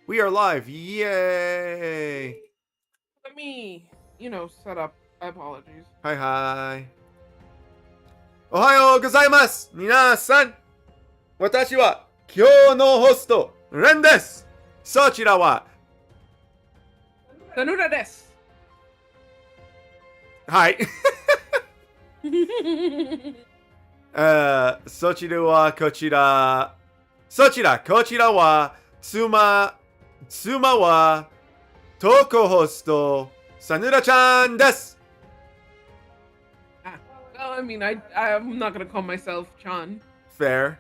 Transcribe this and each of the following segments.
We are live. Yay! Let me, set up. Apologies. Hi, hi. Ohayo gozaimasu! Minasan! Watashi wa kyou no hosto, Ren desu! Sochira wa... Sanura desu. Hi. そちらはこちら。こちらは妻はトークホストサヌラちゃんです。Well, I mean, I'm not gonna call myself Chan. Fair.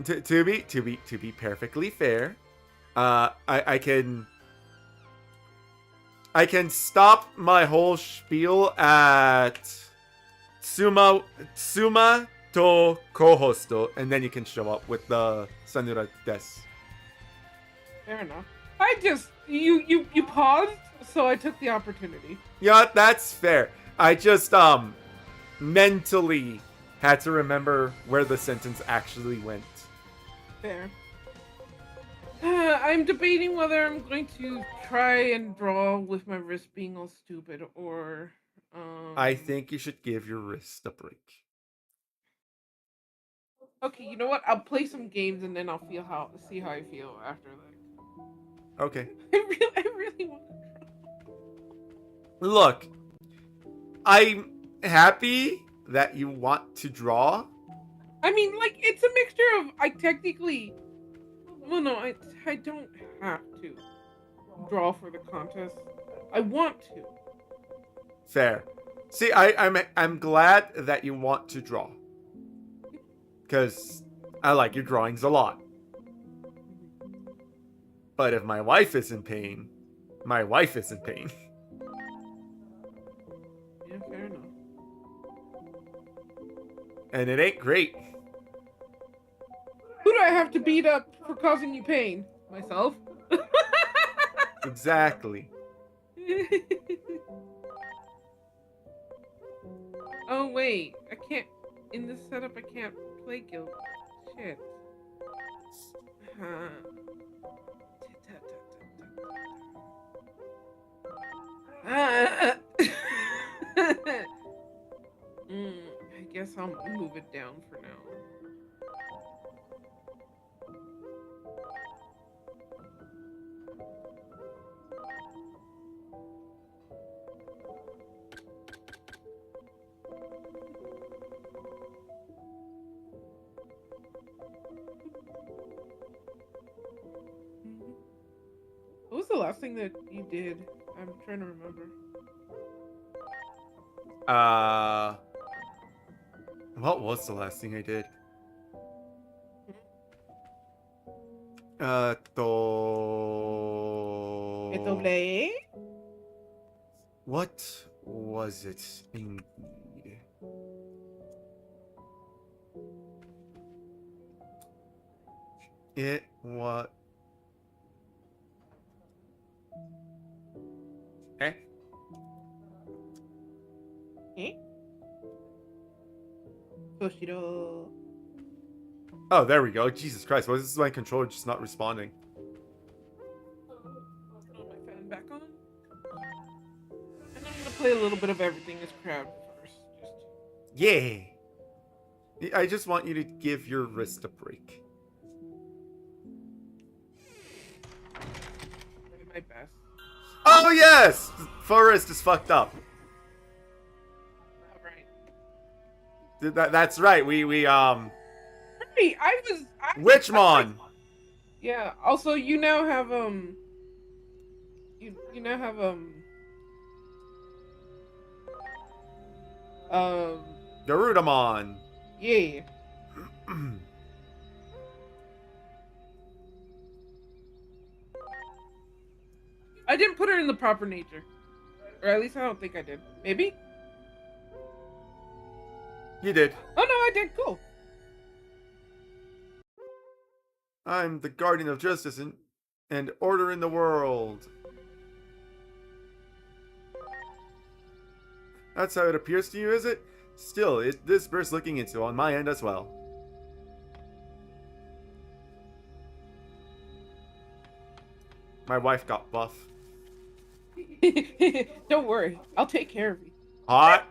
To be perfectly fair, I can stop my whole spiel at Tsuma to co-hosto, and then you can show up with the Sanura desu. Fair enough. I just you paused, so I took the opportunity. Yeah, that's fair. I just mentally had to remember where the sentence actually went. Fair. I'm debating whether I'm going to try and draw with my wrist being all stupid, or I think you should give your wrist a break. Okay, you know what? I'll play some games and then I'll see how I feel after that. Okay. I really want to try. Look, I'm happy that you want to draw. I mean, like, it's a mixture of I technically, well, no, I don't have to draw for the contest. I want to. Fair. See, I'm glad that you want to draw. Because I like your drawings a lot. But if my wife is in pain, my wife is in pain. Yeah, fair enough. And it ain't great. Who do I have to beat up for causing you pain? Myself? Exactly. Oh, wait. I can't. In this setup, I can't play guild. Shit. I guess I'll move it down for now. What was the last thing that you did? I'm trying to remember. What was the last thing I did? What was it indeed? It was... Eh? Toshiro. Oh, there we go. Jesus Christ, why is my controller just not responding? Throw my fan back on. And I'm gonna play a little bit of everything as crowd first. Yeah. I just want you to give your wrist a break. My best. Oh yes! Forest is fucked up. Alright. That's right. We Hey, I was Witchmon! Yeah, also you now have you now have Garudamon. yeah. I didn't put her in the proper nature. Or at least I don't think I did. Maybe? You did. Oh no, I did. Cool. I'm the guardian of justice and order in the world. That's how it appears to you, is it? Still, this bears looking into on my end as well. My wife got buff. Don't worry, I'll take care of you. Hot?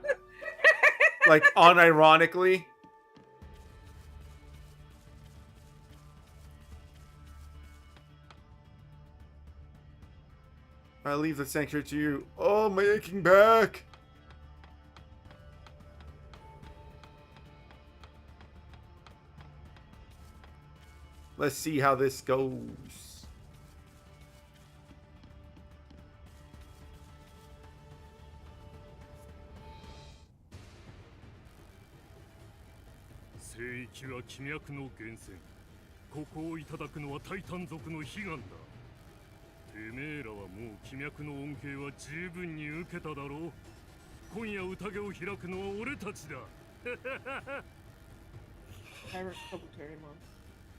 Like, unironically? I leave the sanctuary to you. Oh, my aching back! Let's see how this goes. 聖域は気脈の源泉。ここをいただくのはタイタン族の悲願だ。てめえらはもう気脈の恩恵は十分に受けただろう。今夜宴を開くのは俺たちだ。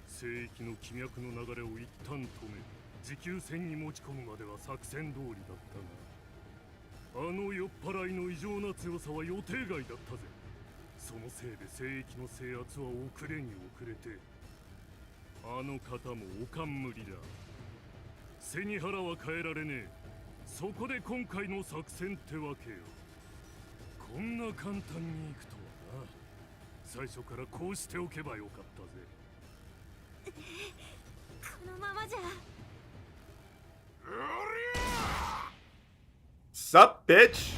聖域の気脈の流れを一旦止め、持久戦に持ち込むまでは作戦通りだったが、あの酔っ払いの異常な強さは予定外だったぜ。そのせいで聖域の制圧は遅れに遅れて、あの方もお冠だ。背に腹は変えられねえ。そこで今回の作戦ってわけよ。こんな簡単にいくとはな。最初からこうしておけばよかったぜ。このままじゃ。Sup, bitch?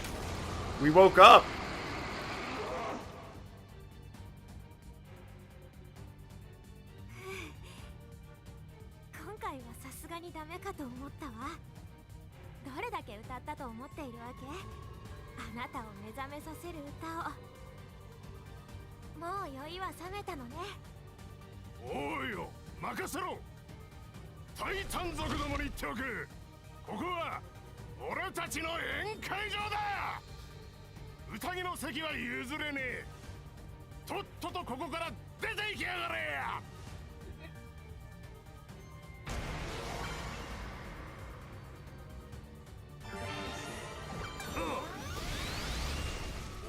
We woke up. 今回はさすがにダメかと思ったわ。どれだけ歌ったと思っているわけ？あなたを目覚めさせる歌を。もう酔いは冷めたのね。おいよ、任せろ。タイタン族どもに言っておく。ここは俺たちの宴会場だ。宴の席は譲れねえ。とっととここから出て行きやがれ。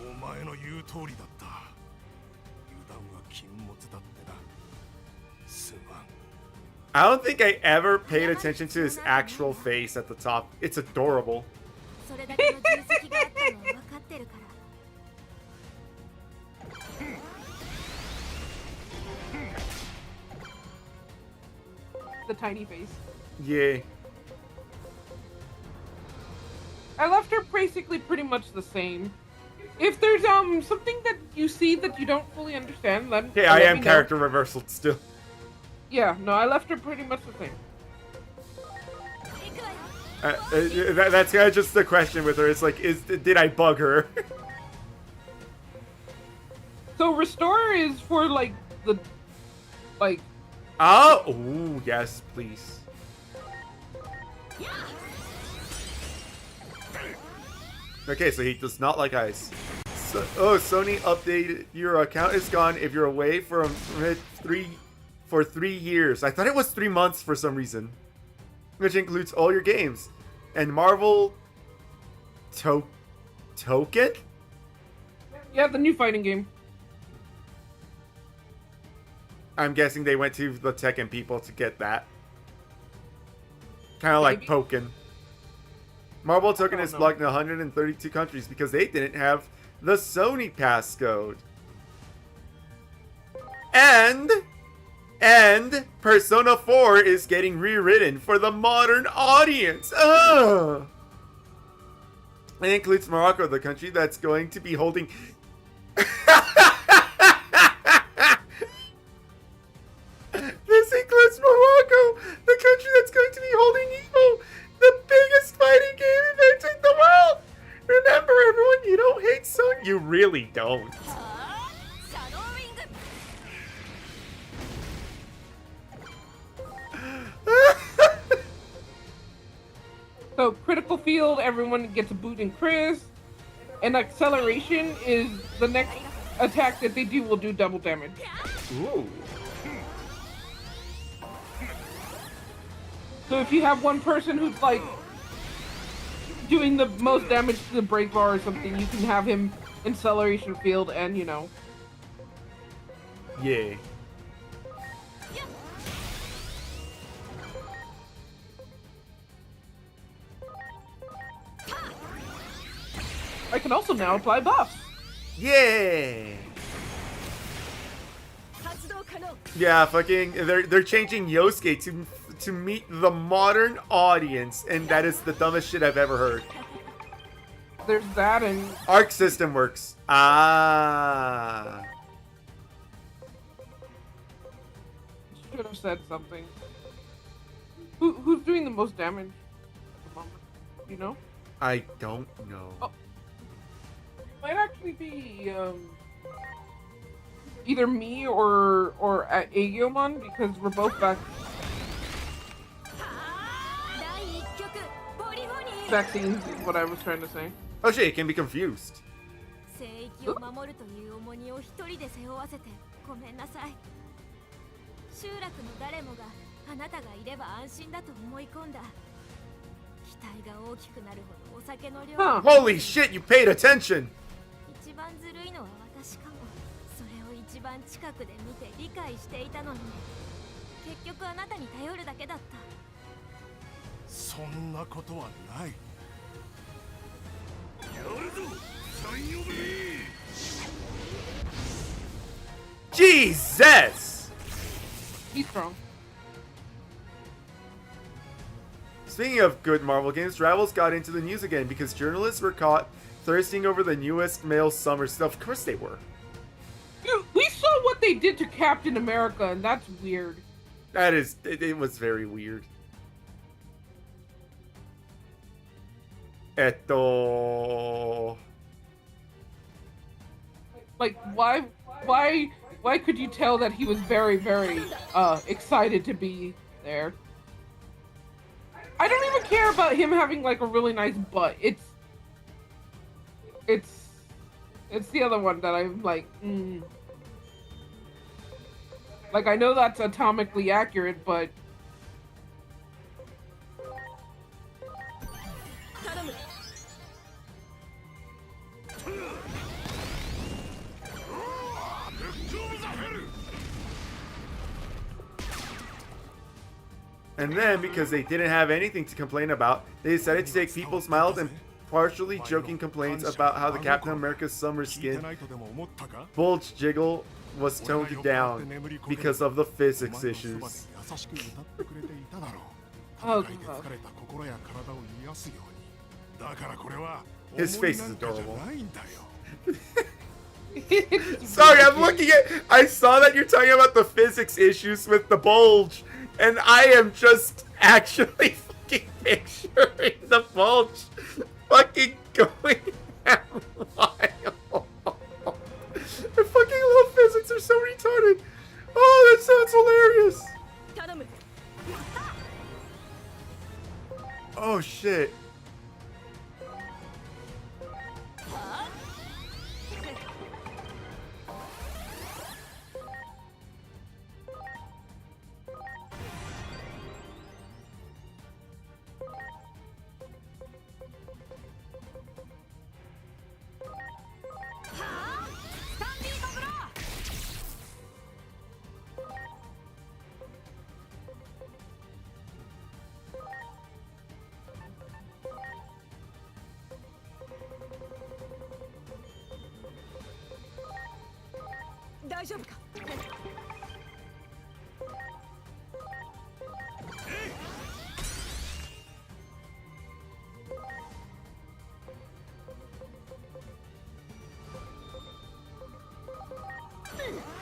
お前の言う通りだった。油断は禁物だってな。すまん。I don't think I ever paid attention to his actual face at the top. It's adorable. それだけの重責があったのは分かってるから。The tiny face. Yeah. I left her basically pretty much the same. If there's something that you see that you don't fully understand, then Hey, I let am me character reversal still. Yeah, no, I left her pretty much the same. That's kind of just the question with her. It's like, did I bug her? So restore is for like the Oh, ooh, yes, please. Okay, so he does not like ice. So, oh, Sony updated your account is gone if you're away for 3 years. I thought it was 3 months for some reason, which includes all your games and Marvel Token. yeah, the new fighting game. I'm guessing they went to the Tekken people to get that. Kind of like Maybe. Pokken. Marvel Token don't is know. blocked in 132 countries because they didn't have the Sony passcode. And Persona 4 is getting rewritten for the modern audience. Ugh. It includes Morocco, the country that's going to be holding... This includes Morocco, the country that's going to be holding Evo, the biggest fighting game event in the world. Remember, everyone, you don't hate Sony. You really don't. So critical field, everyone gets a boot in Chris, and acceleration is the next attack that they do will do double damage. Ooh. So if you have one person who's like doing the most damage to the break bar or something, you can have him acceleration field and, you know. Yeah. I can also now apply buffs. Yeah. Yeah, fucking they're changing Yosuke to meet the modern audience, and that is the dumbest shit I've ever heard. There's that and Arc system works. Ah. should have said something. Who's doing the most damage at the moment? You know? I don't know. Oh. Might actually be either me or at Aegomon, because we're both back. Vaccines is what I was trying to say. Oh shit, it can be confused. 聖域を守るという重荷を一人で背負わせてごめんなさい。集落の誰もがあなたがいれば安心だと思い込んだ。期待が大きくなるほどお酒の量。Holy shit, you paid attention! 一番ずるいのは私かも。それを一番近くで見て理解していたのに、結局あなたに頼るだけだった。そんなことはない。やるぞ、サインオブミー。Jesus! He's strong. Speaking of good Marvel games, Rivals got into the news again because journalists were caught thirsting over the newest male summer stuff. Of course they were. Dude, we saw what they did to Captain America, and that's weird. That is, it was very weird. Like, why could you tell that he was very, very excited to be there? I don't even care about him having like a really nice butt. It's the other one that I'm like, Like, I know that's atomically accurate, but And then, because they didn't have anything to complain about, they decided to take people's mild and partially joking complaints about how the Captain America summer skin bulge jiggle was toned down because of the physics issues. oh god. His face is adorable. Sorry, I'm looking at... I saw that you're talking about the physics issues with the bulge, and I am just actually fucking picturing the bulge fucking going that wild. I fucking love physics, they're so retarded. Oh, that sounds hilarious. Oh shit.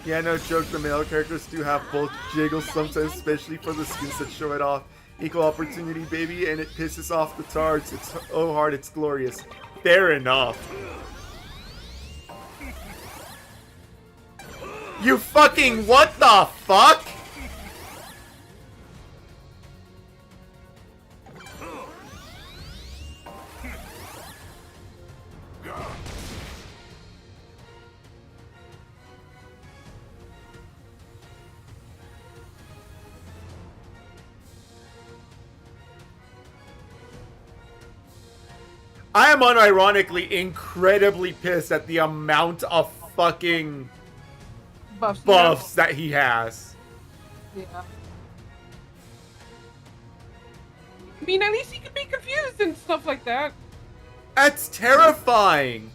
Yeah, no joke, the male characters do have both jiggles sometimes, especially for the skins that show it off. Equal opportunity, baby, and it pisses off the tards. It's oh hard, it's glorious. Fair enough. You fucking what the fuck? I am unironically incredibly pissed at the amount of fucking buffs that he has. Yeah. I mean, at least he can be confused and stuff like that. That's terrifying.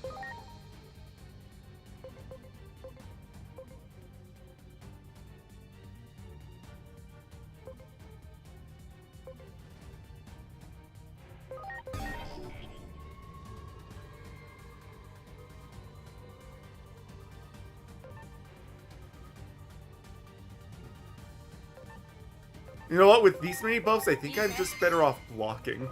You know what? With these many buffs, I think I'm just better off blocking.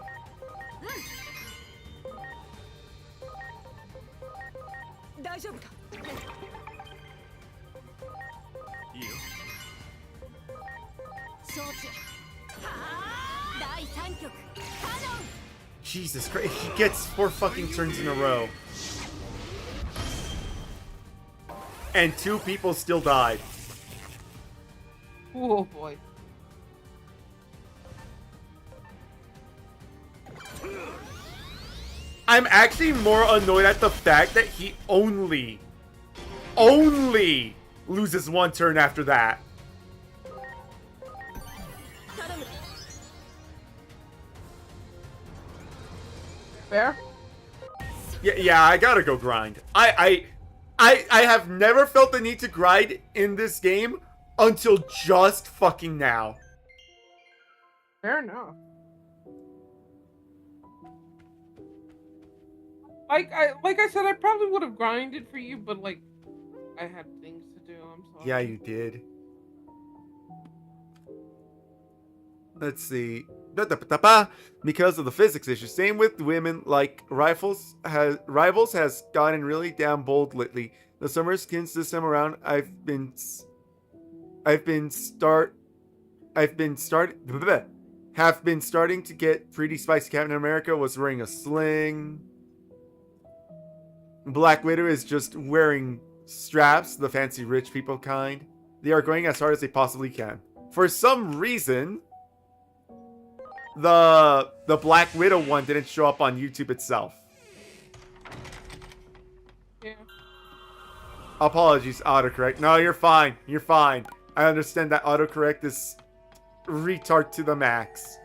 Jesus Christ, he gets 4 fucking turns in a row. And 2 people still died. Oh boy. I'm actually more annoyed at the fact that he only loses 1 turn after that. Fair? Yeah, I gotta go grind. I have never felt the need to grind in this game until just fucking now. Fair enough. Like I said, I probably would have grinded for you, but like, I had things to do. I'm sorry. Yeah, you did. Let's see. Because of the physics issue. Same with women. Like Rivals has gotten really damn bold lately. The summer skins this time around, have been starting to get pretty spicy. Captain America was wearing a sling. Black Widow is just wearing straps, the fancy rich people kind. They are going as hard as they possibly can. For some reason, the Black Widow one didn't show up on YouTube itself. Yeah. Apologies, autocorrect. No, you're fine. You're fine. I understand that autocorrect is retard to the max.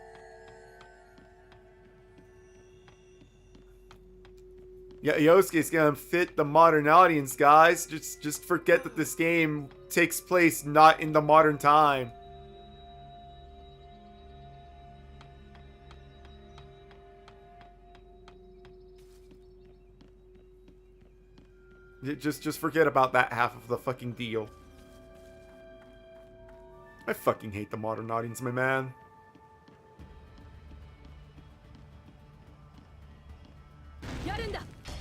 Yeah, Yosuke's gonna fit the modern audience, guys. Just forget that this game takes place not in the modern time. Just forget about that half of the fucking deal. I fucking hate the modern audience, my man.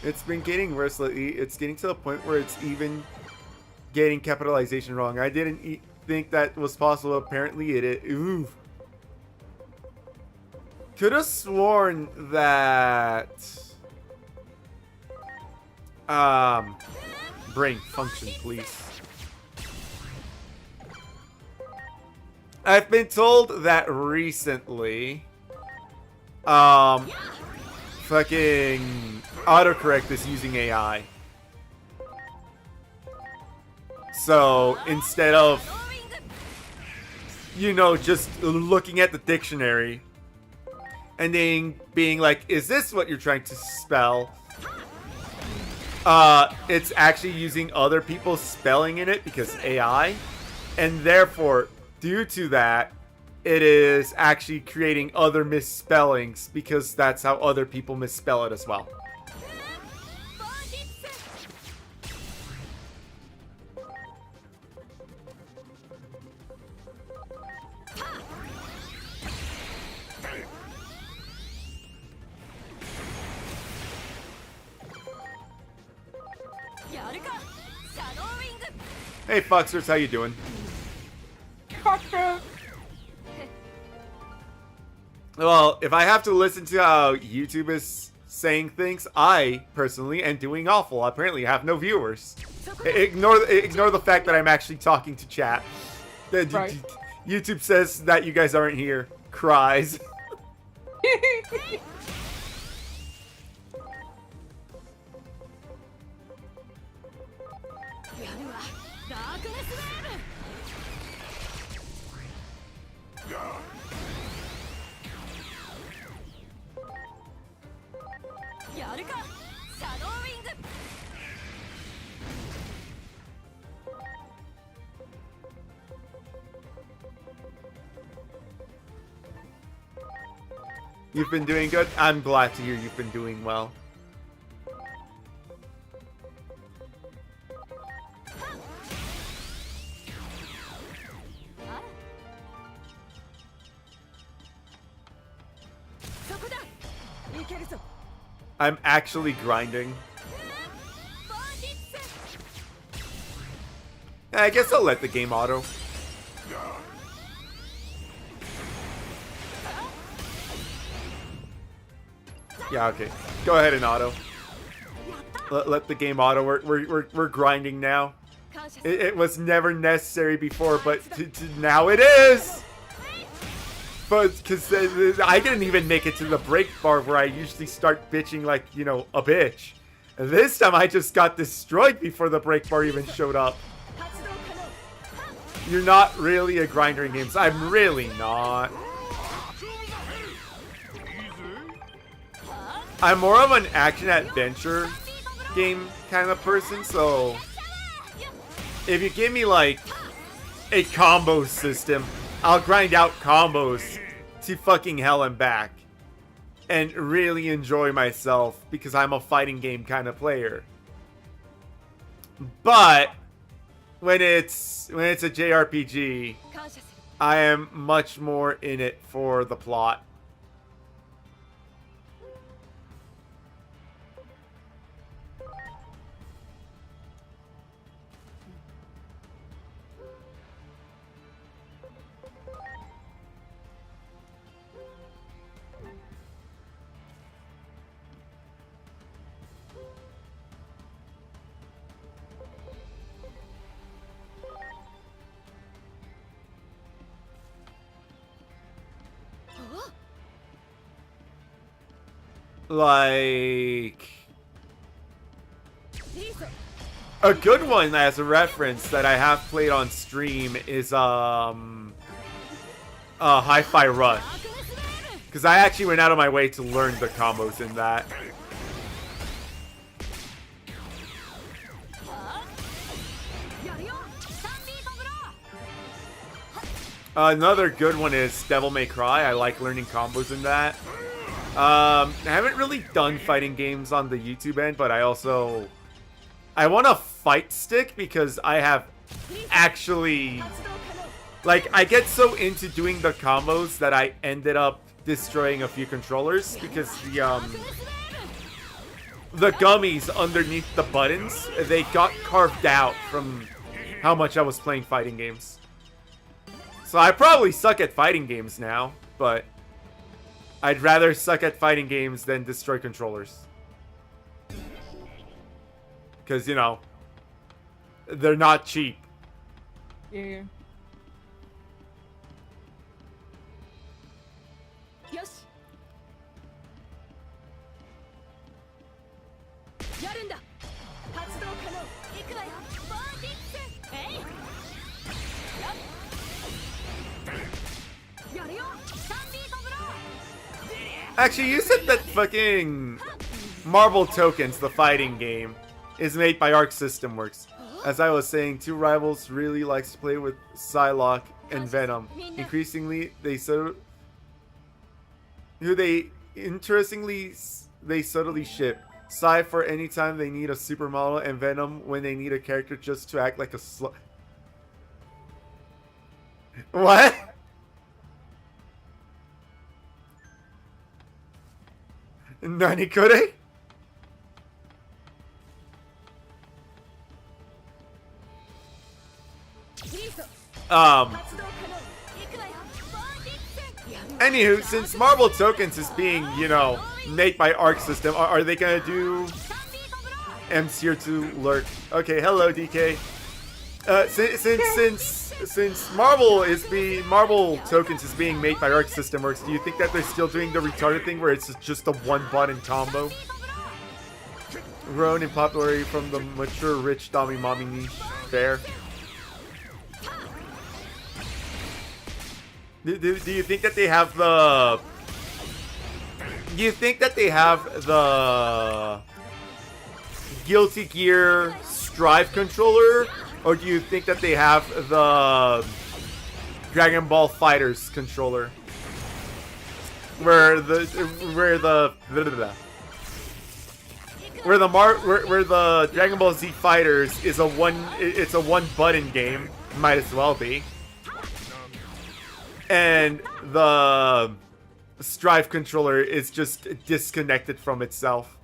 It's been getting worse lately. It's getting to the point where it's even getting capitalization wrong. I didn't think that was possible. Apparently it is. Ooh. Could have sworn that... brain function, please. I've been told that recently, fucking autocorrect is using AI. So instead of, you know, just looking at the dictionary and then being like, is this what you're trying to spell? It's actually using other people's spelling in it because AI, and therefore, due to that, it is actually creating other misspellings because that's how other people misspell it as well. Hey Foxers, how you doing? Well, if I have to listen to how YouTube is saying things, I personally am doing awful. Apparently, I have no viewers. Ignore the fact that I'm actually talking to chat. Right. YouTube says that you guys aren't here. Cries. You've been doing good? I'm glad to hear you've been doing well. I'm actually grinding. I guess I'll let the game auto. Yeah, okay. Go ahead and auto. Let the game auto. We're grinding now. It was never necessary before, but now it is. But because I didn't even make it to the break bar where I usually start bitching like, you know, a bitch. And this time I just got destroyed before the break bar even showed up. You're not really a grinder in games. I'm really not. I'm more of an action-adventure game kind of person, so if you give me, like, a combo system, I'll grind out combos to fucking hell and back and really enjoy myself because I'm a fighting game kind of player. But when it's a JRPG, I am much more in it for the plot. Like, a good one as a reference that I have played on stream is Hi-Fi Rush, because I actually went out of my way to learn the combos in that. Another good one is Devil May Cry. I like learning combos in that. I haven't really done fighting games on the YouTube end, but I want a fight stick because I have actually, like, I get so into doing the combos that I ended up destroying a few controllers because the gummies underneath the buttons, they got carved out from how much I was playing fighting games. So I probably suck at fighting games now, but I'd rather suck at fighting games than destroy controllers. Because, you know, they're not cheap. Yeah. Actually, you said that fucking Marble Tokens, the fighting game, is made by Arc System Works. As I was saying, two rivals really likes to play with Psylocke and Venom. Increasingly, they subtly ship. Psy for anytime they need a supermodel, and Venom when they need a character just to act like a slut. What? Nani kore? Anywho, since Marble Tokens is being, you know, made by Arc System, are they gonna do M's here to lurk? Okay, hello DK. Since Marble Tokens is being made by Arc System Works, do you think that they're still doing the retarded thing where it's just a one button combo? Grown in popularity from the mature rich Dami Mommy niche. Fair. Do you think that they have the... Do you think that they have Guilty Gear Strive controller, or do you think that they have the Dragon Ball Fighters controller, where the Dragon Ball Z Fighters is a one button game, might as well be, and the Strive controller is just disconnected from itself.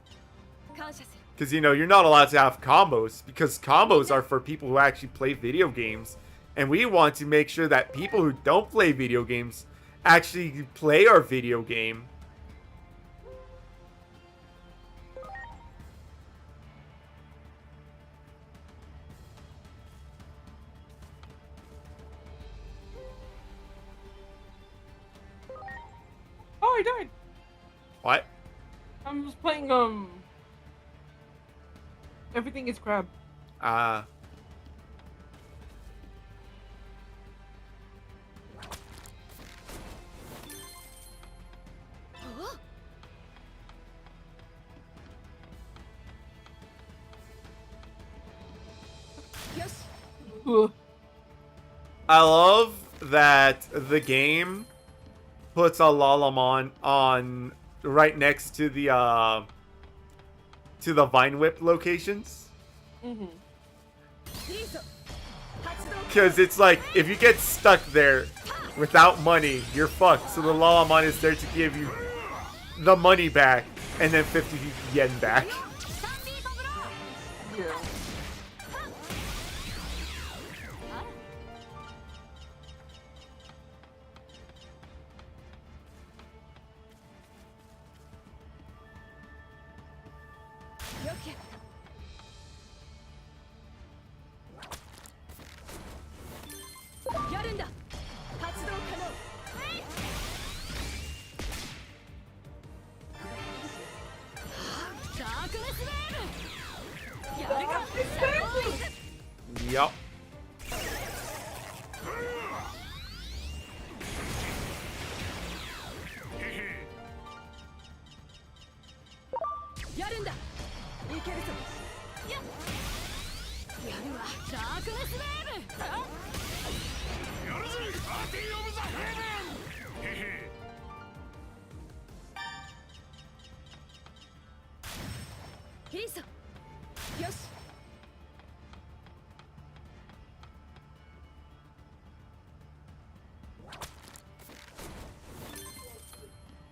Because, you know, you're not allowed to have combos, because combos are for people who actually play video games. And we want to make sure that people who don't play video games actually play our video game. Oh, I died. What? I was playing, Everything is crab. I love that the game puts a Lalamon on right next to the Vine Whip locations. Because it's like, if you get stuck there without money, you're fucked. So the Lalamon is there to give you the money back and then 50 yen back. Yeah. Yup.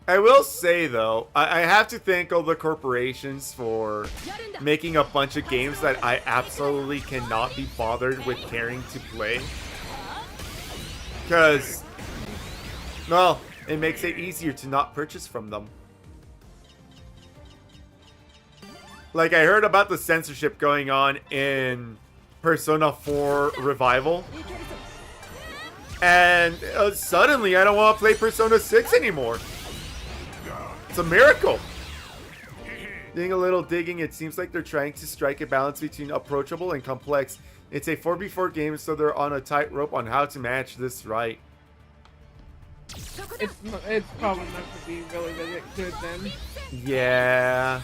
I will say, though, I have to thank all the corporations for making a bunch of games that I absolutely cannot be bothered with caring to play. Because, well, it makes it easier to not purchase from them. Like, I heard about the censorship going on in Persona 4 Revival. And suddenly I don't want to play Persona 6 anymore. It's a miracle. Doing a little digging, it seems like they're trying to strike a balance between approachable and complex. It's a 4v4 game, so they're on a tightrope on how to match this right. It's probably not to be really good then. Yeah.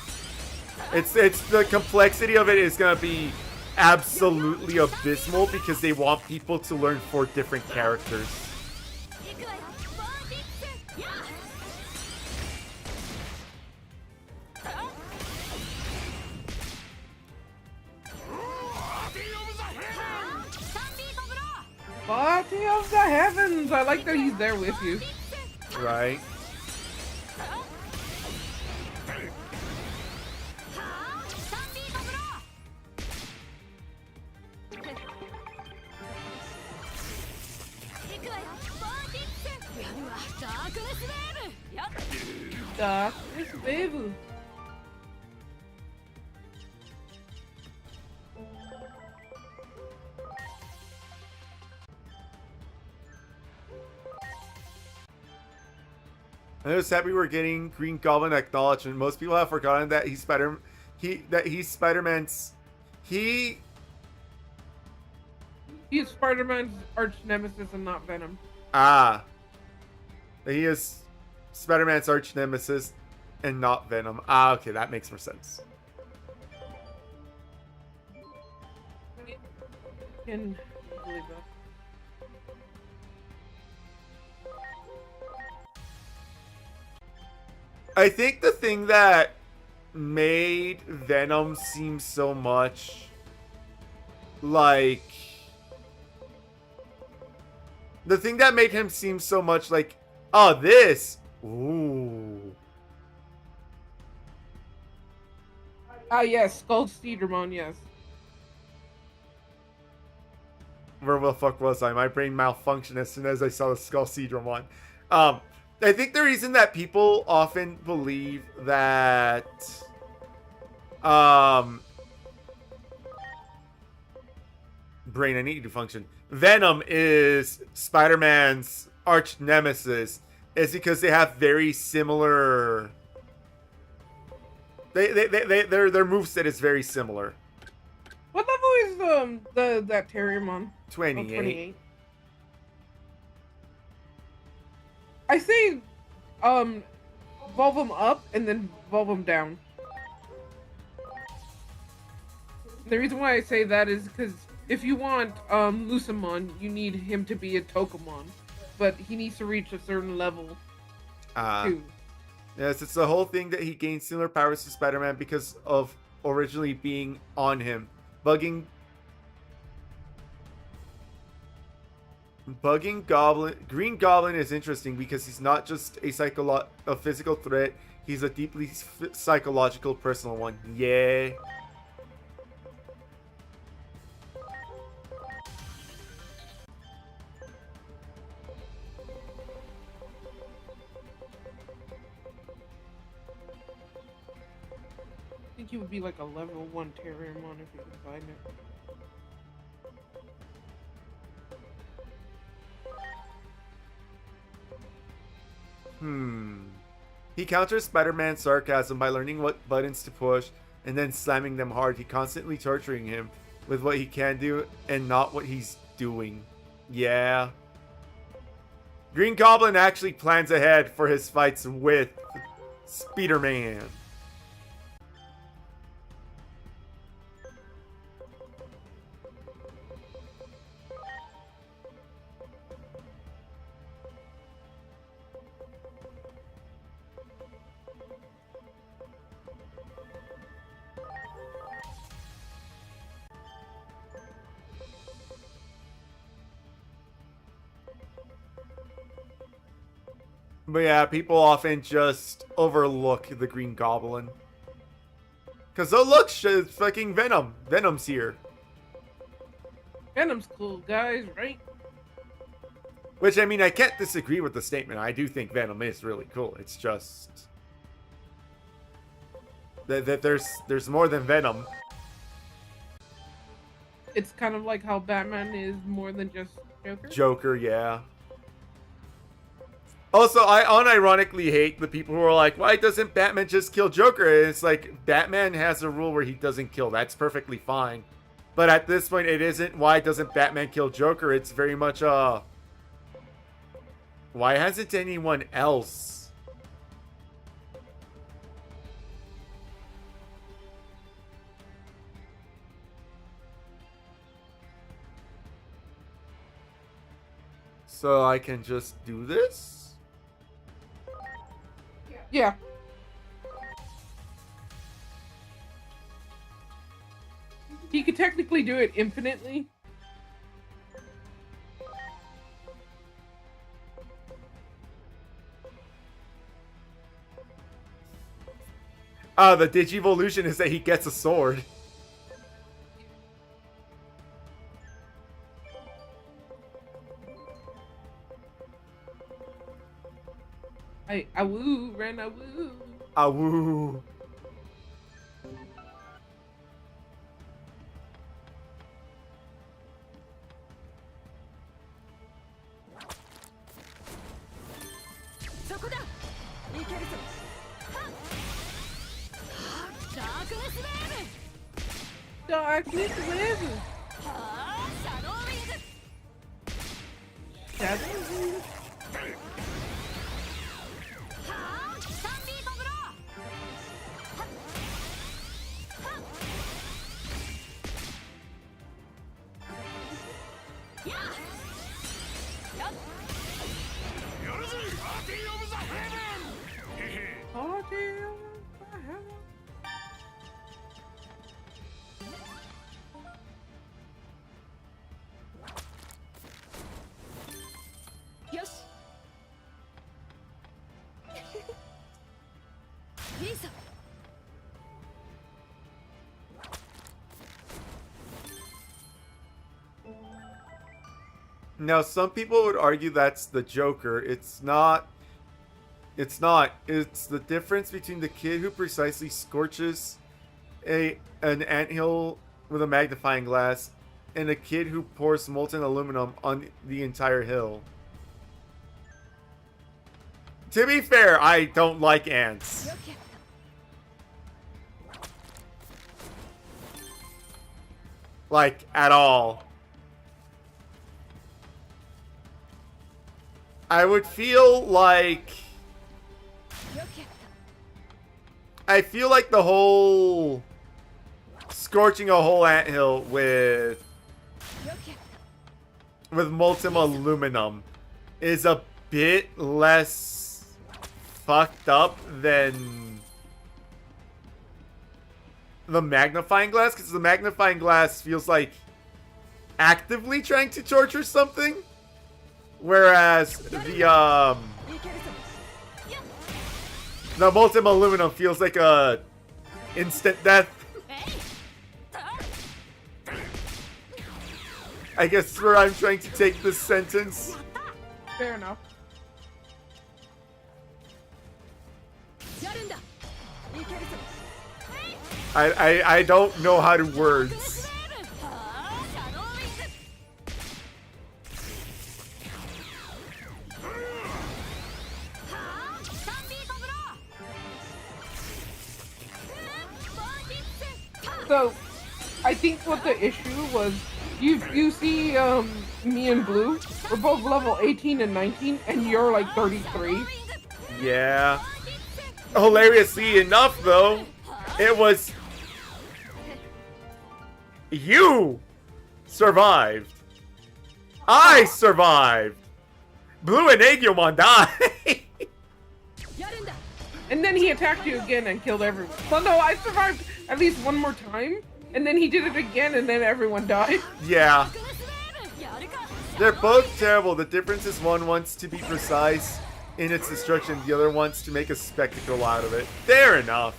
It's the complexity of it is gonna be absolutely abysmal because they want people to learn 4 different characters. Party of the heavens! I like that he's there with you. Right. Darkness wave. I'm just happy we're getting Green Goblin acknowledgement. Most people have forgotten that he's Spider-Man's. He is Spider-Man's arch nemesis and not Venom. Ah. He is Spider-Man's arch nemesis and not Venom. Ah, okay, that makes more sense. Can believe that. I think the thing that made Venom seem so much like... The thing that made him seem so much like, oh, this. Ooh. Ah, yes, Skull Digimon, yes. Where the fuck was I? My brain malfunctioned as soon as I saw the Skull Seedrum one. I think the reason that people often believe that brain, I need to function. Venom is Spider-Man's arch nemesis is because they have very similar their moveset is very similar. What level is that Terriermon? 28. 28. I say volve him up and then volve him down. The reason why I say that is because if you want Lucamon, you need him to be a Tokamon, but he needs to reach a certain level too. Yes, it's the whole thing that he gains similar powers to Spider-Man because of originally being on him. Bugging Goblin. Green Goblin is interesting because he's not just a physical threat. He's a deeply psychological, personal one. Yeah. I think he would be like a level 1 Terriermon if you could find it. He counters Spider-Man's sarcasm by learning what buttons to push and then slamming them hard. He constantly torturing him with what he can do and not what he's doing. Yeah. Green Goblin actually plans ahead for his fights with Spider-Man. But yeah, people often just overlook the Green Goblin. Because, oh look, fucking Venom. Venom's here. Venom's cool, guys, right? Which, I mean, I can't disagree with the statement. I do think Venom is really cool. It's just... that there's more than Venom. It's kind of like how Batman is more than just Joker. Joker, yeah. Also, I unironically hate the people who are like, why doesn't Batman just kill Joker? And it's like, Batman has a rule where he doesn't kill. That's perfectly fine. But at this point, it isn't, why doesn't Batman kill Joker? It's very much, why hasn't anyone else? So I can just do this? Yeah. He could technically do it infinitely. The Digivolution is that he gets a sword. Awoo, Ren, awoo. Awoo. Darkness Wave. Shadow Wave. Now, some people would argue that's the Joker. It's not. It's not. It's the difference between the kid who precisely scorches an anthill with a magnifying glass and a kid who pours molten aluminum on the entire hill. To be fair, I don't like ants. Like, at all. I would feel like... I feel like the whole... Scorching a whole anthill with molten aluminum is a bit less fucked up than the magnifying glass, because the magnifying glass feels like actively trying to torture something, whereas the molten aluminum feels like a instant death. I guess where I'm trying to take this sentence. Fair enough. I don't know how to words. So, I think what the issue was, you see, me and Blue, we're both level 18 and 19, and you're like 33. Yeah. Hilariously enough, though, it was... You survived. I survived. Blue and Agumon died. And then he attacked you again and killed everyone. Well, no, I survived at least one more time, and then he did it again, and then everyone died. Yeah. They're both terrible. The difference is one wants to be precise in its destruction, the other wants to make a spectacle out of it. Fair enough.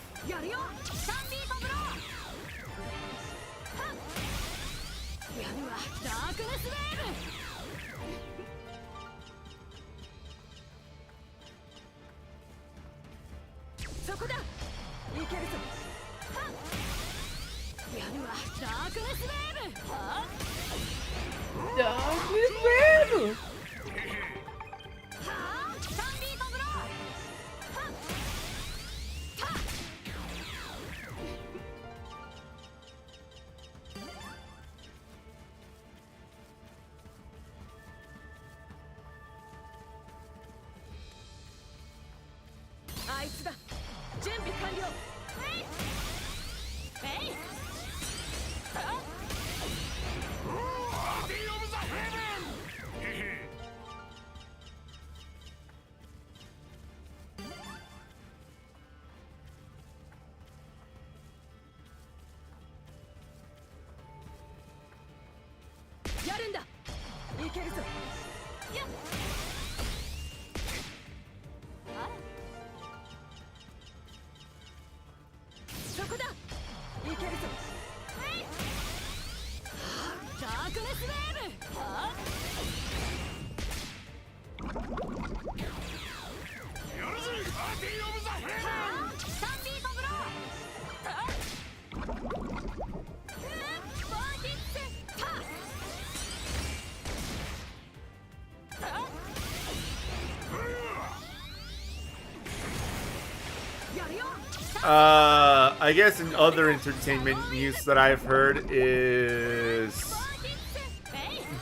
I guess in other entertainment news that I've heard is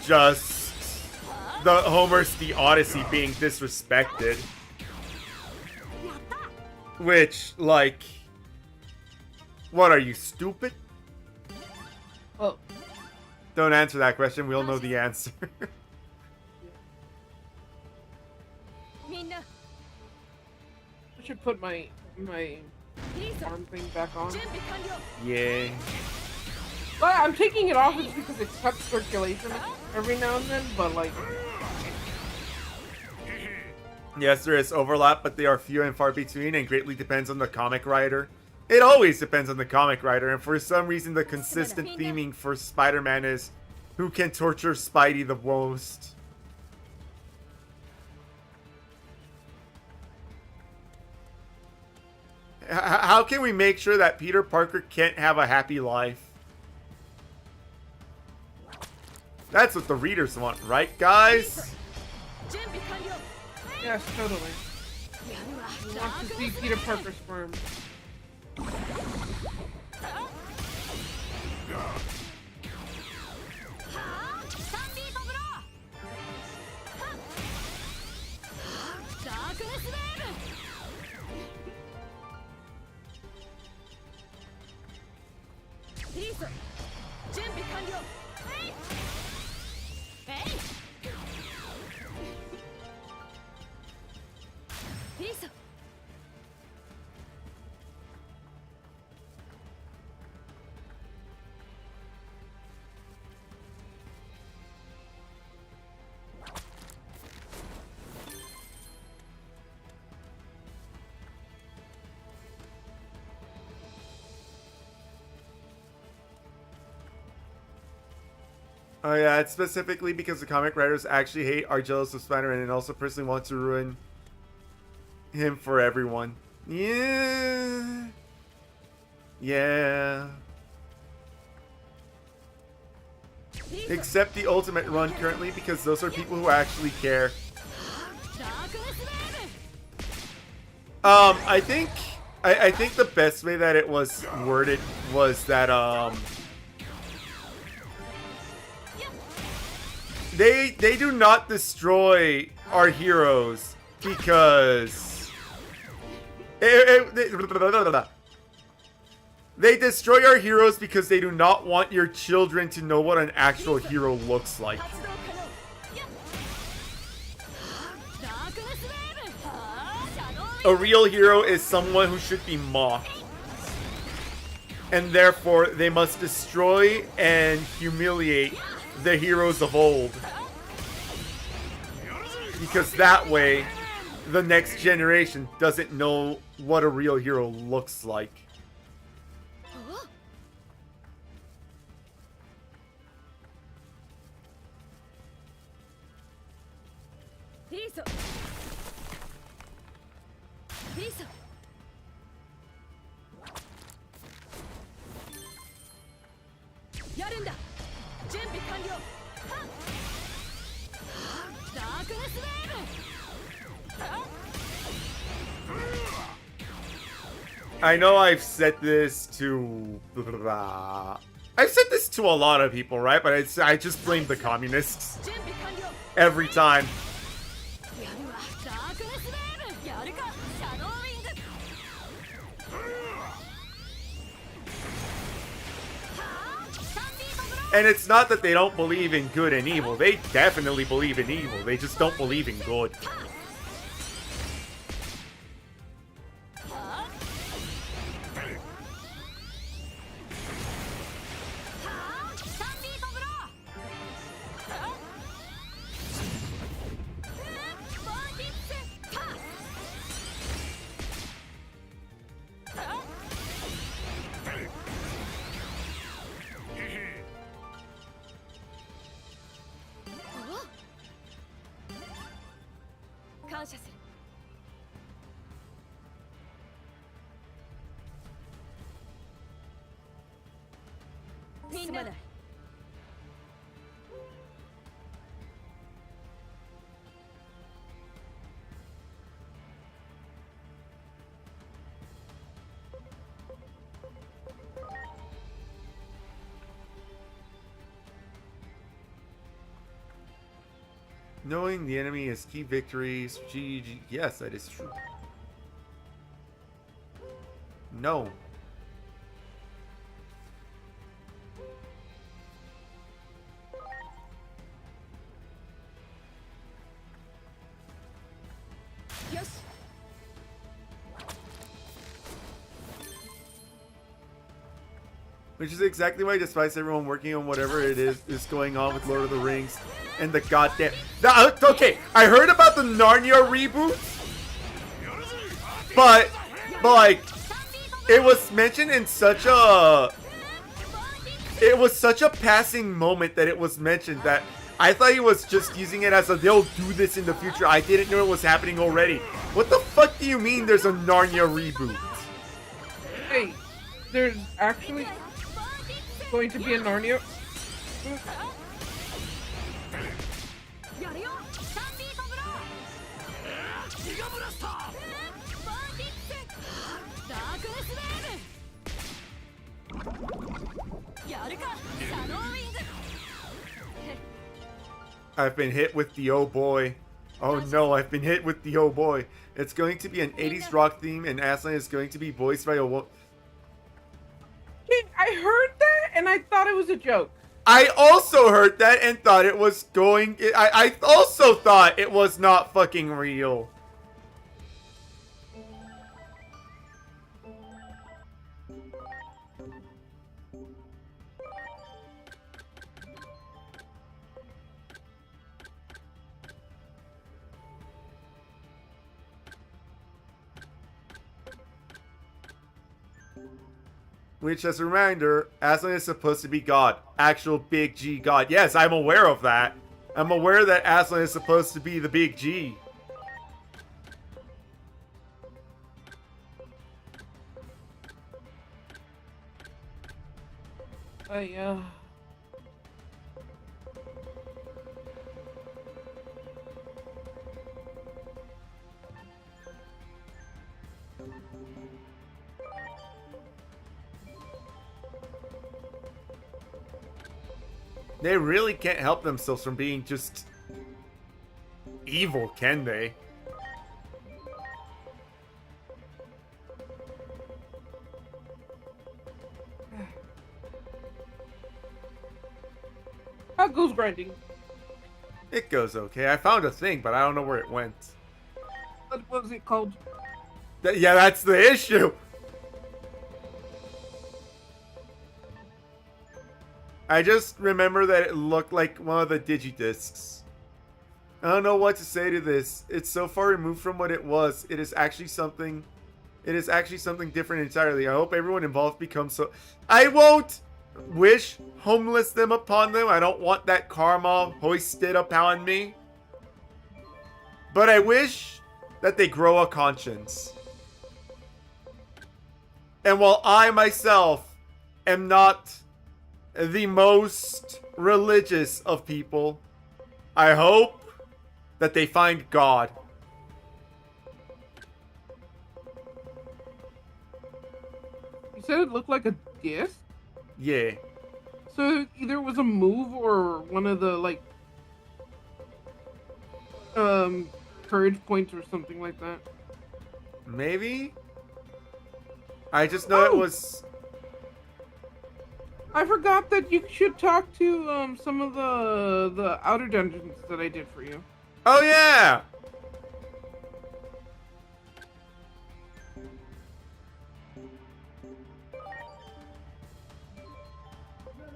just the Homer's The Odyssey being disrespected. Which, like, what are you, stupid? Well, don't answer that question, we'll know the answer. I should put my arm thing back on. Yeah. Well, I'm taking it off just because it cuts circulation every now and then, but like... Yes, there is overlap, but they are few and far between and greatly depends on the comic writer. It always depends on the comic writer, and for some reason the consistent theming for Spider-Man is who can torture Spidey the most. How can we make sure that Peter Parker can't have a happy life? That's what the readers want, right, guys? Yes, totally. We want to see Peter Parker squirm. Oh yeah, it's specifically because the comic writers actually hate, are jealous of Spider-Man, and also personally want to ruin him for everyone. Yeah. Yeah. Except the Ultimate Run currently, because those are people who actually care. I think the best way that it was worded was that They do not destroy our heroes because they destroy our heroes because they do not want your children to know what an actual hero looks like. A real hero is someone who should be mocked, and therefore they must destroy and humiliate the heroes of old, because that way the next generation doesn't know what a real hero looks like. I know I've said this to... I've said this to a lot of people, right? But I just blame the communists. Every time. And it's not that they don't believe in good and evil. They definitely believe in evil. They just don't believe in good. Knowing the enemy is key victories. GG. Yes, that is true. No. Which is exactly why I despise everyone working on whatever it is going on with Lord of the Rings and the goddamn... Okay, I heard about the Narnia reboot. but like, it was mentioned in such a... It was such a passing moment that it was mentioned that I thought he was just using it as a they'll do this in the future. I didn't know it was happening already. What the fuck do you mean there's a Narnia reboot? Hey, there's actually going to be a Narnia. I've been hit with the oh boy. Oh no, I've been hit with the oh boy. It's going to be an 80s rock theme and Aslan is going to be voiced by a woman. I heard that and I thought it was a joke. I also heard that and thought it was going... I also thought it was not fucking real. Which, as a reminder, Aslan is supposed to be God. Actual Big G God. Yes, I'm aware of that. I'm aware that Aslan is supposed to be the Big G. They really can't help themselves from being just evil, can they? How goes grinding? It goes okay. I found a thing, but I don't know where it went. What was it called? Yeah, that's the issue. I just remember that it looked like one of the Digidiscs. I don't know what to say to this. It's so far removed from what it was. It is actually something different entirely. I hope everyone involved becomes so... I won't wish homeless them upon them. I don't want that karma hoisted upon me. But I wish that they grow a conscience. And while I myself am not the most religious of people, I hope that they find God. You said it looked like a disc? Yeah. So either it was a move or one of the, like, courage points or something like that. Maybe? I just know it was... I forgot that you should talk to some of the outer dungeons that I did for you. Oh yeah!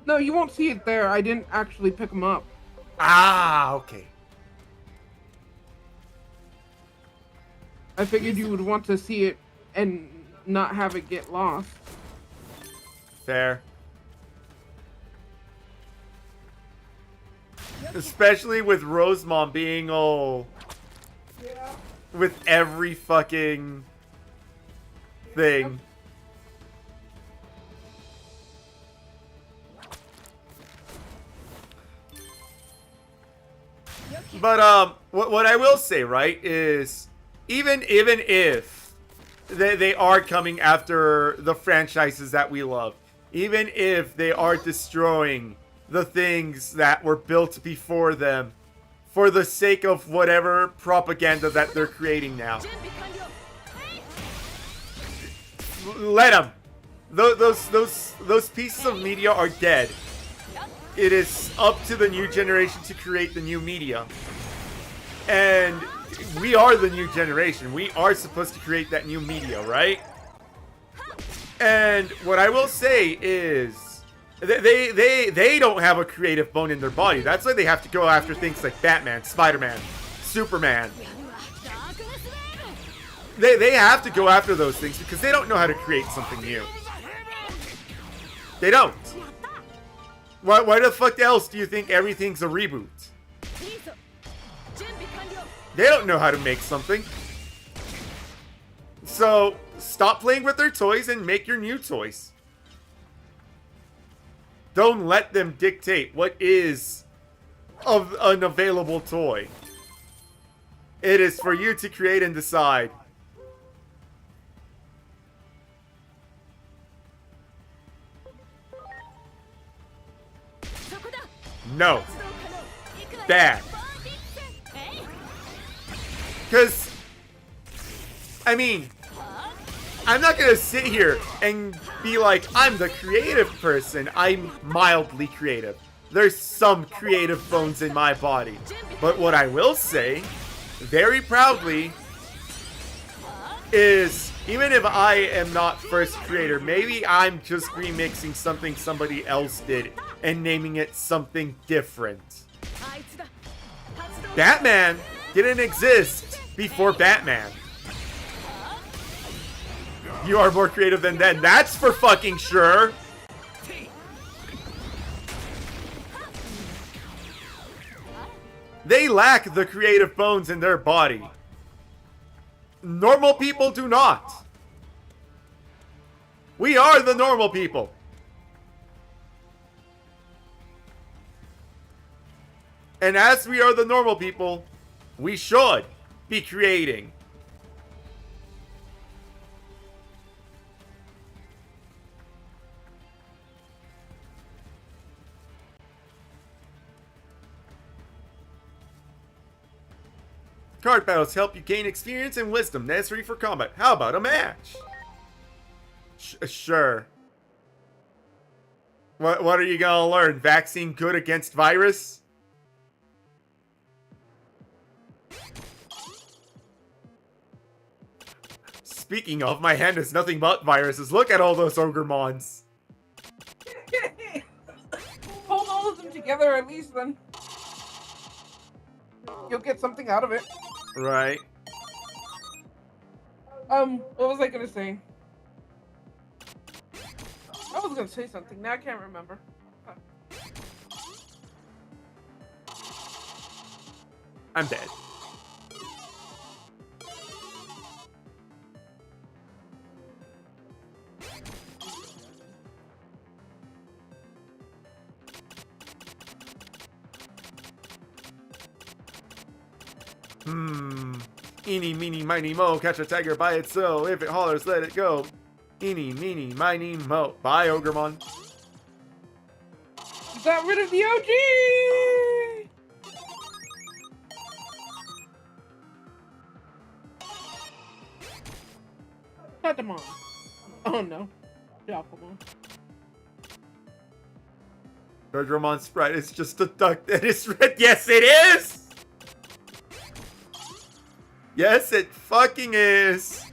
No, you won't see it there. I didn't actually pick them up. Ah, okay. I figured you would want to see it and not have it get lost. Fair. Especially with Rosemont being all... with every fucking thing. But, what I will say, right, is even if they are coming after the franchises that we love, even if they are destroying the things that were built before them for the sake of whatever propaganda that they're creating now, let them. Those pieces of media are dead. It is up to the new generation to create the new media. And we are the new generation. We are supposed to create that new media, right? And what I will say is they don't have a creative bone in their body. That's why they have to go after things like Batman, Spider-Man, Superman. They have to go after those things because they don't know how to create something new. They don't. Why the fuck else do you think everything's a reboot? They don't know how to make something. So, stop playing with their toys and make your new toys. Don't let them dictate what is of an available toy. It is for you to create and decide. No. Bad. Because, I mean, I'm not going to sit here and be like, I'm the creative person. I'm mildly creative. There's some creative bones in my body. But what I will say, very proudly, is even if I am not first creator, maybe I'm just remixing something somebody else did and naming it something different. Batman didn't exist before Batman. You are more creative than them. That's for fucking sure. They lack the creative bones in their body. Normal people do not. We are the normal people. And as we are the normal people, we should be creating. Card battles help you gain experience and wisdom necessary for combat. How about a match? Sure. What are you gonna learn? Vaccine good against virus? Speaking of, my hand is nothing but viruses. Look at all those Ogremons. Hold all of them together at least, then you'll get something out of it. Right. What was I gonna say? I was gonna say something. Now I can't remember. I'm dead. Eeny, meeny, miny, mo. Catch a tiger by its toe. If it hollers, let it go. Eeny, meeny, miny, mo. Bye, Ogremon. Got rid of the OG! Digimon. Oh no. Digimon. Ogremon sprite is just a duck that is red. Yes, it is! Yes, it fucking is!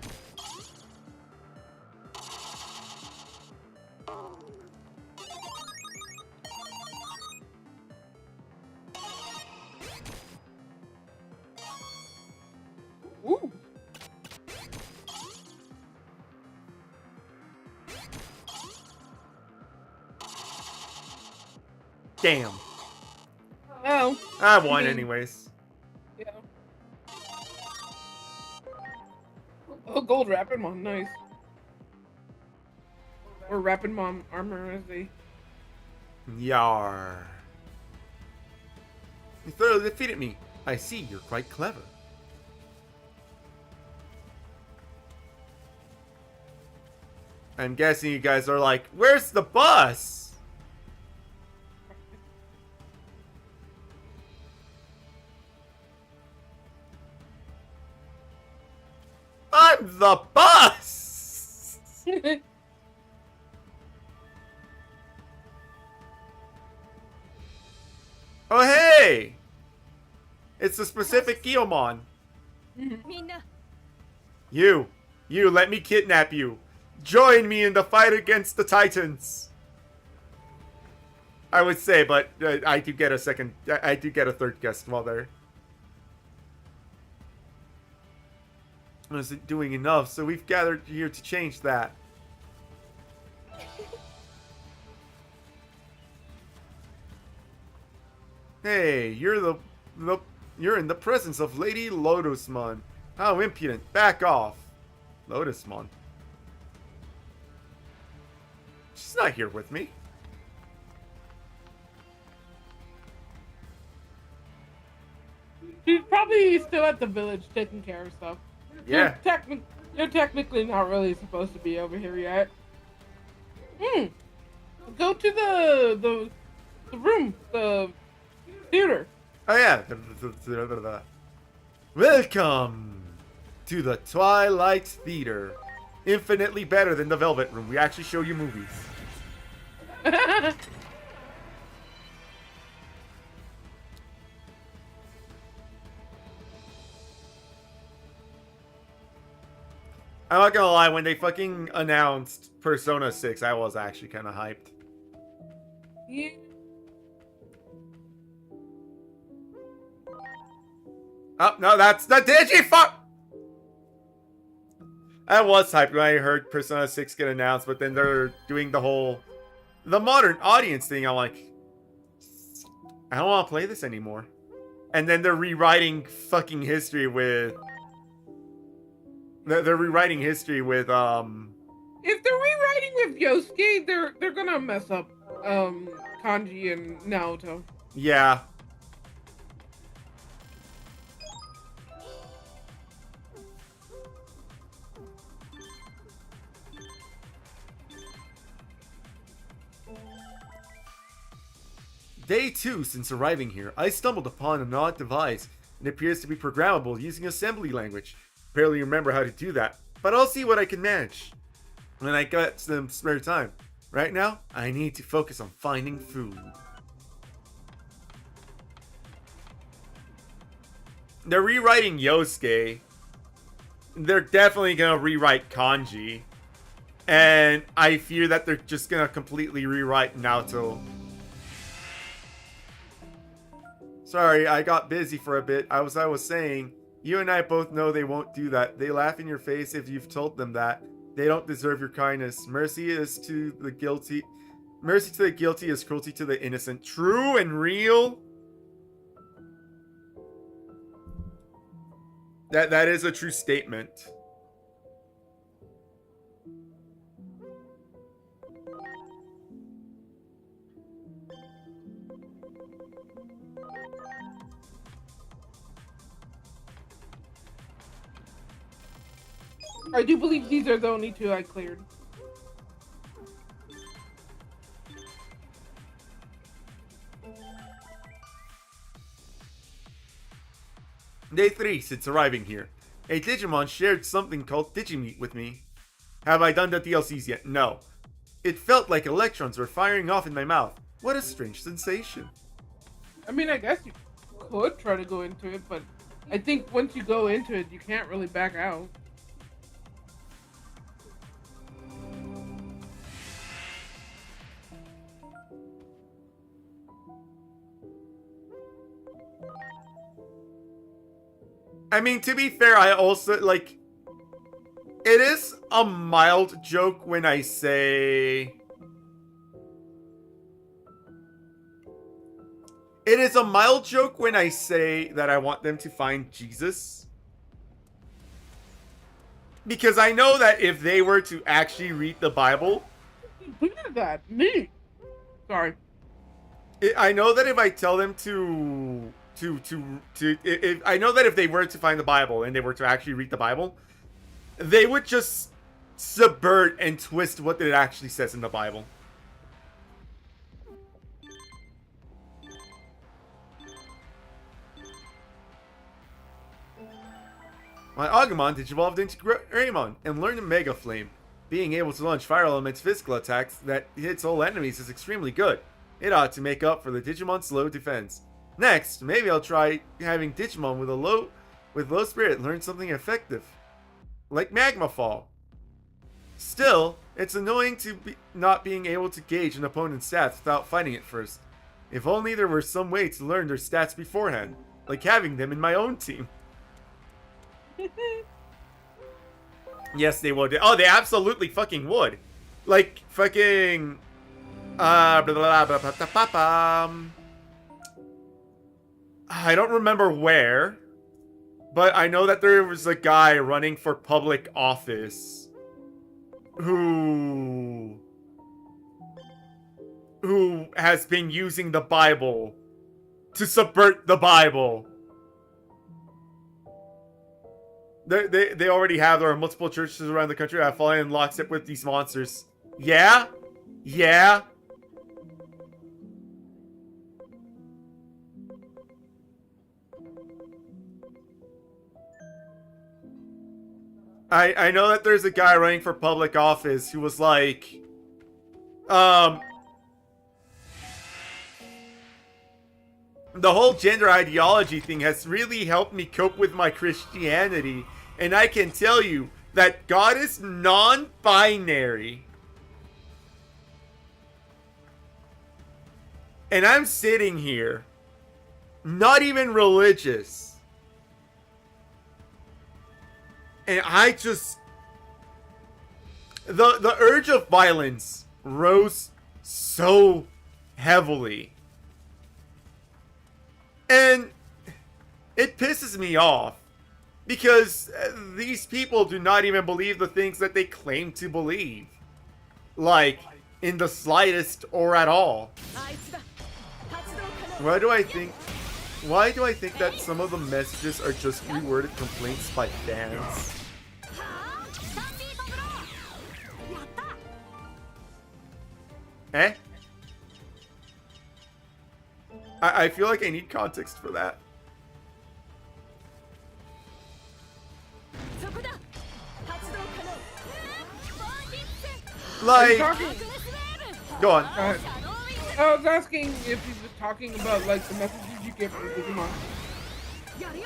Ooh. Damn. Oh. I won anyways. Yeah. Oh, gold Rapidmon, nice. Or Rapidmon armor as they... Yar. You thoroughly defeated me. I see you're quite clever. I'm guessing you guys are like, where's the bus? I'm the bus! Oh, hey! It's a specific Guilmon. You, let me kidnap you. Join me in the fight against the Titans. I would say, but I do get a third guest while there. isn't doing enough, so we've gathered here to change that. Hey, you're in the presence of Lady Lotusmon. How impudent. Back off. Lotusmon. She's not here with me. She's probably still at the village taking care of stuff. Yeah. You're technically not really supposed to be over here yet. Go to the room, the theater. Oh yeah. Welcome to the Twilight Theater. Infinitely better than the Velvet Room. We actually show you movies. I'm not gonna lie, when they fucking announced Persona 6, I was actually kind of hyped. Yeah. Oh, no, that's the Digifuck! I was hyped when I heard Persona 6 get announced, but then they're doing the modern audience thing. I'm like, I don't want to play this anymore. And then they're rewriting fucking history with... They're rewriting history with, If they're rewriting with Yosuke, they're gonna mess up, Kanji and Naoto. Yeah. Day 2 since arriving here, I stumbled upon an odd device. It appears to be programmable using assembly language. Barely remember how to do that, but I'll see what I can manage when I get some spare time. Right now, I need to focus on finding food. They're rewriting Yosuke. They're definitely gonna rewrite Kanji. And I fear that they're just gonna completely rewrite Naoto. Sorry, I got busy for a bit. As I was saying, you and I both know they won't do that. They laugh in your face if you've told them that. They don't deserve your kindness. Mercy to the guilty is cruelty to the innocent. True and real. That is a true statement. I do believe these are the only two I cleared. Day 3 since arriving here. A Digimon shared something called Digimeat with me. Have I done the DLCs yet? No. It felt like electrons were firing off in my mouth. What a strange sensation. I mean, I guess you could try to go into it, but I think once you go into it, you can't really back out. I mean, to be fair, I also, like... It is a mild joke when I say... It is a mild joke when I say that I want them to find Jesus. Because I know that if they were to actually read the Bible... Look at that. Neat. Sorry. I know that if I tell them I know that if they were to find the Bible and they were to actually read the Bible, they would just subvert and twist what it actually says in the Bible. My Agumon digivolved into Greymon and learned Mega Flame. Being able to launch fire element's physical attacks that hits all enemies is extremely good. It ought to make up for the Digimon's low defense. Next, maybe I'll try having Digimon with low spirit learn something effective, like Magma Fall. Still, it's annoying to not being able to gauge an opponent's stats without fighting it first. If only there were some way to learn their stats beforehand, like having them in my own team. Yes, they would. Oh, they absolutely fucking would. Like, fucking... blah, blah, blah, blah, blah, blah, blah. I don't remember where, but I know that there was a guy running for public office who has been using the Bible to subvert the Bible. They already have. There are multiple churches around the country that have fallen in lockstep with these monsters. Yeah? Yeah? I know that there's a guy running for public office who was like, the whole gender ideology thing has really helped me cope with my Christianity, and I can tell you that God is non-binary. And I'm sitting here, not even religious. And I just... The urge of violence rose so heavily. And it pisses me off. Because these people do not even believe the things that they claim to believe. Like, in the slightest or at all. Why do I think that some of the messages are just reworded complaints by fans? Eh? I feel like I need context for that. Like, go on. I was asking if he was talking about like the messages you get from Digimon.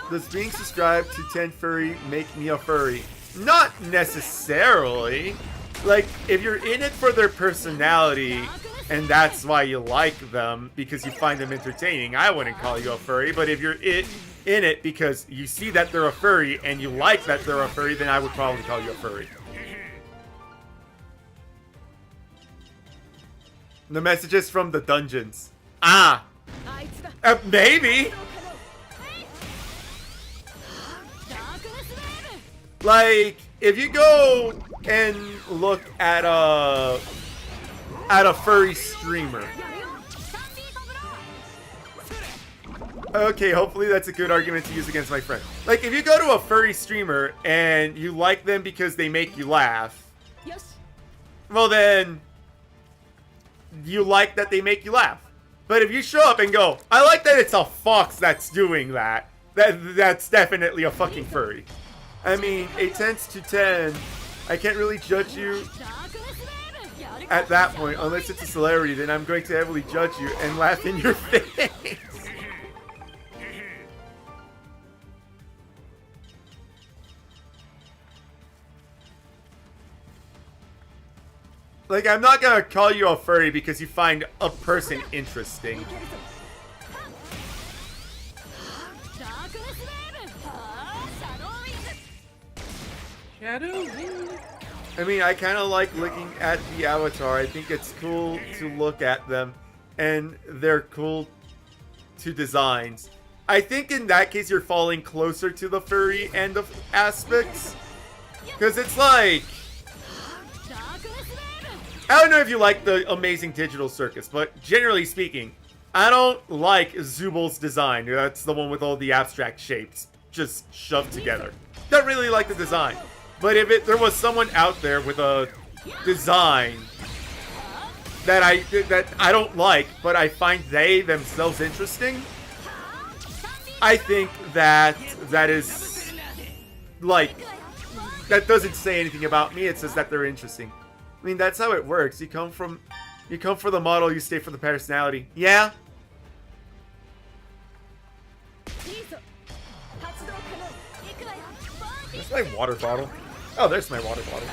Does being subscribed to 10 Furry make me a furry? Not necessarily. Like, if you're in it for their personality, and that's why you like them, because you find them entertaining, I wouldn't call you a furry. But if you're in it because you see that they're a furry, and you like that they're a furry, then I would probably call you a furry. The messages from the dungeons. Ah! Maybe! Like, if you go and look at a furry streamer. Okay, hopefully that's a good argument to use against my friend. Like, if you go to a furry streamer and you like them because they make you laugh, well then, you like that they make you laugh. But if you show up and go, I like that it's a fox that's doing that, that's definitely a fucking furry. I mean, a 10 to 10, I can't really judge you at that point, unless it's a celebrity, then I'm going to heavily judge you and laugh in your face. Like, I'm not gonna call you a furry because you find a person interesting. Shadow? I mean, I kind of like looking at the avatar. I think it's cool to look at them, and they're cool to designs. I think in that case, you're falling closer to the furry end of aspects. Because it's like... I don't know if you like the Amazing Digital Circus, but generally speaking, I don't like Zubal's design. That's the one with all the abstract shapes just shoved together. Don't really like the design. But if there was someone out there with a design that I don't like, but I find they themselves interesting, I think that is like, that doesn't say anything about me. It says that they're interesting. I mean, that's how it works. You come for the model, you stay for the personality. Yeah. There's my water bottle. Oh, there's my water bottle.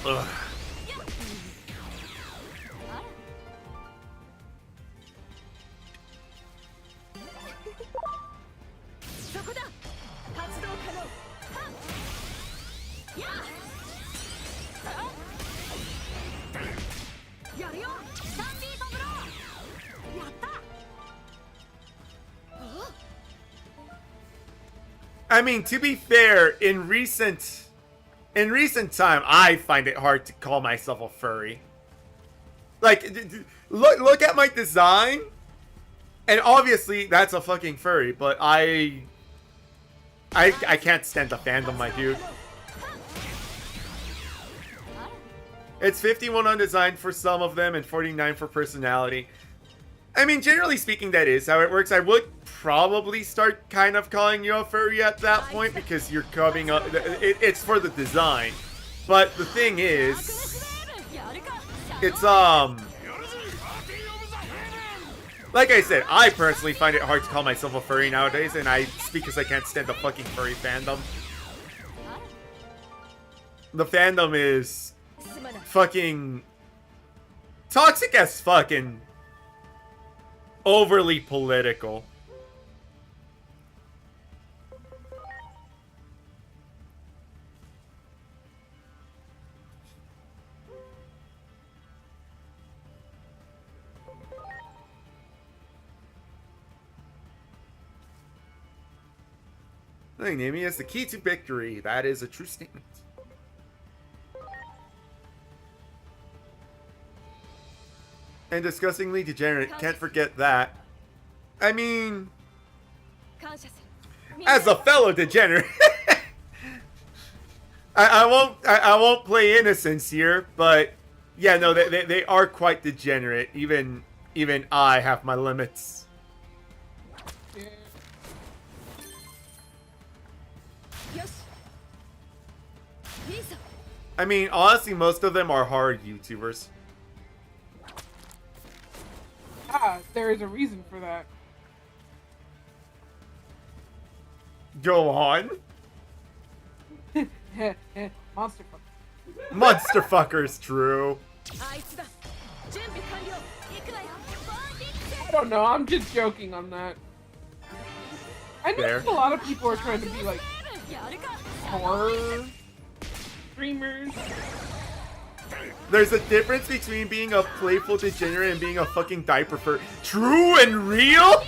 Ugh. I mean, to be fair, in recent time, I find it hard to call myself a furry. Like, look at my design, and obviously that's a fucking furry, but I can't stand the fandom, my dude. It's 51 on design for some of them and 49 for personality. I mean, generally speaking, that is how it works. I would probably start kind of calling you a furry at that point because you're coming up. It's for the design. But the thing is, it's, like I said, I personally find it hard to call myself a furry nowadays, and I speak because I can't stand the fucking furry fandom. The fandom is fucking toxic as fucking overly political. Nothing, Nami, is the key to victory. That is a true statement. And disgustingly degenerate. Can't forget that. I mean, as a fellow degenerate, I won't play innocence here, but yeah, no, they are quite degenerate. Even I have my limits. I mean, honestly, most of them are hard YouTubers. Ah, there is a reason for that. Go on. Monster fucker. Monster fucker's true. I don't know, I'm just joking on that. I know a lot of people are trying to be like horror streamers. There's a difference between being a playful degenerate and being a fucking diaper fur. True and real?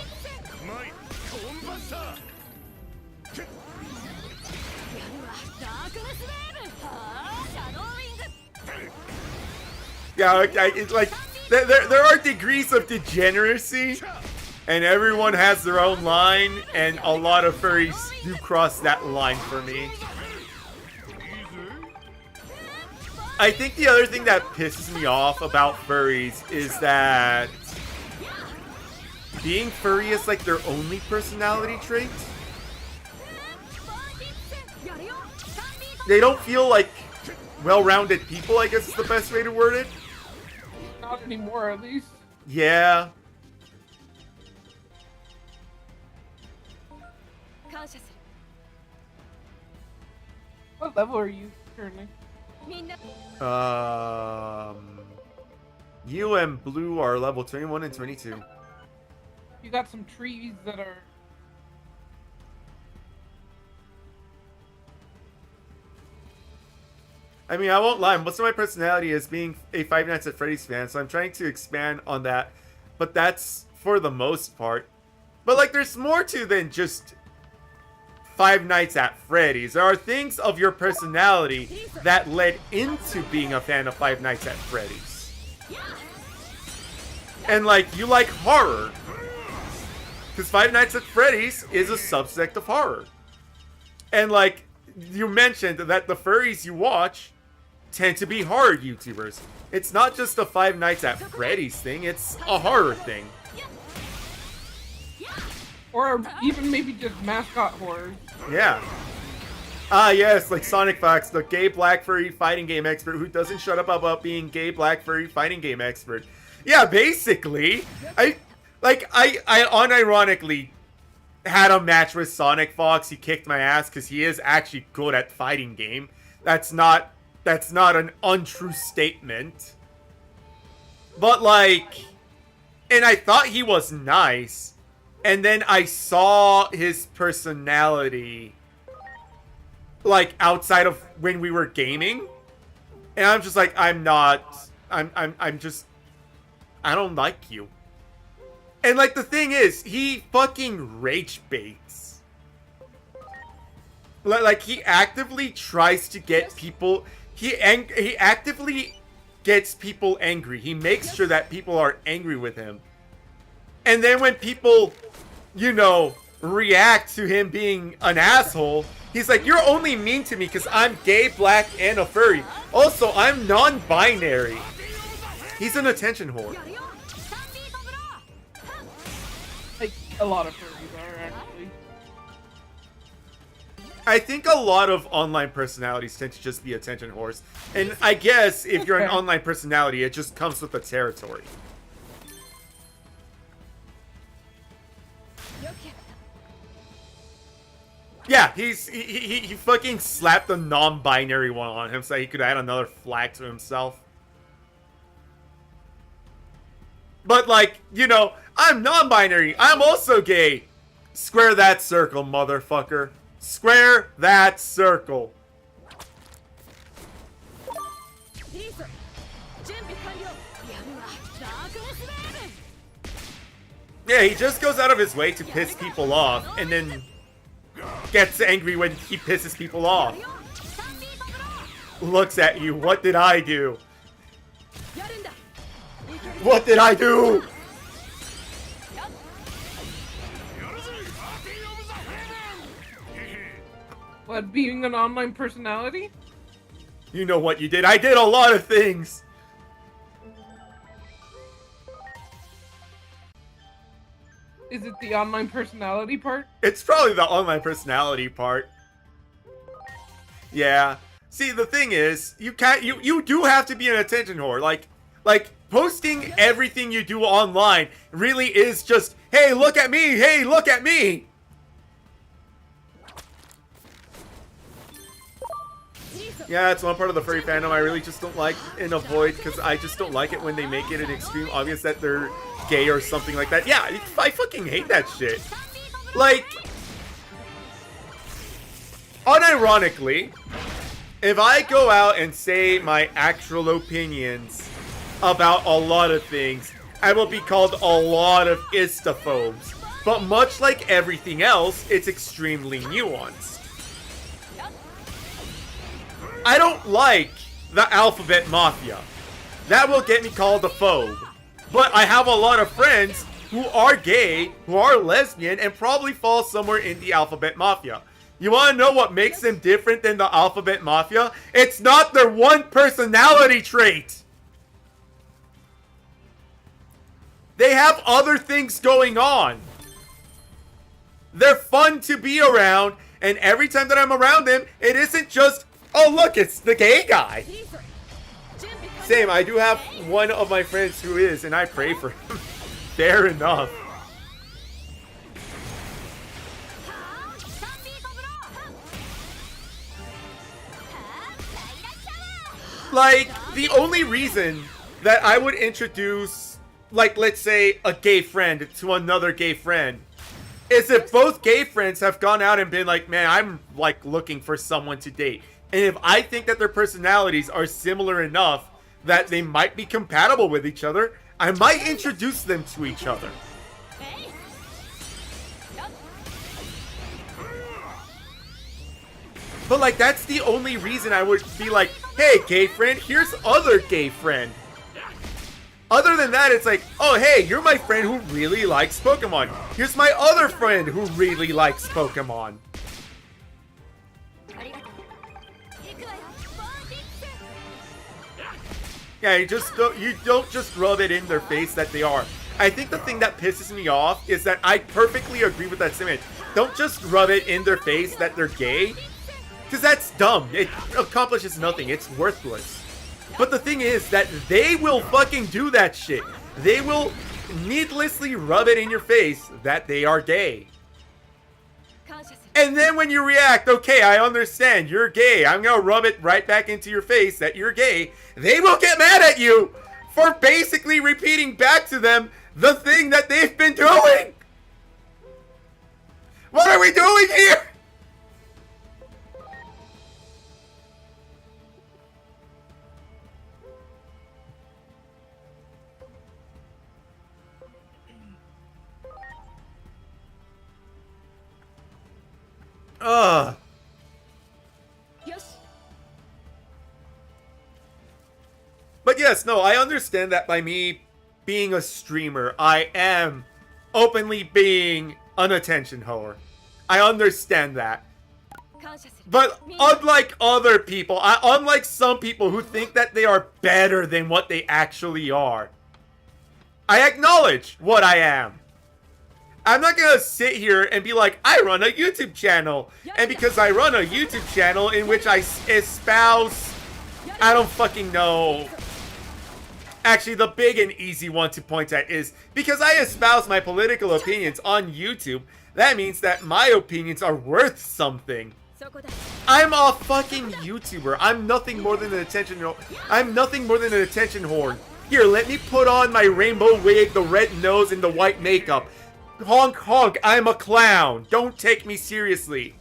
Yeah, it's like there are degrees of degeneracy, and everyone has their own line, and a lot of furries do cross that line for me. I think the other thing that pisses me off about furries is that being furry is like their only personality trait. They don't feel like well-rounded people, I guess is the best way to word it. Not anymore, at least. Yeah. What level are you currently? You and Blue are level 21 and 22. You got some trees that are... I mean, I won't lie. Most of my personality is being a Five Nights at Freddy's fan, so I'm trying to expand on that. But that's for the most part. But, like, there's more to than just Five Nights at Freddy's. There are things of your personality that led into being a fan of Five Nights at Freddy's. And, like, you like horror. Because Five Nights at Freddy's is a subsect of horror. And, like, you mentioned that the furries you watch tend to be horror YouTubers. It's not just a Five Nights at Freddy's thing, it's a horror thing. Or even maybe just mascot horror. Yeah. Ah, yes, like Sonic Fox, the gay black furry fighting game expert who doesn't shut up about being gay black furry fighting game expert. Yeah, basically, I unironically had a match with Sonic Fox. He kicked my ass because he is actually good at fighting game. That's not an untrue statement. But like, and I thought he was nice. And then I saw his personality, like, outside of when we were gaming. And I'm just like, I don't like you. And, like, the thing is, he fucking rage baits. Like, he actively tries to get people. He actively gets people angry. He makes sure that people are angry with him. And then when people, you know, react to him being an asshole, he's like, you're only mean to me because I'm gay, black, and a furry. Also, I'm non-binary. He's an attention whore. Like, a lot of furries are, actually. I think a lot of online personalities tend to just be attention whores. And I guess if you're an online personality, it just comes with the territory. Yeah, he fucking slapped the non-binary one on him so he could add another flag to himself. But like, you know, I'm non-binary. I'm also gay. Square that circle, motherfucker. Square that circle. Yeah, he just goes out of his way to piss people off, and then gets angry when he pisses people off. Looks at you. What did I do? What did I do? What, being an online personality? You know what you did. I did a lot of things. Is it the online personality part? It's probably the online personality part. Yeah. See, the thing is, you do have to be an attention whore. Like posting everything you do online really is just, hey, look at me. Hey, look at me. Yeah, it's one part of the furry fandom I really just don't like and avoid, because I just don't like it when they make it an extreme obvious that they're gay or something like that. Yeah, I fucking hate that shit. Like, unironically, if I go out and say my actual opinions about a lot of things, I will be called a lot of istaphobes. But much like everything else, it's extremely nuanced. I don't like the Alphabet Mafia. That will get me called a phobe. But I have a lot of friends who are gay, who are lesbian, and probably fall somewhere in the Alphabet Mafia. You want to know what makes them different than the Alphabet Mafia? It's not their one personality trait. They have other things going on. They're fun to be around, and every time that I'm around them, it isn't just, oh look, it's the gay guy. Same, I do have one of my friends who is, and I pray for him. Fair enough. Like, the only reason that I would introduce, like, let's say, a gay friend to another gay friend is if both gay friends have gone out and been like, man, I'm, like, looking for someone to date. And if I think that their personalities are similar enough that they might be compatible with each other, I might introduce them to each other. But, like, that's the only reason I would be like, hey, gay friend, here's other gay friend. Other than that, it's like, oh, hey, you're my friend who really likes Pokemon. Here's my other friend who really likes Pokemon. Yeah, you don't just rub it in their face that they are. I think the thing that pisses me off is that I perfectly agree with that statement. Don't just rub it in their face that they're gay, because that's dumb. It accomplishes nothing. It's worthless. But the thing is that they will fucking do that shit. They will needlessly rub it in your face that they are gay. And then when you react, okay, I understand, you're gay, I'm gonna rub it right back into your face that you're gay, they will get mad at you for basically repeating back to them the thing that they've been doing. What are we doing here? Ugh. But yes, no, I understand that by me being a streamer, I am openly being an attention whore. I understand that. But unlike other people, unlike some people who think that they are better than what they actually are, I acknowledge what I am. I'm not gonna sit here and be like, I run a YouTube channel. And because I run a YouTube channel in which I espouse, I don't fucking know. Actually, the big and easy one to point at is, because I espouse my political opinions on YouTube, that means that my opinions are worth something. I'm a fucking YouTuber. I'm nothing more than an attention whore. Here, let me put on my rainbow wig, the red nose, and the white makeup. Honk honk, I'm a clown. Don't take me seriously.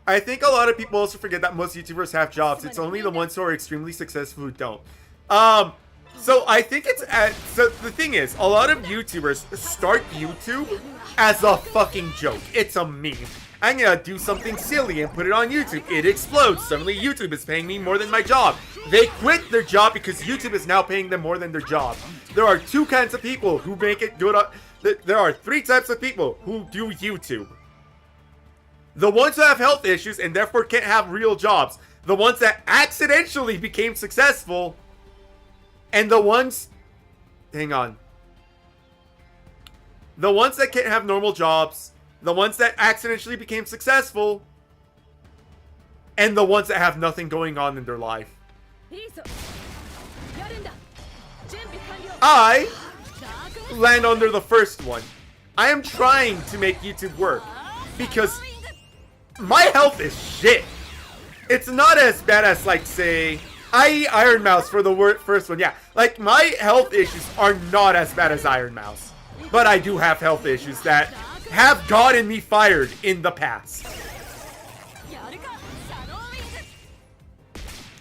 I think a lot of people also forget that most YouTubers have jobs. It's only the ones who are extremely successful who don't. So I think so the thing is, a lot of YouTubers start YouTube as a fucking joke. It's a meme. I'm gonna do something silly and put it on YouTube. It explodes. Suddenly YouTube is paying me more than my job. They quit their job because YouTube is now paying them more than their job. There are two kinds of people who make it good. There are three types of people who do YouTube. The ones who have health issues and therefore can't have real jobs. The ones that accidentally became successful. And the ones... Hang on. The ones that can't have normal jobs. The ones that accidentally became successful. And the ones that have nothing going on in their life. I land under the first one. I am trying to make YouTube work. Because my health is shit. It's not as bad as, like, say... I eat Iron Mouse for the first one, yeah. Like, my health issues are not as bad as Iron Mouse. But I do have health issues that have gotten me fired in the past.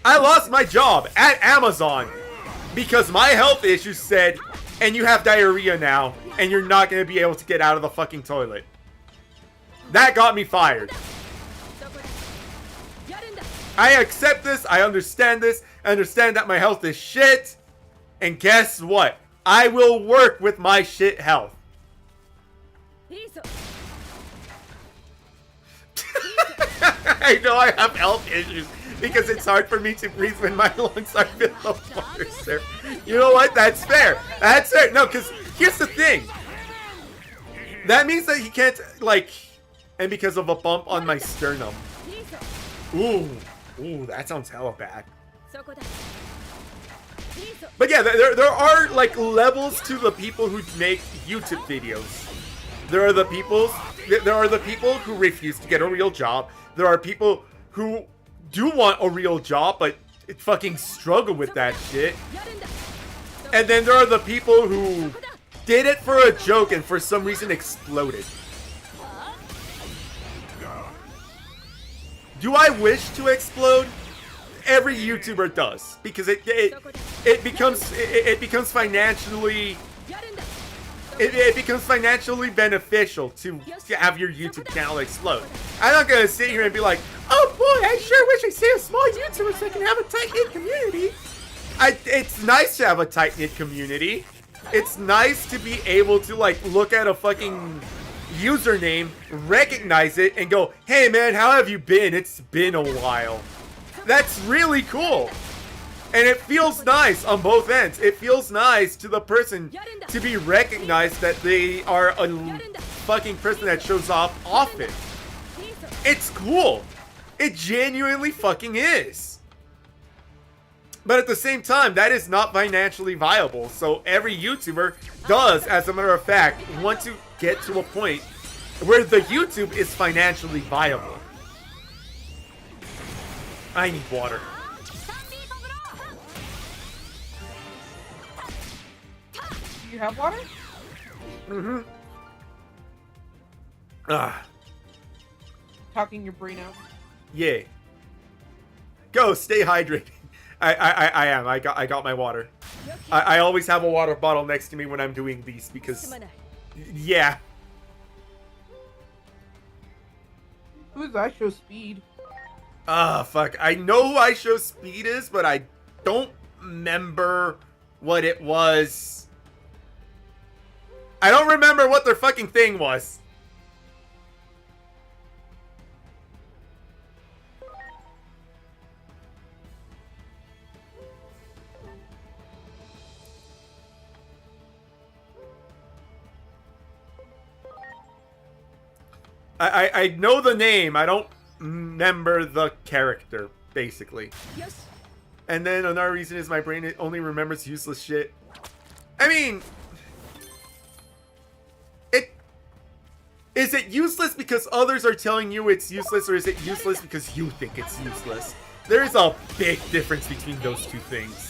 I lost my job at Amazon because my health issues said, and you have diarrhea now, and you're not going to be able to get out of the fucking toilet. That got me fired. I accept this, I understand this, I understand that my health is shit, and guess what? I will work with my shit health. I know I have health issues, because it's hard for me to breathe when my lungs are filled with water, sir. You know what? That's fair. That's fair. No, because here's the thing. That means that he can't, like, and because of a bump on my sternum. Ooh, that sounds hella bad. But yeah, there are, like, levels to the people who make YouTube videos. There are the people who refuse to get a real job. There are people who do want a real job, but fucking struggle with that shit. And then there are the people who did it for a joke and for some reason exploded. Do I wish to explode? Every YouTuber does, because it becomes financially beneficial to have your YouTube channel explode. I'm not gonna sit here and be like, oh boy, I sure wish I see a small YouTuber so I can have a tight-knit community. It's nice to have a tight-knit community. It's nice to be able to, like, look at a fucking username, recognize it, and go, hey man, how have you been? It's been a while. That's really cool. And it feels nice on both ends. It feels nice to the person to be recognized that they are a fucking person that shows up often. It's cool. It genuinely fucking is. But at the same time, that is not financially viable. So every YouTuber does, as a matter of fact, want to get to a point where the YouTube is financially viable. I need water. Do you have water? Mm-hmm. Talking your brain out. Yeah. Go, stay hydrated. I am. I got my water. I always have a water bottle next to me when I'm doing these because, yeah. Who's I show speed? Ah, fuck. I know who I show speed is, but I don't remember what it was. I don't remember what their fucking thing was. I know the name. I don't remember the character, basically. Yes. And then another reason is my brain only remembers useless shit. I mean, is it useless because others are telling you it's useless, or is it useless because you think it's useless? There is a big difference between those two things.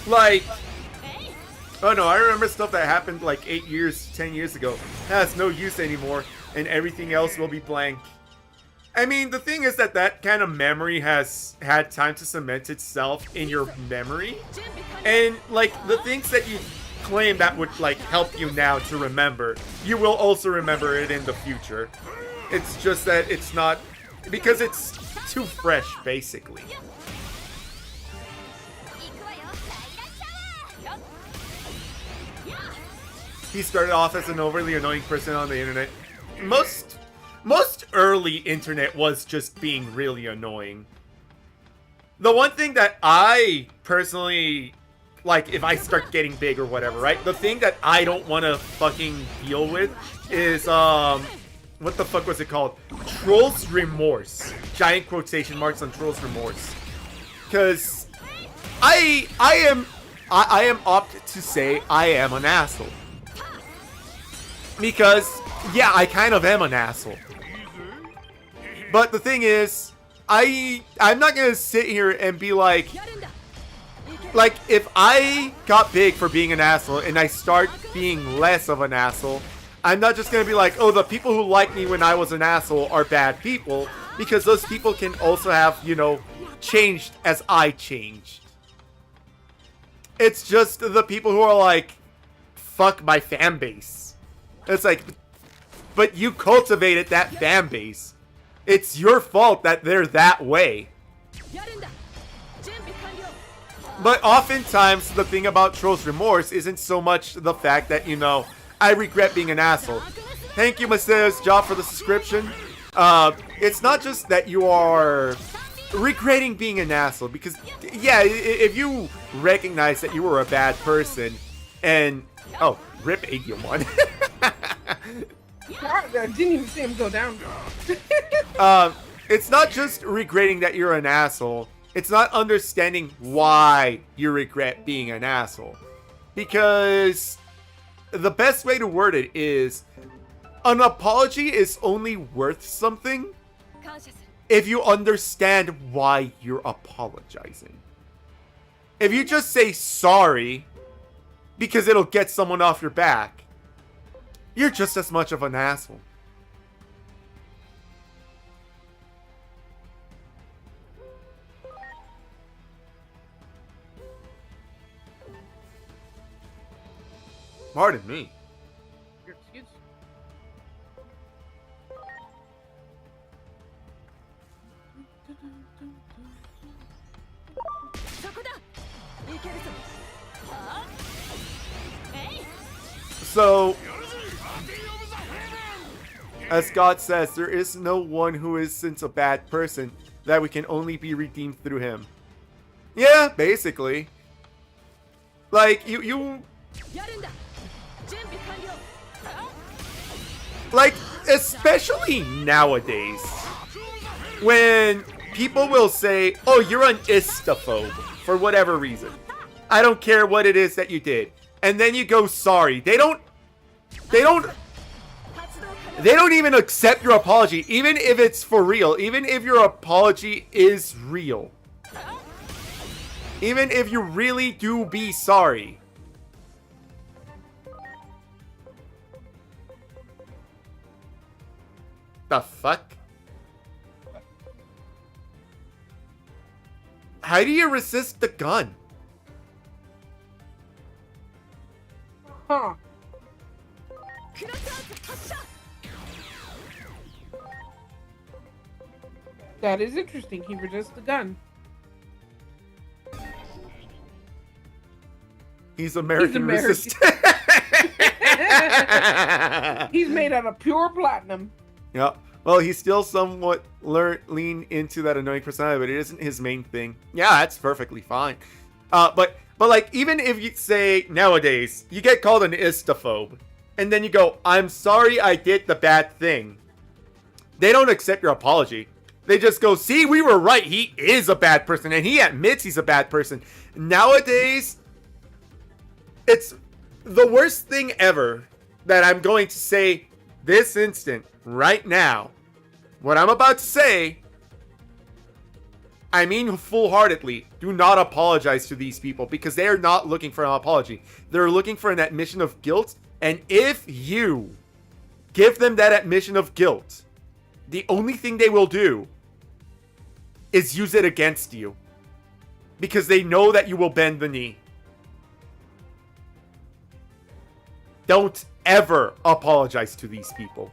Like, oh no, I remember stuff that happened like 8 years, 10 years ago. That's no use anymore, and everything else will be blank. I mean, the thing is that that kind of memory has had time to cement itself in your memory. And, like, the things that you claim that would, like, help you now to remember, you will also remember it in the future. It's just that it's not, because it's too fresh, basically. He started off as an overly annoying person on the internet. Most early internet was just being really annoying. The one thing that I personally, like, if I start getting big or whatever, right? The thing that I don't want to fucking deal with is, what the fuck was it called? Troll's Remorse. Giant quotation marks on Troll's Remorse. Because I am opt to say I am an asshole. Because, yeah, I kind of am an asshole. But the thing is, I'm not gonna sit here and be like, if I got big for being an asshole and I start being less of an asshole, I'm not just gonna be like, oh, the people who liked me when I was an asshole are bad people, because those people can also have, you know, changed as I changed. It's just the people who are like, fuck my fan base. It's like, but you cultivated that fan base. It's your fault that they're that way. But oftentimes, the thing about Troll's Remorse isn't so much the fact that, you know, I regret being an asshole. Thank you, Mrs. Job, for the subscription. It's not just that you are regretting being an asshole, because, yeah, if you recognize that you were a bad person, and, oh, rip Digimon. I didn't even see him go down. It's not just regretting that you're an asshole. It's not understanding why you regret being an asshole. Because the best way to word it is, an apology is only worth something if you understand why you're apologizing. If you just say sorry because it'll get someone off your back, you're just as much of an asshole. Pardon me. Your excuse? So, as God says, there is no one who isn't a bad person, that we can only be redeemed through him. Yeah, basically. Like, you like, especially nowadays, when people will say, oh, you're an istaphobe, for whatever reason. I don't care what it is that you did. And then you go sorry. They don't even accept your apology, even if it's for real, even if your apology is real. Even if you really do be sorry. The fuck? How do you resist the gun? Huh. That is interesting. He resists the gun. He's American, American. resistant. He's made out of pure platinum. Yeah. Well, he's still somewhat lean into that annoying personality, but it isn't his main thing. Yeah, that's perfectly fine. But like, even if you say nowadays, you get called an istaphobe, and then you go, I'm sorry I did the bad thing. They don't accept your apology. They just go, see, we were right. He is a bad person, and he admits he's a bad person. Nowadays, it's the worst thing ever that I'm going to say this instant, right now. What I'm about to say, I mean full-heartedly, do not apologize to these people because they are not looking for an apology. They're looking for an admission of guilt, and if you give them that admission of guilt, the only thing they will do is use it against you because they know that you will bend the knee. Don't ever apologize to these people.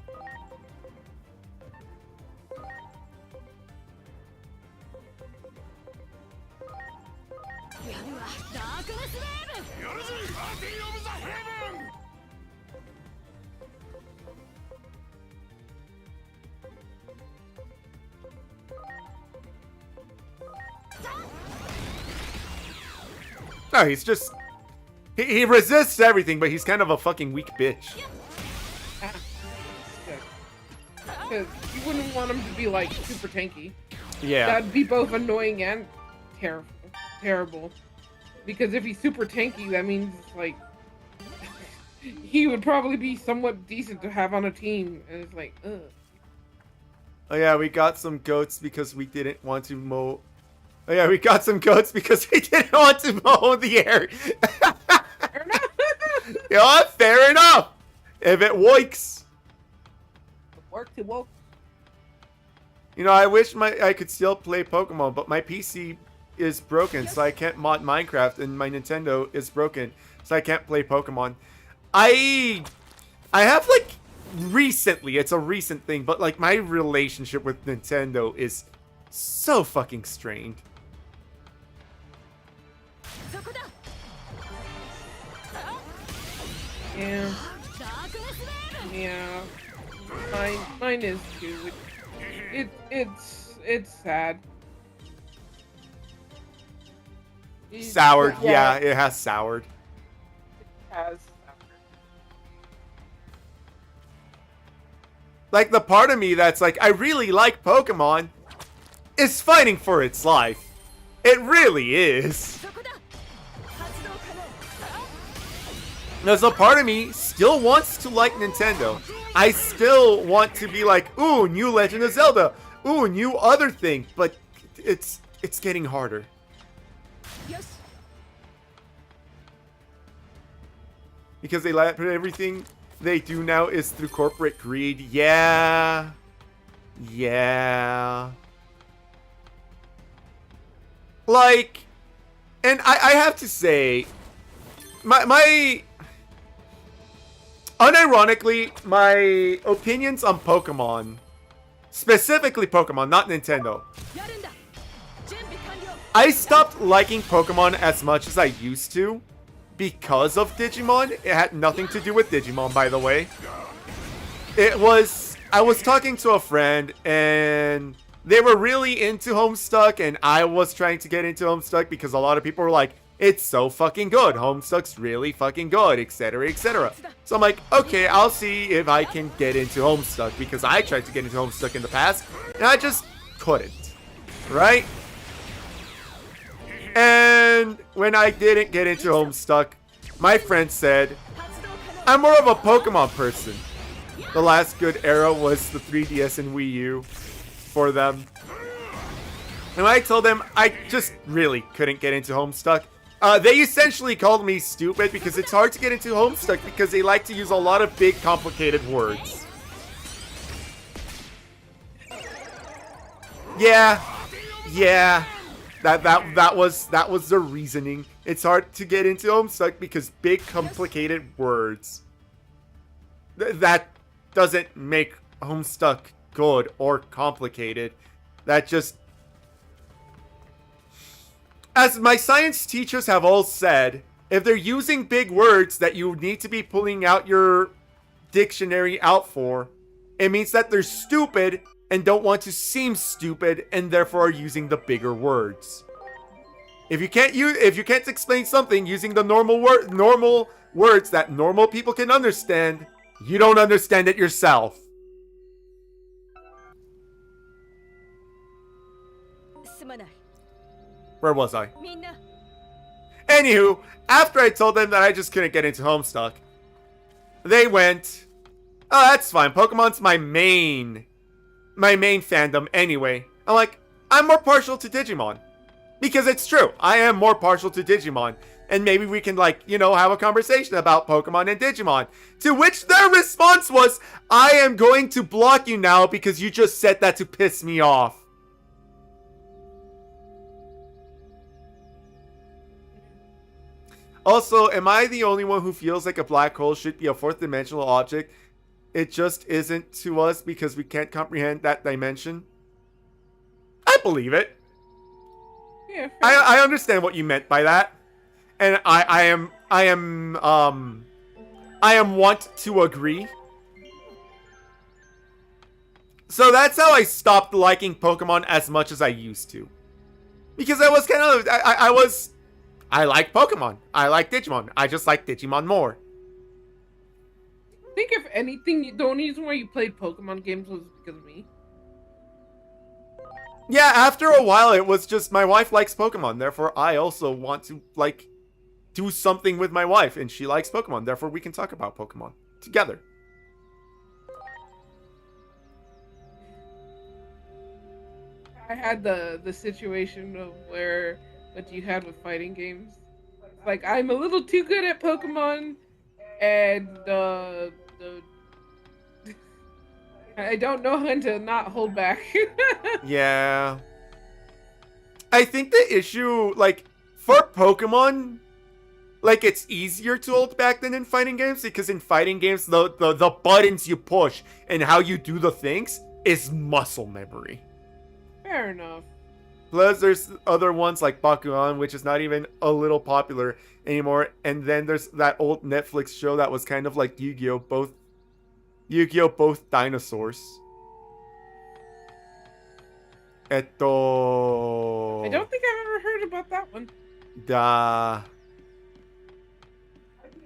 No, he's just... He resists everything, but he's kind of a fucking weak bitch. Because you wouldn't want him to be, like, super tanky. Yeah. That'd be both annoying and terrible. Because if he's super tanky, that means, like... he would probably be somewhat decent to have on a team. And it's like, ugh. Oh yeah, we got some goats because we didn't want to mow... Oh yeah, we got some goats because we didn't want to mow the area. Fair enough. Yeah, fair enough. If it works. It woke. You know, I wish I could still play Pokemon, but my PC is broken, so I can't mod Minecraft, and my Nintendo is broken, so I can't play Pokemon. I have, like, recently, it's a recent thing, but, like, my relationship with Nintendo is so fucking strained. Yeah. Yeah. Mine is too. It's sad. Soured. Yeah, it has soured. It has soured. Like, the part of me that's like, I really like Pokemon is fighting for its life. It really is. There's a part of me still wants to like Nintendo. I still want to be like, ooh, new Legend of Zelda. Ooh, new other thing. But it's getting harder. Because they let everything they do now is through corporate greed. Yeah. Yeah. Like, and I have to say, my unironically, my opinions on Pokemon, specifically Pokemon, not Nintendo, I stopped liking Pokemon as much as I used to because of Digimon. It had nothing to do with Digimon, by the way. I was talking to a friend, and they were really into Homestuck, and I was trying to get into Homestuck because a lot of people were like, it's so fucking good, Homestuck's really fucking good, etc, etc. So I'm like, okay, I'll see if I can get into Homestuck, because I tried to get into Homestuck in the past, and I just couldn't, right? And when I didn't get into Homestuck, my friend said, I'm more of a Pokemon person. The last good era was the 3DS and Wii U for them. And I told them I just really couldn't get into Homestuck. They essentially called me stupid because it's hard to get into Homestuck because they like to use a lot of big, complicated words. Yeah. Yeah. That was the reasoning. It's hard to get into Homestuck because big complicated words. That doesn't make Homestuck good or complicated. That just, as my science teachers have all said, if they're using big words that you need to be pulling out your dictionary out for, it means that they're stupid and don't want to seem stupid and therefore are using the bigger words. If you can't explain something using the normal words that normal people can understand, you don't understand it yourself. Where was I? Anywho, after I told them that I just couldn't get into Homestuck, they went, oh, that's fine. Pokemon's my main fandom anyway. I'm like, I'm more partial to Digimon. Because it's true. I am more partial to Digimon. And maybe we can, like, you know, have a conversation about Pokemon and Digimon. To which their response was, I am going to block you now because you just said that to piss me off. Also, am I the only one who feels like a black hole should be a fourth dimensional object? It just isn't to us because we can't comprehend that dimension? I believe it. Yeah, I understand what you meant by that. And I am want to agree. So that's how I stopped liking Pokemon as much as I used to. Because I was kind of, I like Pokemon. I like Digimon. I just like Digimon more. I think if anything, the only reason why you played Pokemon games was because of me. Yeah, after a while, it was just my wife likes Pokemon. Therefore, I also want to, like, do something with my wife. And she likes Pokemon. Therefore, we can talk about Pokemon together. I had the situation of where what you had with fighting games. Like, I'm a little too good at Pokemon, and I don't know when to not hold back. Yeah. I think the issue, like, for Pokemon, like, it's easier to hold back than in fighting games, because in fighting games, the buttons you push and how you do the things is muscle memory. Fair enough. Plus, there's other ones like Bakugan, which is not even a little popular anymore. And then there's that old Netflix show that was kind of like Yu-Gi-Oh! Both dinosaurs. I don't think I've ever heard about that one.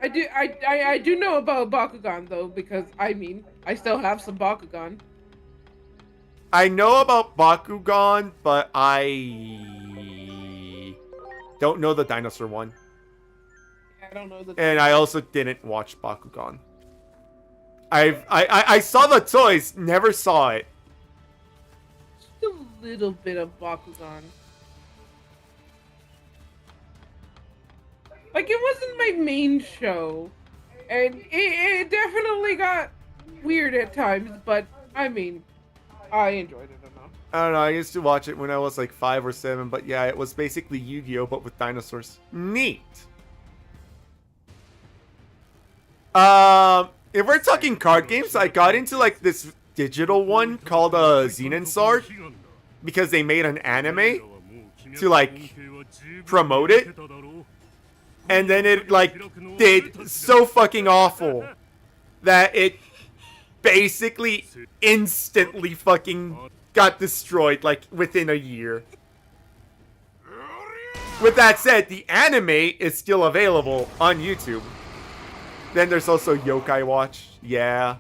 I do know about Bakugan though, because I mean, I still have some Bakugan. I know about Bakugan, but I don't know the dinosaur one. I don't know the. And I also didn't watch Bakugan. I saw the toys, never saw it. Just a little bit of Bakugan. Like, it wasn't my main show, and it definitely got weird at times, but I mean, I enjoyed it enough. I don't know, I used to watch it when I was like 5 or 7, but yeah, it was basically Yu-Gi-Oh! But with dinosaurs. Neat! If we're talking card games, I got into like this digital one called Sword, because they made an anime to like promote it. And then it like did so fucking awful that it basically instantly fucking got destroyed like within a year. With that said, the anime is still available on YouTube. Then there's also Yokai Watch. Yeah.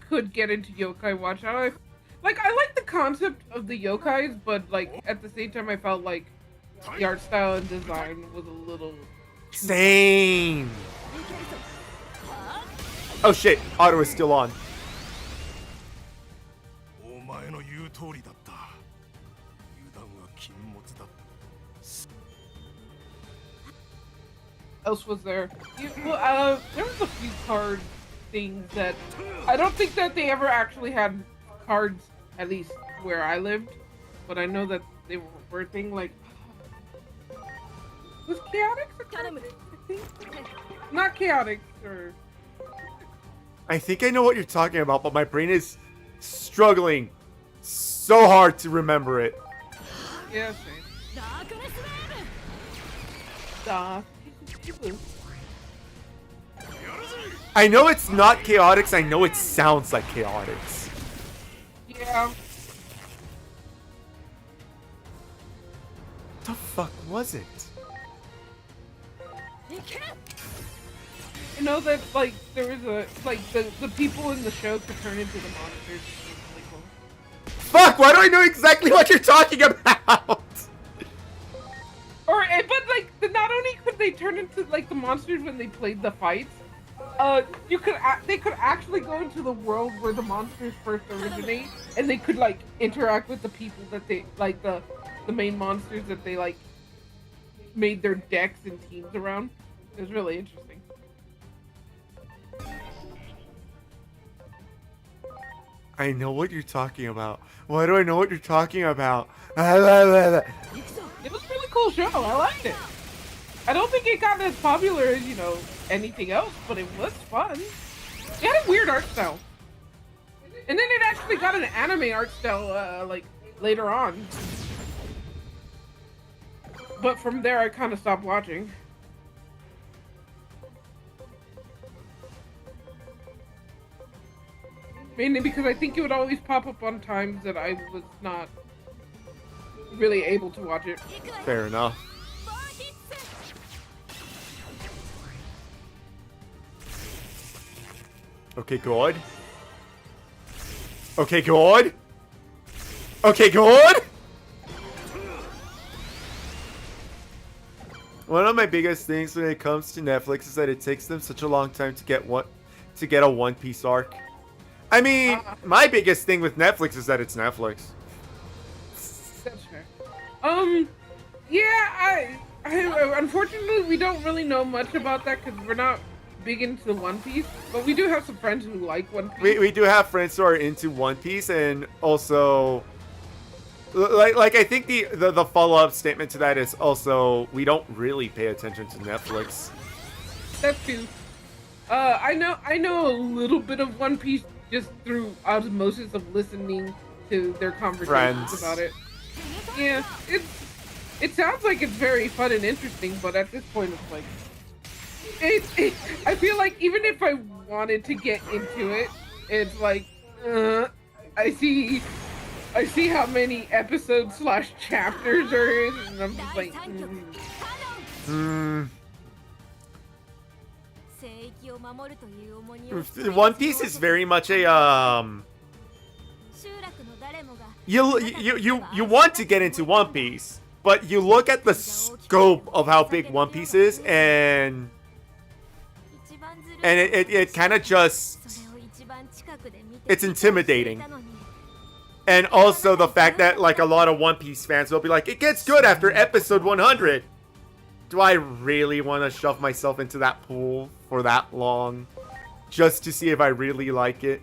Could get into Yokai Watch. I like the concept of the yokais, but like at the same time I felt like the art style and design was a little same. Oh shit, auto is still on. Else was there? There was a few card things that I don't think that they ever actually had cards, at least where I lived, but I know that they were a thing like. Was chaotic? I think. Not chaotic, or. I think I know what you're talking about, but my brain is struggling so hard to remember it. Yeah, same. I know it's not chaotix. I know it sounds like chaotix. Yeah. The fuck was it? I know that like there was a like the people in the show could turn into the monsters. Which was really cool. Fuck! Why do I know exactly what you're talking about? But like not only could they turn into like the monsters when they played the fights, they could actually go into the world where the monsters first originate, and they could like interact with the people that they like the main monsters that they like made their decks and teams around. It was really interesting. I know what you're talking about. Why do I know what you're talking about? It was a really cool show. I liked it. I don't think it got as popular as, anything else, but it was fun. It had a weird art style. And then it actually got an anime art style, later on. But from there, I kind of stopped watching. Mainly because I think it would always pop up on times that I was not really able to watch it. Fair enough. Okay, good. Okay, good. Okay, good. One of my biggest things when it comes to Netflix is that it takes them such a long time to get a One Piece arc. I mean, my biggest thing with Netflix is that it's Netflix. That's fair. Yeah, I unfortunately we don't really know much about that because we're not big into One Piece, but we do have some friends who like One Piece. We do have friends who are into One Piece, and also like I think the follow-up statement to that is also we don't really pay attention to Netflix. That's true. I know a little bit of One Piece just through osmosis of listening to their conversations about it. Yeah, it sounds like it's very fun and interesting, but at this point it's like I feel like even if I wanted to get into it, it's like I see how many episodes / chapters there is, and I'm just like One Piece is very much a you want to get into One Piece, but you look at the scope of how big One Piece is, and it kind of just it's intimidating. And also the fact that like a lot of One Piece fans will be like, it gets good after episode 100. Do I really want to shove myself into that pool for that long just to see if I really like it?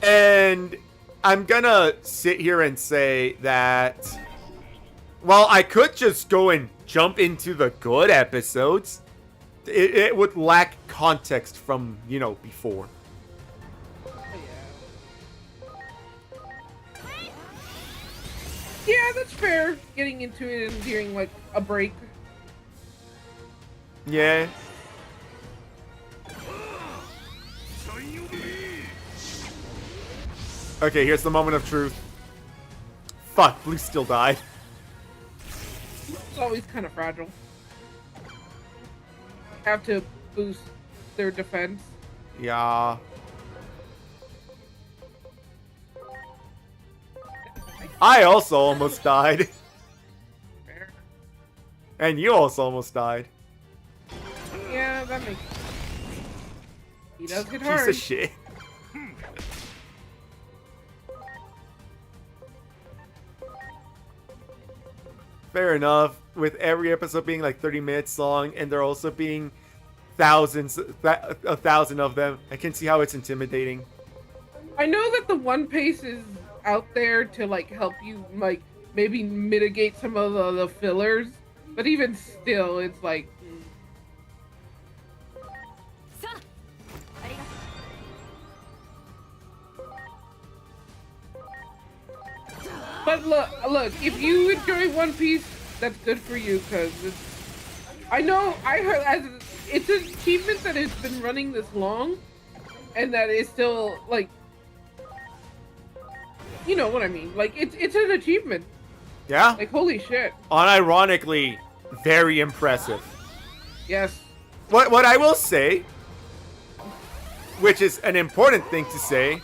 And I'm gonna sit here and say that, well, I could just go and jump into the good episodes. It would lack context from, before. Yeah, that's fair. Getting into it and during like a break. Yeah. Okay, here's the moment of truth. Fuck, Blue still died. It's always kind of fragile. Have to boost their defense. Yeah. I also almost died. Fair. And you also almost died. Yeah, that makes sense. He does get Piece hard. of shit. Fair enough. With every episode being like 30 minutes long, and there also being thousands, 1,000 of them, I can see how it's intimidating. I know that the One Piece is out there to like help you like maybe mitigate some of the fillers, but even still, it's like. さあ、ありがとう。 But look, if you enjoy One Piece, that's good for you, because I know I heard it's an achievement that has been running this long, and that is still like, you know what I mean? Like it's an achievement. Yeah. Like holy shit. Unironically, very impressive. Yes. What I will say, which is an important thing to say,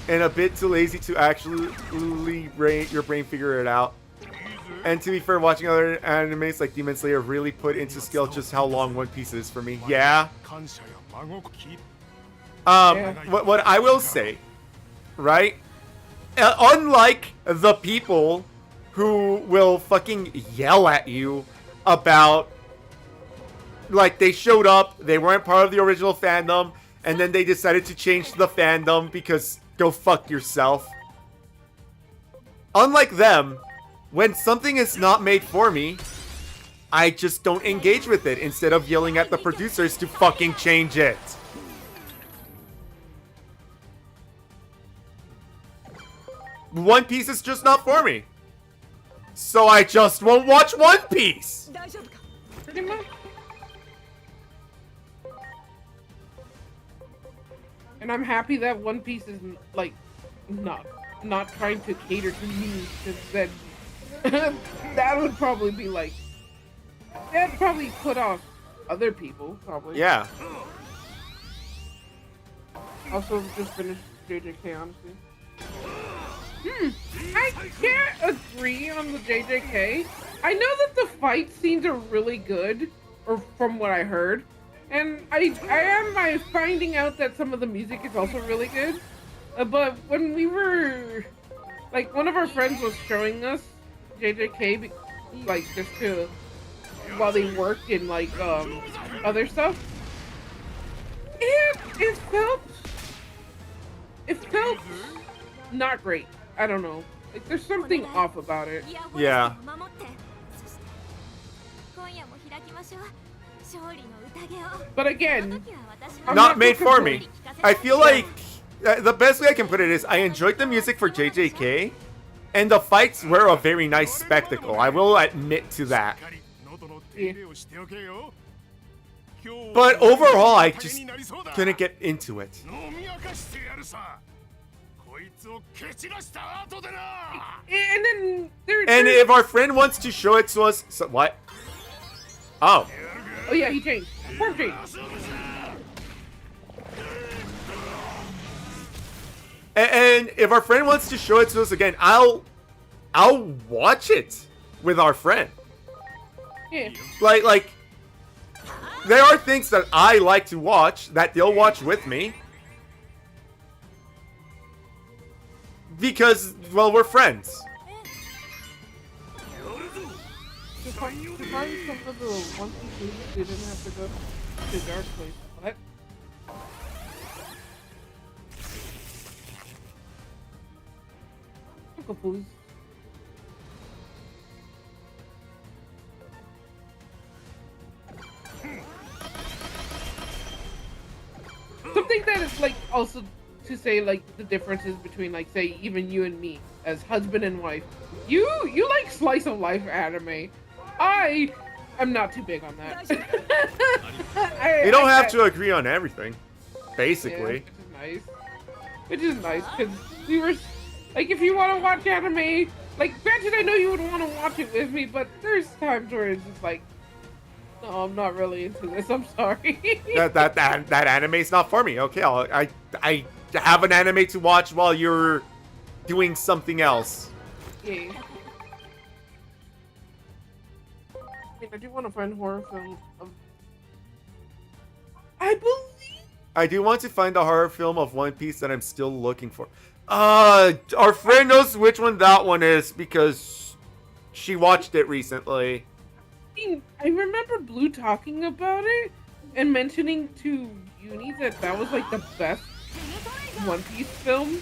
and a bit too lazy to actually your brain figure it out. And to be fair, watching other animes like Demon Slayer really put into scale just how long One Piece is for me. Yeah. What I will say, right? Unlike the people who will fucking yell at you about, like, they showed up, they weren't part of the original fandom, and then they decided to change the fandom because go fuck yourself. Unlike them, when something is not made for me, I just don't engage with it instead of yelling at the producers to fucking change it. One Piece is just not for me. So I just won't watch One Piece. 大丈夫か。 Pretty much. And I'm happy that One Piece is like not trying to cater to me, because then that would probably be like that'd probably put off other people probably. Yeah. Also, just finished JJK honestly. I can't agree on the JJK. I know that the fight scenes are really good, or from what I heard. And I am finding out that some of the music is also really good. But when we were, like, one of our friends was showing us JJK, like, just to, while they worked in, like, other stuff. It felt not great. I don't know. Like, there's something off about it. Yeah. 今夜も開きましょう。勝利の宴を。 But again, I'm Not made for too me. I feel like the best way I can put it is I enjoyed the music for JJK, and the fights were a very nice spectacle. I will admit to that. But overall, I just couldn't get into it. And then And if our friend wants to show it to us, so, what? Oh. oh yeah, he changed. Form change. And if our friend wants to show it to us again, I'll watch it with our friend. Yeah. Like there are things that I like to watch that they'll watch with me. Because, well, we're friends. To find some of the One Piece movies, they didn't have to go to the dark place. What? Uncle Poo's. Something that is like also to say like the differences between like say even you and me as husband and wife. You like slice of life anime. I am not too big on that. You don't have to agree on everything, basically. Yeah, which is nice because we were like, if you want to watch anime, like granted I know you would want to watch it with me, but there's times where it's just like, no, I'm not really into this. I'm sorry. that anime's not for me. Okay, I have an anime to watch while you're doing something else. Yeah. I do want to find horror film of. I believe. I do want to find a horror film of One Piece that I'm still looking for. Our friend knows which one that one is because she watched it recently. I remember Blue talking about it and mentioning to Uni that was like the best One Piece film.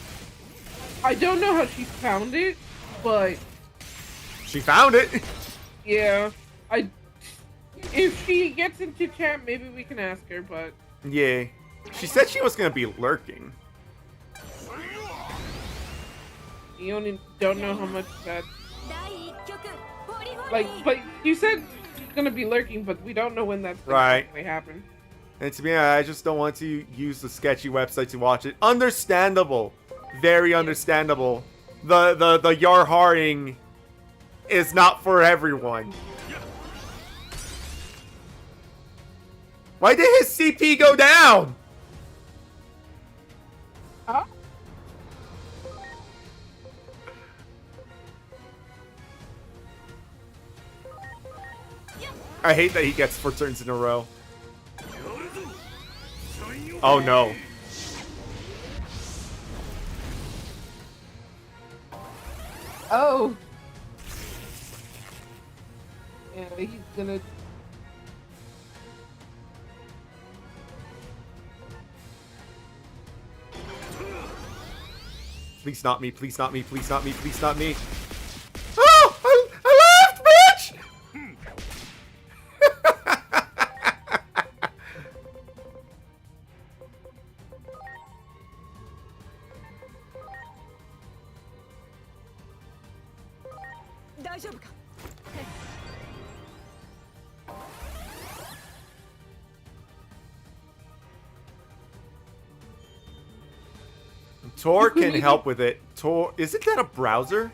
I don't know how she found it, but She found it. yeah, if she gets into chat, maybe we can ask her. But Yeah. She said she was gonna be lurking. you only don't know how much that. 第一曲ポリフォニー Like, but you said she's gonna be lurking, but we don't know when that's gonna Right. actually happen. And to me, I just don't want to use the sketchy website to watch it. Understandable. Very understandable. The Yarharing is not for everyone. Why did his CP go down? Huh? I hate that he gets 4 turns in a row. Oh no. Oh. Yeah, he's gonna. Please not me, please not me, please not me, please not me. Oh! I left, bitch! Tor can help with it. Tor, isn't that a browser?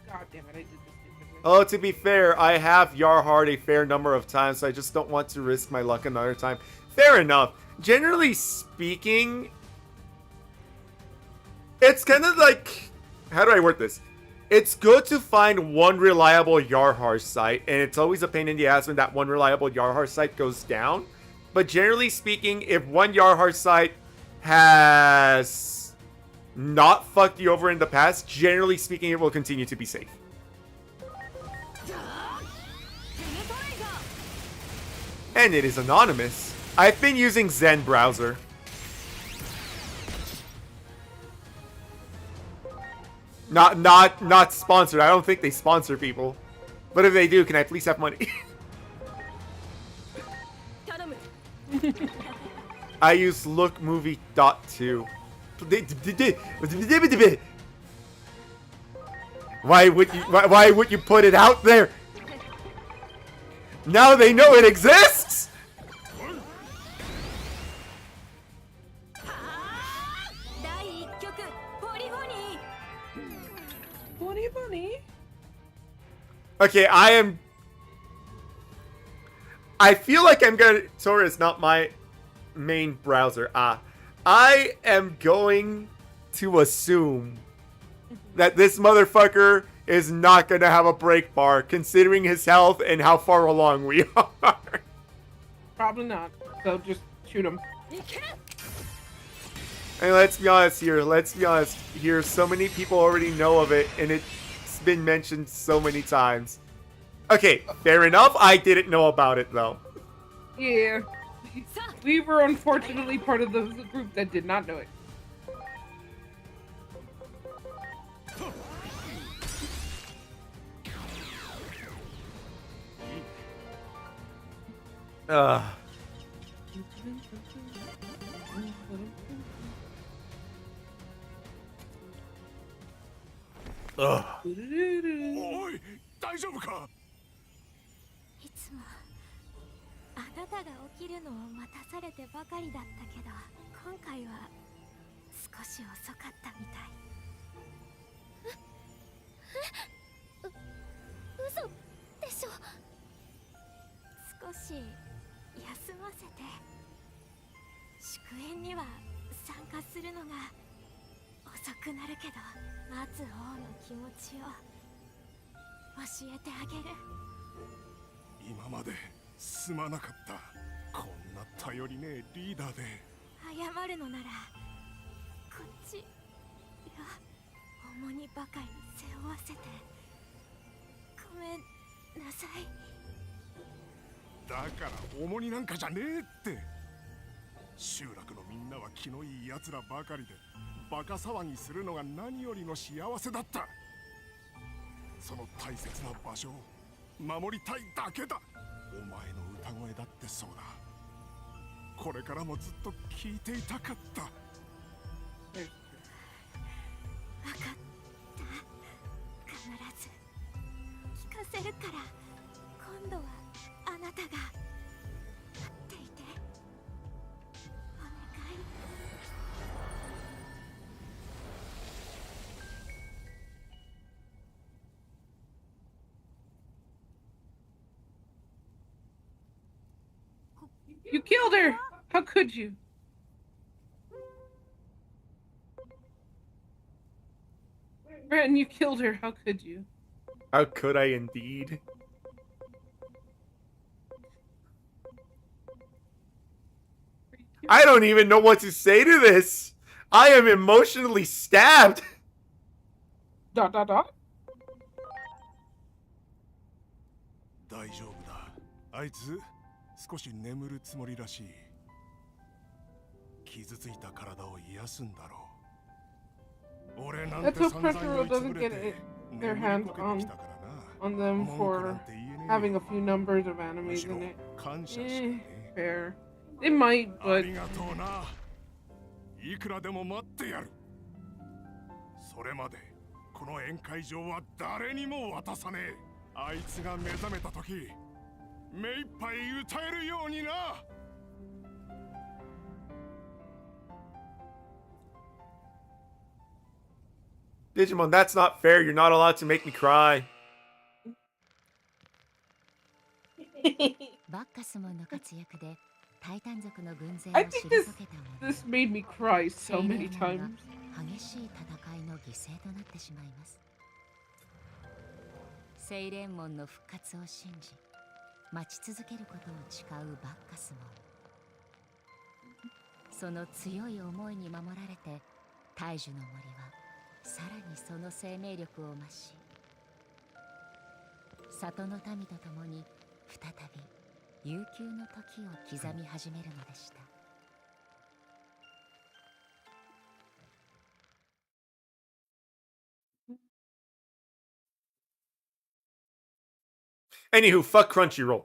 God damn it! I did this stupid. Oh, to be fair, I have Yarhard a fair number of times, so I just don't want to risk my luck another time. Fair enough. Generally speaking, it's kind of like, how do I word this? It's good to find one reliable Yarhar site, and it's always a pain in the ass when that one reliable Yarhar site goes down. But generally speaking, if one Yarhar site has not fucked you over in the past, generally speaking, it will continue to be safe. And it is anonymous. I've been using Zen browser. Not sponsored. I don't think they sponsor people. But if they do, can I please have money? I use lookmovie.2. Why would you put it out there? Now they know it exists. Bunny. Okay, I feel like I'm gonna. Tor is not my main browser. I am going to assume that this motherfucker is not gonna have a break bar, considering his health and how far along we are. Probably not. So just shoot him. And let's be honest here. Let's be honest here. So many people already know of it, and it's been mentioned so many times. Okay, fair enough. I didn't know about it though. Yeah. We were unfortunately part of the group that did not know it. Ugh. Ugh. おい大丈夫かいつもあなたが起きるのを待たされてばかりだったけど、今回は少し遅かったみたい。嘘でしょ。少し休ませて。祝宴には参加するのが遅くなるけど、待つ方の気持ちを教えてあげる。今まですまなかった。こんな頼りねえリーダーで。謝るのならこっちや重荷ばかり背負わせてごめんなさい。だから重荷なんかじゃねえって。集落のみんなは気のいい奴らばかりでバカ騒ぎするのが何よりの幸せだった。その大切な場所を守りたいだけだ。お前の歌声だってそうだ。これからもずっと聞いていたかった。分かった。必ず聞かせるから。今度はあなたが待っていて。お願い。You killed her! How could you? Ren, you killed her. How could you? How could I indeed? I don't even know what to say to this. I am emotionally stabbed. ... 大丈夫だ。あいつ少し眠るつもりらしい。傷ついた体を癒すんだろう。俺なんて Let's 散 hope 々 Crunchyroll 追いつ doesn't ぶ get れて their 眠り hands こけてきたからな。 on them 文句 for なんて言えねえよ。 having a few numbers of む animes しろ in it. 感謝しかねえ。 Fair. They might, あ but りがとうな。いくらでも待ってやる。それまでこの宴会場は誰にも渡さねえ。あいつが目覚めた時、目いっぱい歌えるようにな。Digimon, that's not fair. You're not allowed to make me cry. バッカスモンの活躍でタイタン族の軍勢を I 退 think け this たもの this made me cry 精 so 霊 many 門が times. 激しい戦いの犠牲となってしまいます。精霊門の復活を信じ待ち続けることを誓うバッカスモン。その強い思いに守られて大樹の森はさらにその生命力を増し、里の民と共に再び悠久の時を刻み始めるのでした。Anywho, fuck Crunchyroll.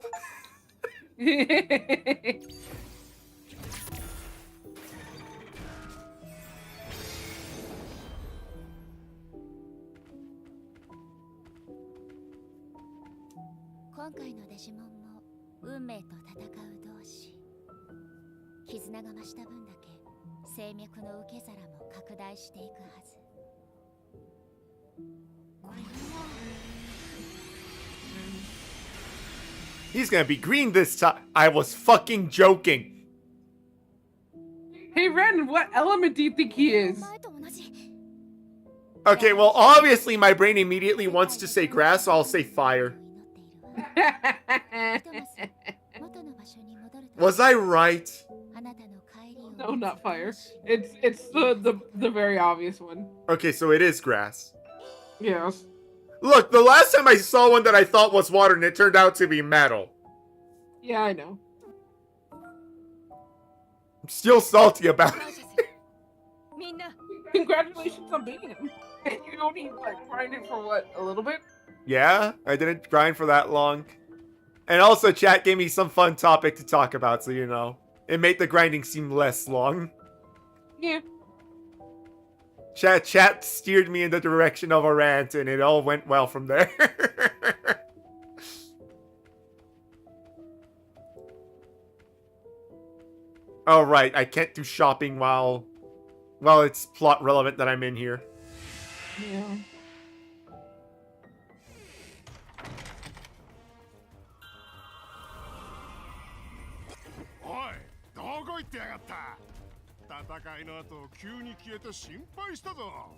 今回のデジモンも運命と戦う同士。絆が増した分だけ生脈の受け皿も拡大していくはず。これは He's gonna be green this time. I was fucking joking. Hey Ren, what element do you think he is? 前と同じ。 Okay, well, obviously my brain immediately wants to say grass, so I'll say fire. Was I right? No, not fire. It's the very obvious one. Okay, so it is grass. Yes. Look, the last time I saw one that I thought was water and it turned out to be metal. Yeah, I know. I'm still salty about it. Congratulations on beating him. And you only like grinded for what, a little bit? Yeah, I didn't grind for that long. And also, chat gave me some fun topic to talk about, so you know. It made the grinding seem less long. Yeah. Chat steered me in the direction of a rant, and it all went well from there. Oh, right, I can't do shopping while it's plot relevant that I'm in here. Yeah. Oi, どこ行ってやがった。戦いの後急に消えて心配したぞ。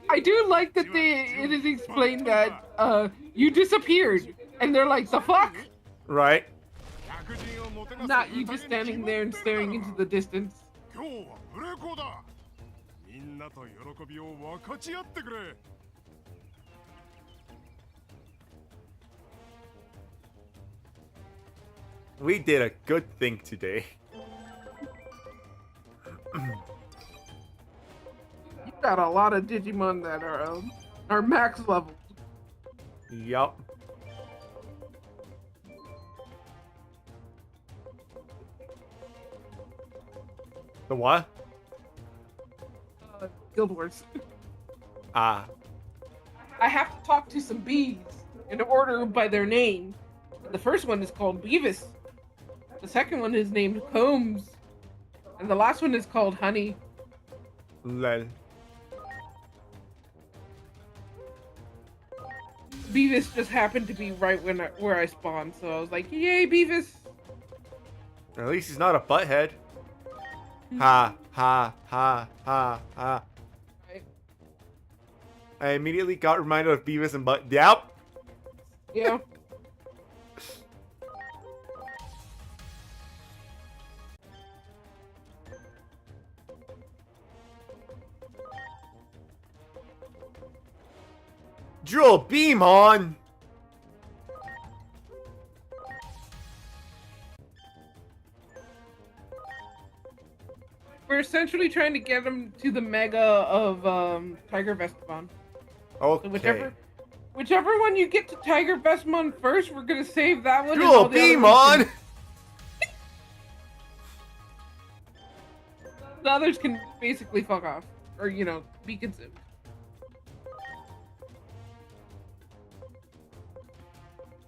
I do like that it is explained that you disappeared and they're like, the fuck? Right? Not you just standing there and staring into the distance. 今日はブレコだ。みんなと喜びを分かち合ってくれ。 We did a good thing today. got a lot of Digimon that are max level. Yup. The what? Guild Wars. Ah. I have to talk to some bees in order by their name. The first one is called Beavis. The second one is named Combs. And the last one is called Honey. Lel. Beavis just happened to be right where I spawned, so I was like, yay, Beavis! At least he's not a butthead. Ha, ha, ha, ha, ha. Right. I immediately got reminded of Beavis and Butt. Yep. Yeah. Drill beam on. We're essentially trying to get him to the mega of Tiger Vestimon. Okay. So whichever one you get to Tiger Vestimon first, we're gonna save that one. Drill beam on. The others can basically fuck off, or be consumed.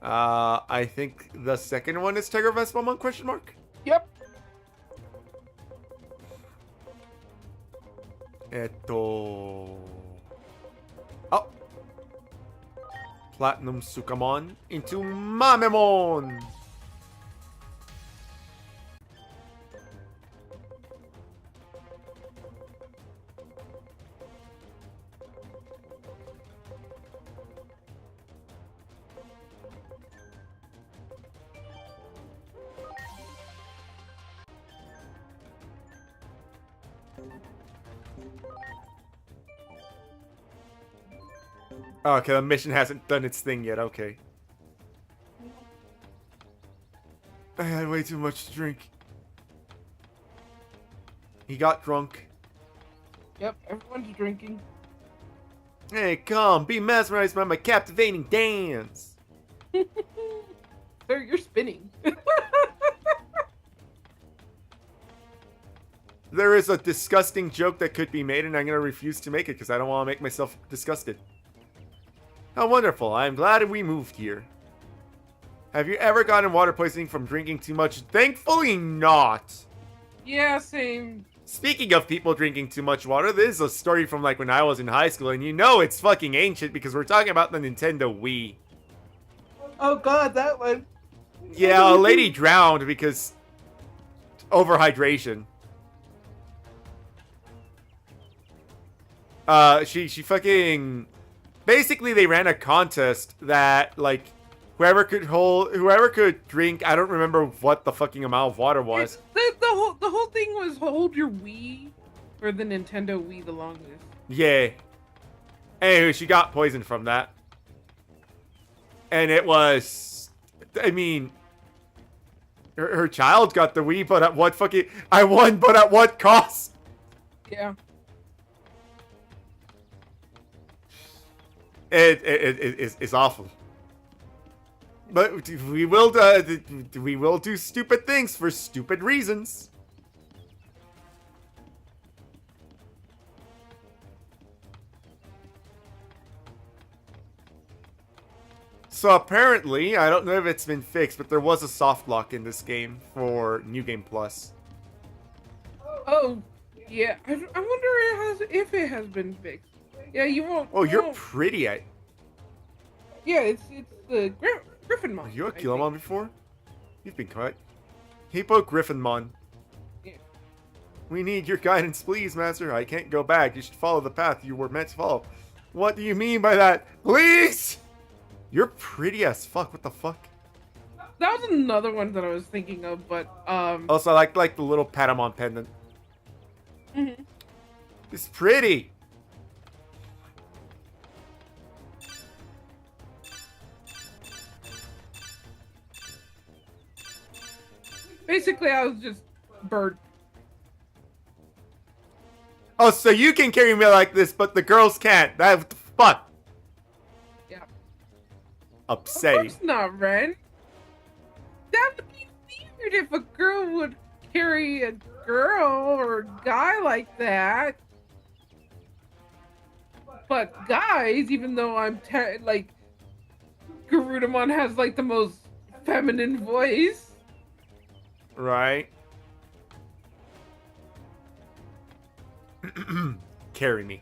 I think the second one is Tiger Vespa question mark? Yep. Oh. Platinum Sukamon into Mamemon. Okay, the mission hasn't done its thing yet. Okay. I had way too much to drink. He got drunk. Yep, everyone's drinking. Hey, come, be mesmerized by my captivating dance. Sir, you're spinning. There is a disgusting joke that could be made, and I'm going to refuse to make it because I don't want to make myself disgusted. How wonderful. I'm glad we moved here. Have you ever gotten water poisoning from drinking too much? Thankfully not. Yeah, same. Speaking of people drinking too much water, this is a story from like when I was in high school, and you know it's fucking ancient because we're talking about the Nintendo Wii. Oh god, that one. Yeah, a lady drowned because overhydration. She fucking... Basically, they ran a contest that, like, whoever could drink, I don't remember what the fucking amount of water was. The whole thing was hold your Wii for the Nintendo Wii the longest. Yeah. Anyway, she got poisoned from that. And it was... I mean... Her child got the Wii, but at what fucking... I won, but at what cost? Yeah. It's awful. But we will do stupid things for stupid reasons. So apparently, I don't know if it's been fixed, but there was a soft lock in this game for New Game Plus. Oh, yeah. I wonder if it has been fixed. Yeah, you won't. Oh, you're pretty at... Yeah, it's the Griffinmon. Are you a Kilomon before? You've been cut. Hippo Griffinmon. Yeah. We need your guidance, please, Master. I can't go back. You should follow the path you were meant to follow. What do you mean by that? Please! You're pretty as fuck. What the fuck? That was another one that I was thinking of, but Also, I like the little Patamon pendant. Mm-hmm. It's pretty. Basically, I was just bird. Oh, so you can carry me like this, but the girls can't. That what the fuck? Yeah. Of Upsetting. course not, Ren. That would be weird if a girl would carry a girl or a guy like that. But guys, even though I'm like, Garudamon has like the most feminine voice. Right. Carry me.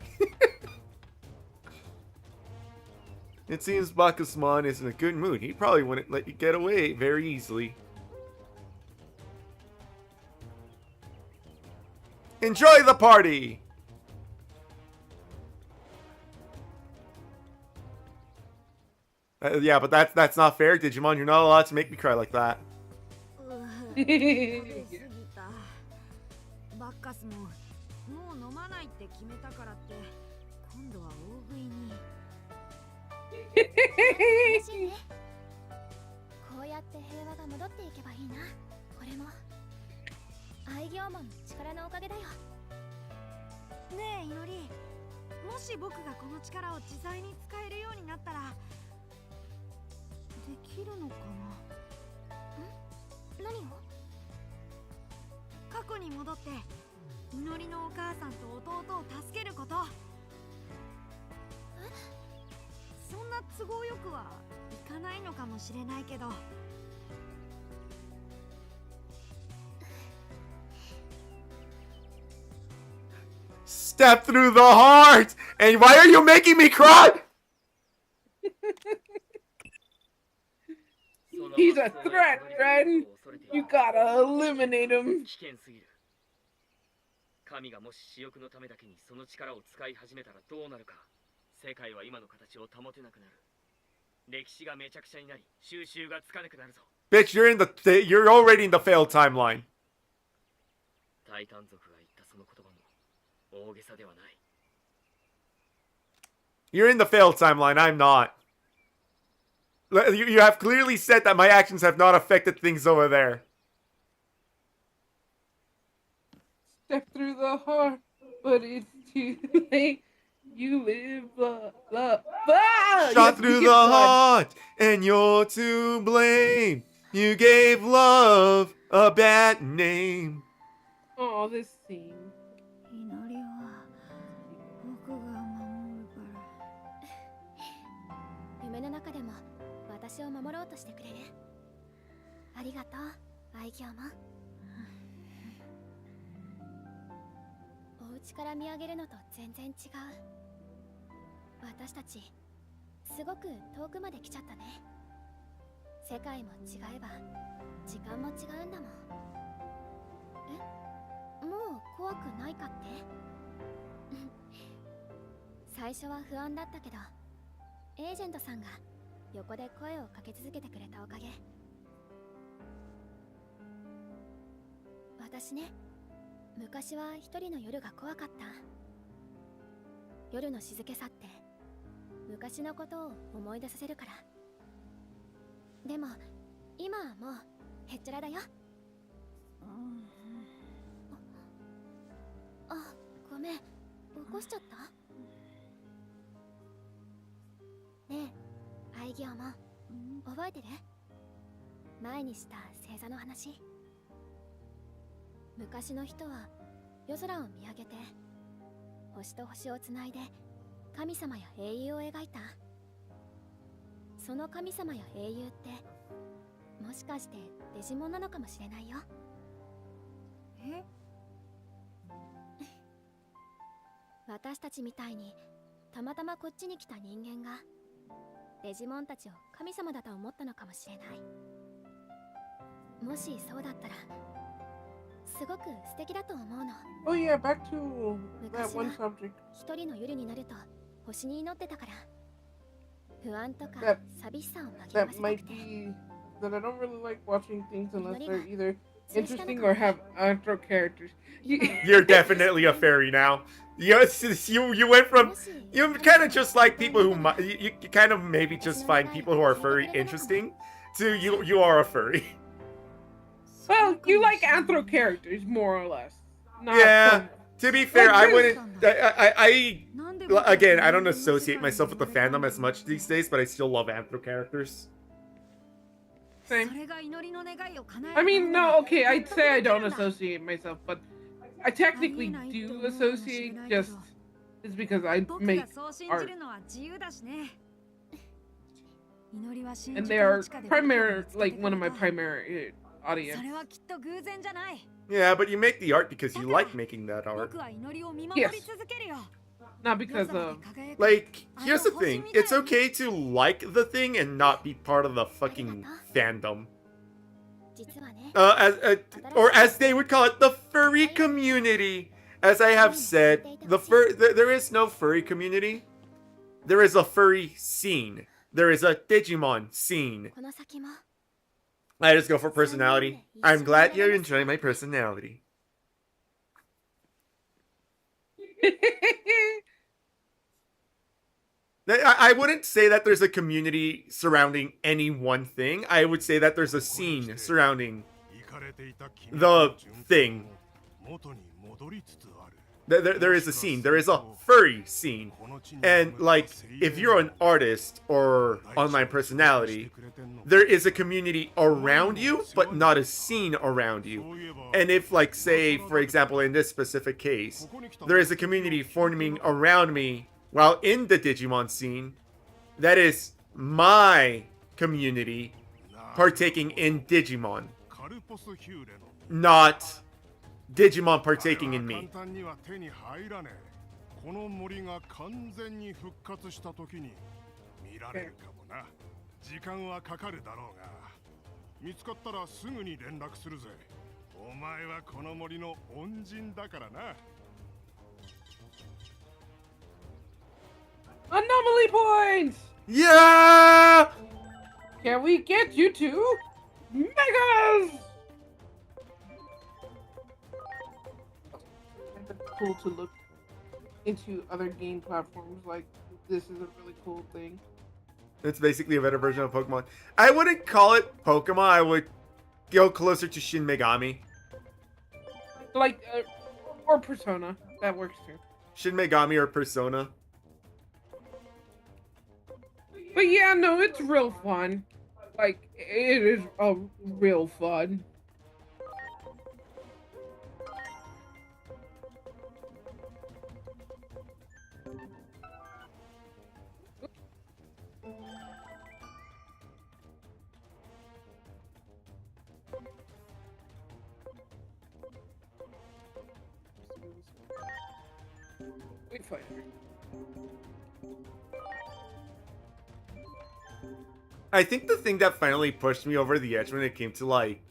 It seems Bakusman is in a good mood. He probably wouldn't let you get away very easily. Enjoy the party! Yeah, but that's not fair, Digimon. You're not allowed to make me cry like that. 食べ過ぎた。バッカスももう飲まないって決めたからって今度は大食いに。楽しいね。こうやって平和が戻っていけばいいな。これも愛嬌マンの力のおかげだよ。ねえ、いのり。もし僕がこの力を自在に使えるようになったらできるのかな。何を？過去に戻っていのりのお母さんと弟を助けること。そんな都合よくはいかないのかもしれないけど。Step through the heart! And why are you making me cry? He's a threat, Ren. You gotta eliminate him. 危険すぎる。神がもし私欲のためだけにその力を使い始めたらどうなるか。世界は今の形を保てなくなる。歴史がめちゃくちゃになり、収集がつかなくなるぞ。Bitch, you're already in the failed timeline. タイタン族が言ったその言葉も大げさではない。You're in the failed timeline, I'm not. You have clearly said that my actions have not affected things over there. Step through the heart, but it's too late. You live, blah, blah, blah. Shot through the heart, and you're to blame. You gave love a bad name. Oh, this scene. いのりは僕が守るから。夢の中でも私を守ろうとしてくれる。ありがとう、愛嬌マン。お家から見上げるのと全然違う。私たちすごく遠くまで来ちゃったね。世界も違えば時間も違うんだもん。え、もう怖くないかって？最初は不安だったけど、エージェントさんが横で声をかけ続けてくれたおかげ。私ね、昔は一人の夜が怖かった。夜の静けさって昔のことを思い出させるから。でも今はもうへっちゃらだよ。あ、ごめん、起こしちゃった？ねえ、愛嬌も覚えてる？前にした星座の話。昔の人は夜空を見上げて星と星をつないで神様や英雄を描いた。その神様や英雄ってもしかしてデジモンなのかもしれないよ。え？私たちみたいにたまたまこっちに来た人間がデジモンたちを神様だと思ったのかもしれない。もしそうだったらすごく素敵だと思うの。Oh yeah, back to that one subject. 一人の夜になると星に祈ってたから、不安とか That- 寂しさを紛らわ That せたく might て。 be that I don't really like watching things unless Nori they're ga either 通じたの interesting か or も。 have outro characters. You're definitely a fairy now. You went from もし you kind of just like people who you kind of maybe just find people who are furry interesting to you are a furry. Well, you like anthro characters more or less. Not Yeah. some- To be fair, Like, I there's- wouldn't. Again, I don't associate myself with the fandom as much these days, but I still love Anthro characters. Same. I mean, no, okay, I'd say I don't associate myself, but I technically do associate, just is because I make art. And they are primary, like one of my primary audience. Yeah, but you make the art because you like making that art. Yes. Not because of... Like, here's the thing. It's okay to like the thing and not be part of the fucking fandom. Or as they would call it, the furry community. As I have said, there is no furry community. There is a furry scene. There is a Digimon scene. I just go for personality. I'm glad you enjoy my personality. I wouldn't say that there's a community surrounding any one thing. I would say that there's a scene surrounding the thing. There is a scene. There is a furry scene. And, like, if you're an artist or online personality, there is a community around you, but not a scene around you. And if, like, say, for example, in this specific case, there is a community forming around me while in the Digimon scene, that is my community partaking in Digimon, not Digimon partaking in me. この森が完全に復活した時に見られるかもな。時間はかかるだろうが、見つかったらすぐに連絡するぜ。お前はこの森の恩人だからな。Anomaly points! Yeah! Can we get you to Megas? It's cool to look into other game platforms, like this is a really cool thing. It's basically a better version of Pokemon. I wouldn't call it Pokemon, I would go closer to Shin Megami. Like, or Persona, that works too. Shin Megami or Persona. But yeah, no, it's real fun. Like, it is a real fun. Wait, fighter. I think the thing that finally pushed me over the edge when it came to like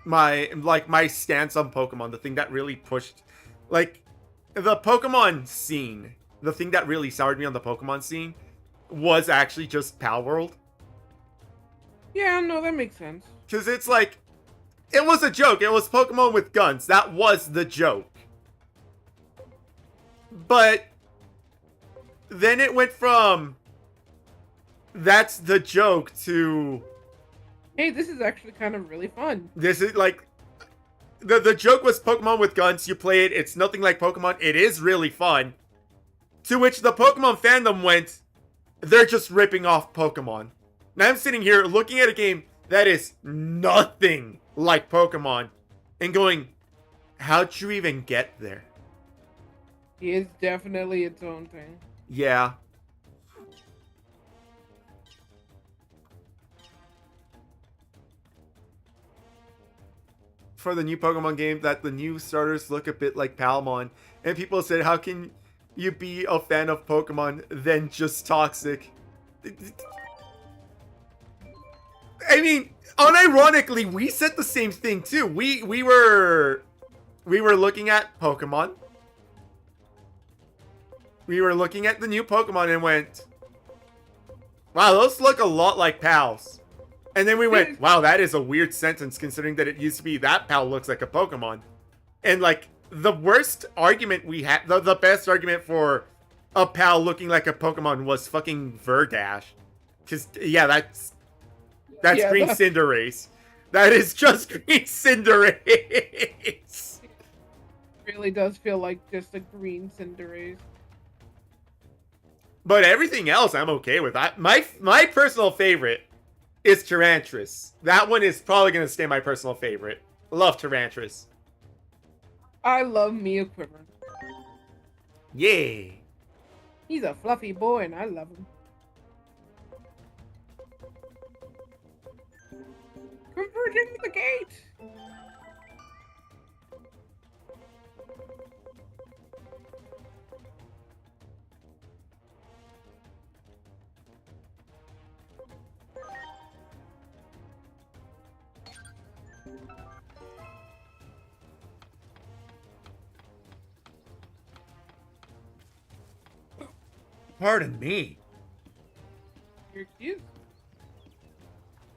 my stance on Pokemon, the thing that really pushed like the Pokemon scene, the thing that really soured me on the Pokemon scene was actually just Pal World. Yeah, no, that makes sense. Cause it's like it was a joke. It was Pokemon with guns. That was the joke. But then it went from that's the joke to Hey, this is actually kind of really fun. this is like the joke was Pokemon with guns. You play it, it's nothing like Pokemon. It is really fun. To which the Pokemon fandom went, they're just ripping off Pokemon. Now I'm sitting here looking at a game that is nothing like Pokemon and going, how'd you even get there? It's definitely its own thing. Yeah. For the new Pokemon game, that the new starters look a bit like Palmon. And people said, how can you be a fan of Pokemon then just toxic? I mean, unironically, we said the same thing too. We were looking at Pokemon. We were looking at the new Pokemon and went, wow, those look a lot like pals. And then we went, wow, that is a weird sentence considering that it used to be that pal looks like a Pokemon. And like, the worst argument we had, the best argument for a pal looking like a Pokemon was fucking Verdash. Cause yeah, that's Yeah, Green Cinderace. That is just Green Cinderace. really does feel like just a green Cinderace. But everything else I'm okay with. My personal favorite is Tyrantrum. That one is probably going to stay my personal favorite. Love Tyrantrum. I love Mia Quiver. Yay. He's a fluffy boy and I love him. Converging the gate! Pardon me. You're cute.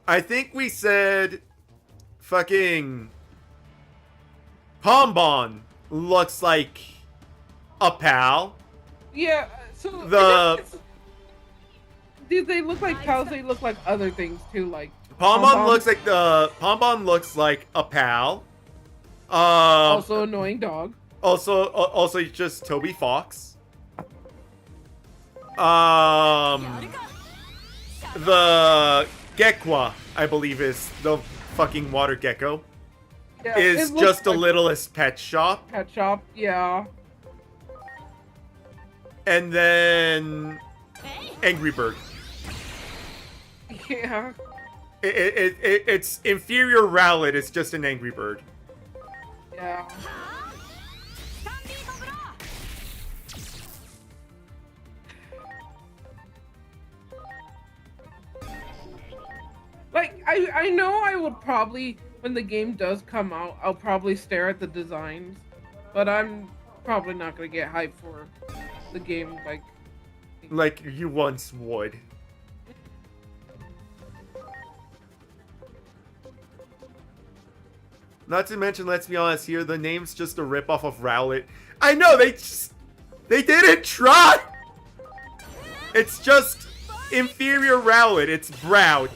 I think we said fucking Pombon looks like a pal. Yeah, so do they look like pals? They look like other things too, like Pombon looks like a pal. Also annoying dog. Also just Toby Fox. The Gekwa, I believe, is the fucking water gecko. Yeah, is it looks just the like littlest pet shop. Pet shop, yeah. And then Angry Bird. Yeah. It's inferior Rowlet. It's just an Angry Bird. Yeah. Like, I know I would probably, when the game does come out, I'll probably stare at the designs. But I'm probably not going to get hyped for the game like you once would. Not to mention, let's be honest here, the name's just a ripoff of Rowlet. I know, they didn't try! It's just inferior Rowlet, it's brown.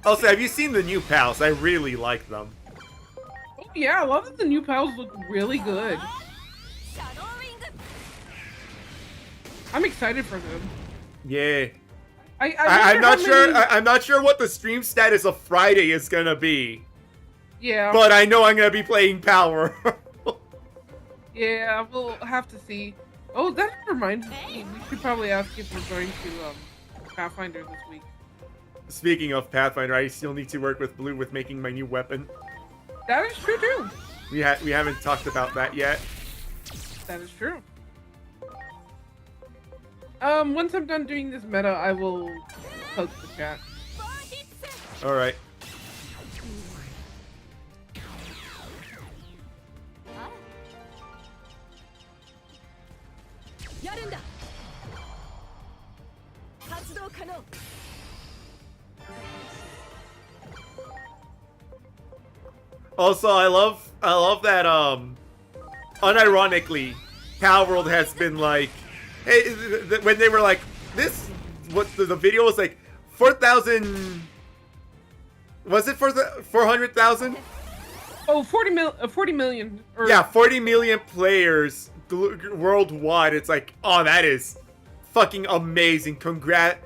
Also, have you seen the new pals? I really like them. Oh yeah, a lot of the new pals look really good. I'm excited for them. Yeah. I'm not sure. I'm not sure what the stream status of Friday is gonna be. Yeah. But I know I'm gonna be playing Power. Yeah, we'll have to see. Oh, that reminds me. We should probably ask if we're going to Pathfinder this week. Speaking of Pathfinder, I still need to work with Blue with making my new weapon. That is true too. We haven't talked about that yet. That is true. Once I'm done doing this meta, I will post the chat. All right. Also, I love that unironically, Palworld has been like, hey, when they were like, this, what the video was like, 4,000, was it for the 400,000? Oh, 40 million. Or... Yeah, 40 million players worldwide. It's like, oh, that is fucking amazing. Congrats.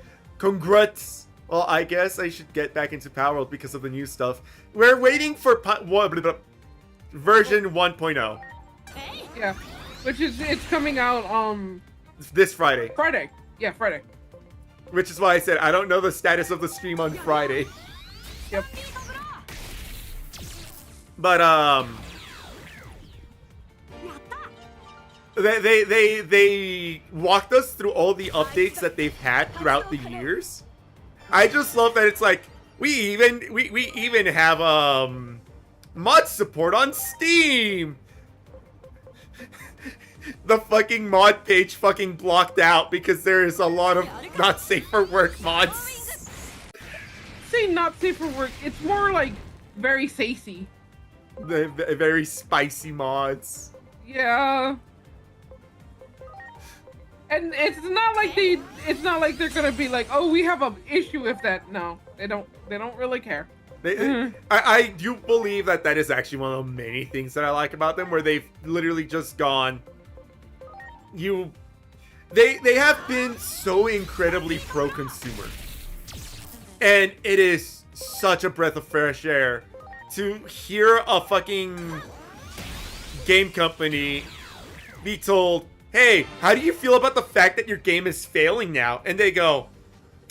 Well, I guess I should get back into Palworld because of the new stuff. We're waiting for version 1.0. Yeah, which is, it's coming out, this Friday. Friday. Yeah, Friday. Which is why I said I don't know the status of the stream on Friday. Yep. But, they walked us through all the updates that they've had throughout the years. I just love that it's like, we even have, mod support on Steam! The fucking mod page fucking blocked out because there is a lot of not safe for work mods. Say not safe for work, it's more like very sassy. The very spicy mods. Yeah. And it's not like they're gonna be like, oh, we have an issue with that. No, they don't really care. I do believe that is actually one of the many things that I like about them, where they've literally just gone. They have been so incredibly pro-consumer, and it is such a breath of fresh air to hear a fucking game company be told, hey, how do you feel about the fact that your game is failing now? And they go,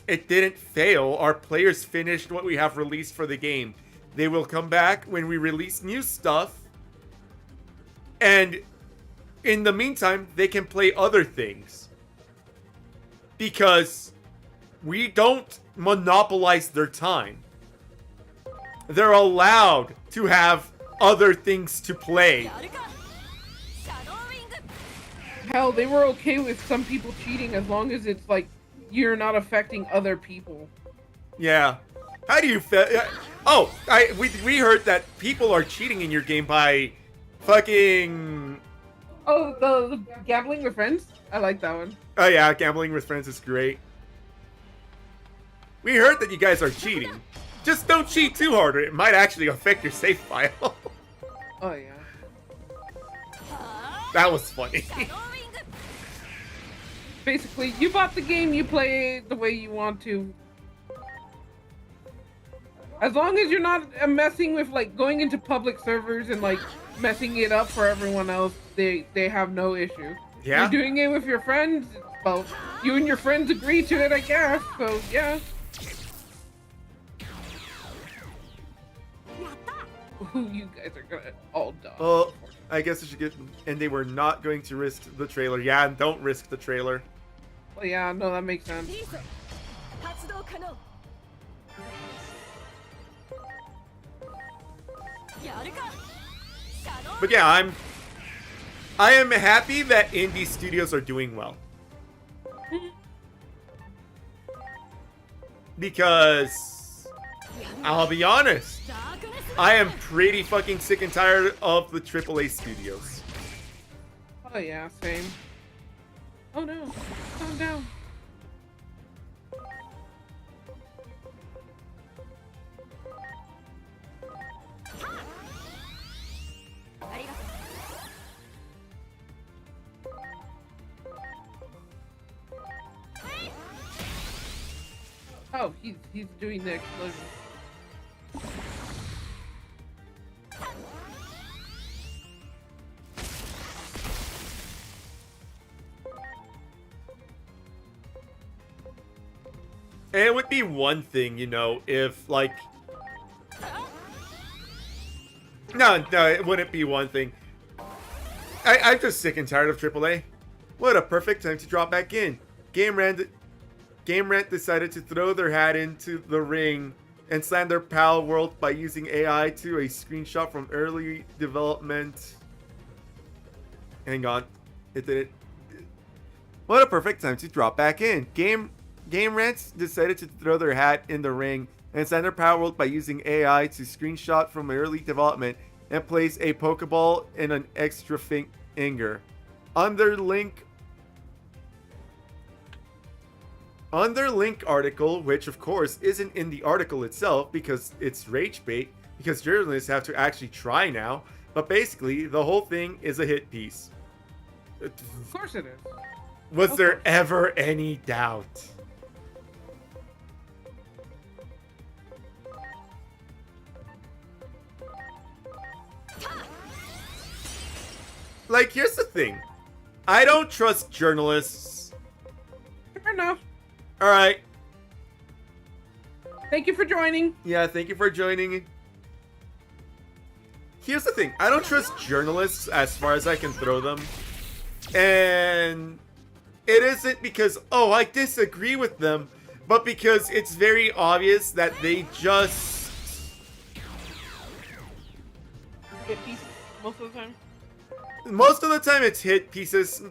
it didn't fail. Our players finished what we have released for the game. They will come back when we release new stuff. And in the meantime, they can play other things. Because we don't monopolize their time. They're allowed to have other things to play. Hell, they were okay with some people cheating as long as it's like you're not affecting other people. Yeah. How do you feel? Oh, we heard that people are cheating in your game by fucking. Oh, the gambling with friends? I like that one. Oh yeah, gambling with friends is great. We heard that you guys are cheating. Just don't cheat too hard, or it might actually affect your save file. Oh yeah. That was funny. Basically, you bought the game, you play it the way you want to. As long as you're not messing with, like, going into public servers and, like, messing it up for everyone else, they have no issue. Yeah? You're doing it with your friends, well, you and your friends agree to it, I guess, so, yeah. Ooh, you guys are gonna all die. Well, I guess I should get... And they were not going to risk the trailer. Yeah, and don't risk the trailer. Well, yeah, no, that makes sense. But yeah, I am happy that indie studios are doing well. Because I'll be honest, I am pretty fucking sick and tired of the AAA studios. Oh yeah, same. Oh no, calm down. Oh, he's doing the explosion. And it would be one thing, you know, if, like... No, it wouldn't be one thing. I'm just sick and tired of AAA. What a perfect time to drop back in. Game Rant decided to throw their hat into the ring and slam their pal world by using AI to a screenshot from early development. Hang on. It didn't. What a perfect time to drop back in. Game Rant decided to throw their hat in the ring and slam their pal world by using AI to screenshot from early development and place a Pokeball in an extra finger. On their link article, which of course isn't in the article itself because it's rage bait, because journalists have to actually try now, but basically the whole thing is a hit piece. Of course it is. Was there ever any doubt? Like, here's the thing. I don't trust journalists. Fair enough. Alright. Thank you for joining. Yeah, thank you for joining. Here's the thing. I don't trust journalists as far as I can throw them. And it isn't because, oh, I disagree with them, but because it's very obvious that they just... Hit pieces most of the time. Most of the time it's hit pieces.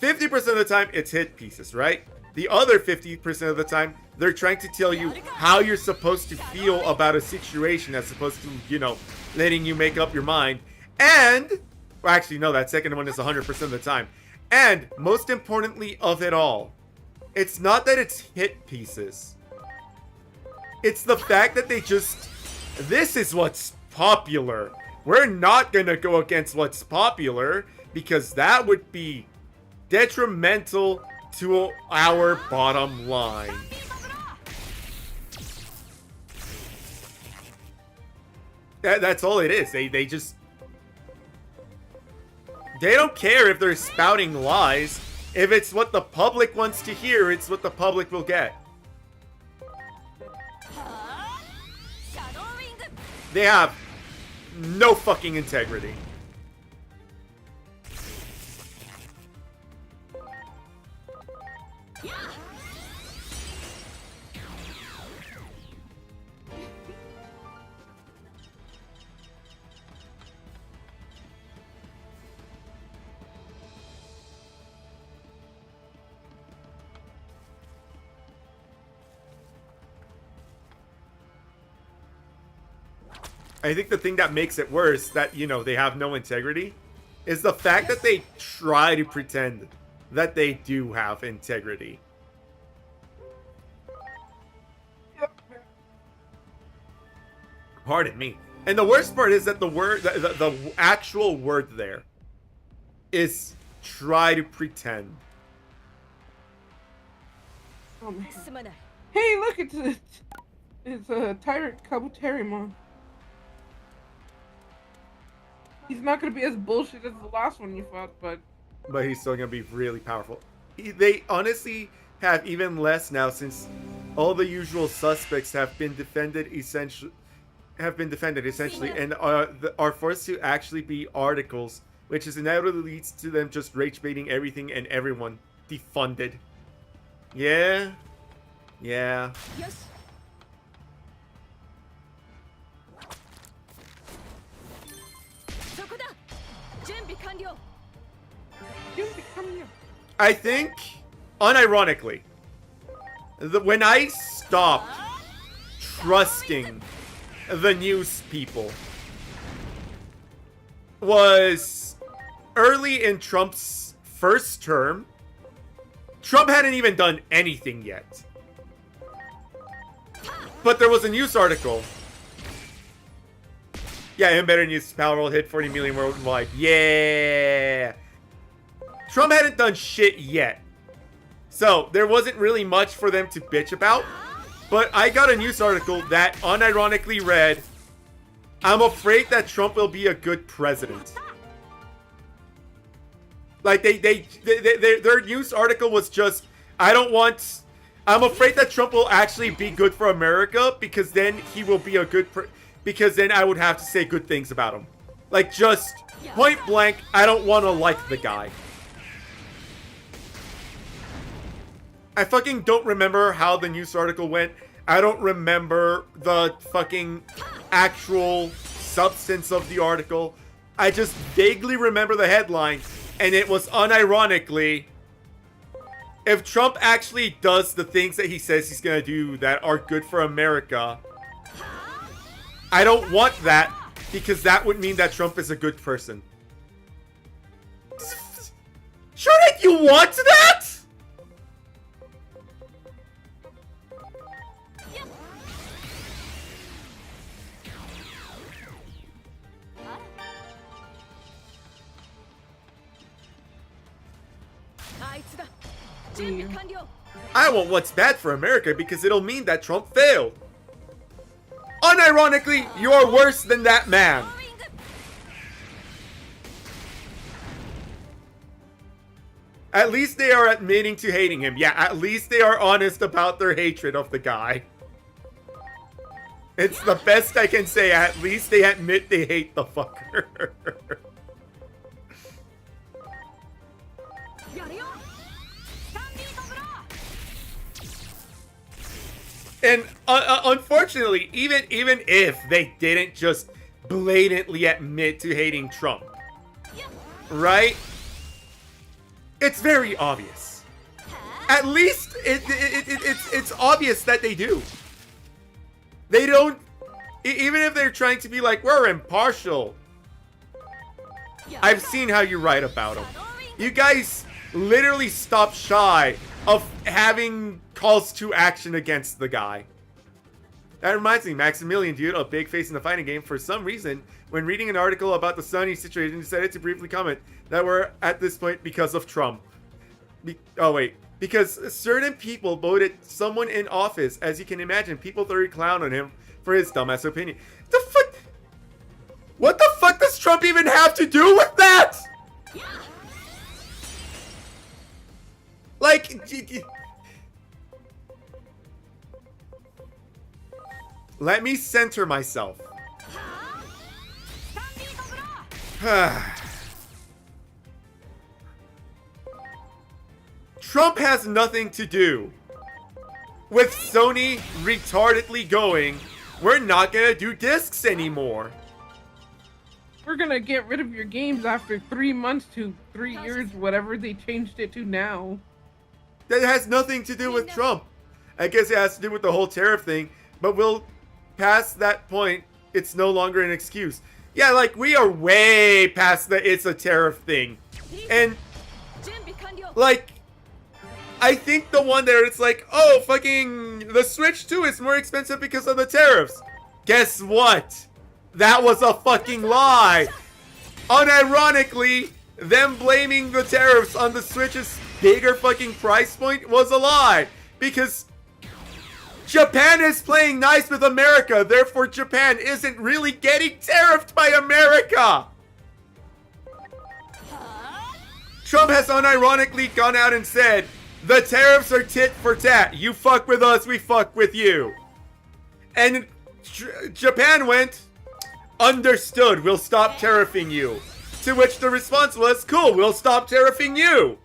50% of the time it's hit pieces, right? The other 50% of the time, they're trying to tell you how you're supposed to feel about a situation as opposed to, you know, letting you make up your mind. And, well, actually, no, that second one is 100% of the time. And most importantly of it all, it's not that it's hit pieces. It's the fact that they just, this is what's popular. We're not gonna go against what's popular because that would be detrimental to our bottom line. That's all it is. They just, they don't care if they're spouting lies. If it's what the public wants to hear, it's what the public will get. They have no fucking integrity. I think the thing that makes it worse, that, you know, they have no integrity, is the fact that they try to pretend that they do have integrity. Pardon me. And the worst part is that the word, the actual word there is try to pretend. Oh, man. Hey, look, it's a Tyrant Kabuterimon. He's not gonna be as bullshit as the last one you fought, but he's still gonna be really powerful. They honestly have even less now, since all the usual suspects have been defended essentially, and are forced to actually be articles, which is inevitably leads to them just rage baiting everything and everyone, defunded. Yeah. Yes. I think, unironically, when I stopped trusting the news people was early in Trump's first term. Trump hadn't even done anything yet. But there was a news article. Yeah, Embedded News Power will hit 40 million worldwide. Yeah. Trump hadn't done shit yet. So, there wasn't really much for them to bitch about. But I got a news article that unironically read, I'm afraid that Trump will be a good president. Like, their news article was just, I'm afraid that Trump will actually be good for America, because then he will be a good because then I would have to say good things about him. Like, just point blank, I don't want to like the guy. I fucking don't remember how the news article went. I don't remember the fucking actual substance of the article. I just vaguely remember the headline, and it was unironically, if Trump actually does the things that he says he's gonna do that are good for America, I don't want that, because that would mean that Trump is a good person. Shouldn't you want that? I want what's bad for America because it'll mean that Trump failed. Unironically, you're worse than that man. At least they are admitting to hating him. Yeah, at least they are honest about their hatred of the guy. It's the best I can say. At least they admit they hate the fucker. And unfortunately, even if they didn't just blatantly admit to hating Trump, right? It's very obvious. At least it's obvious that they do. They don't, even if they're trying to be like, we're impartial. I've seen how you write about them. You guys literally stop shy of having calls to action against the guy. That reminds me, Maximilian, dude, a big face in the fighting game, for some reason, when reading an article about the Sony situation, decided to briefly comment that we're at this point because of Trump. Because certain people voted someone in office. As you can imagine, people thoroughly clown on him for his dumbass opinion. The fuck? What the fuck does Trump even have to do with that? Like, let me center myself. Trump has nothing to do with Sony retardedly going, we're not gonna do discs anymore. We're gonna get rid of your games after 3 months to 3 years, whatever they changed it to now. That has nothing to do with Trump. I guess it has to do with the whole tariff thing, but we'll pass that point. It's no longer an excuse. Yeah, like, we are way past the it's a tariff thing. And, like, I think the one there, it's like, oh, fucking, the Switch 2 is more expensive because of the tariffs. Guess what? That was a fucking lie. Unironically, them blaming the tariffs on the Switch's bigger fucking price point was a lie. Because Japan is playing nice with America, therefore Japan isn't really getting tariffed by America. Trump has unironically gone out and said, the tariffs are tit for tat. You fuck with us, we fuck with you. And Japan went, understood, we'll stop tariffing you. To which the response was, cool, we'll stop tariffing you.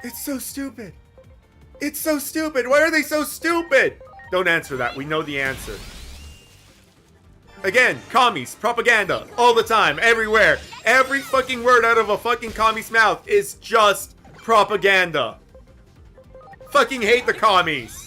It's so stupid. It's so stupid. Why are they so stupid? Don't answer that. We know the answer. Again, commies, propaganda, all the time, everywhere. Every fucking word out of a fucking commie's mouth is just propaganda. Fucking hate the commies.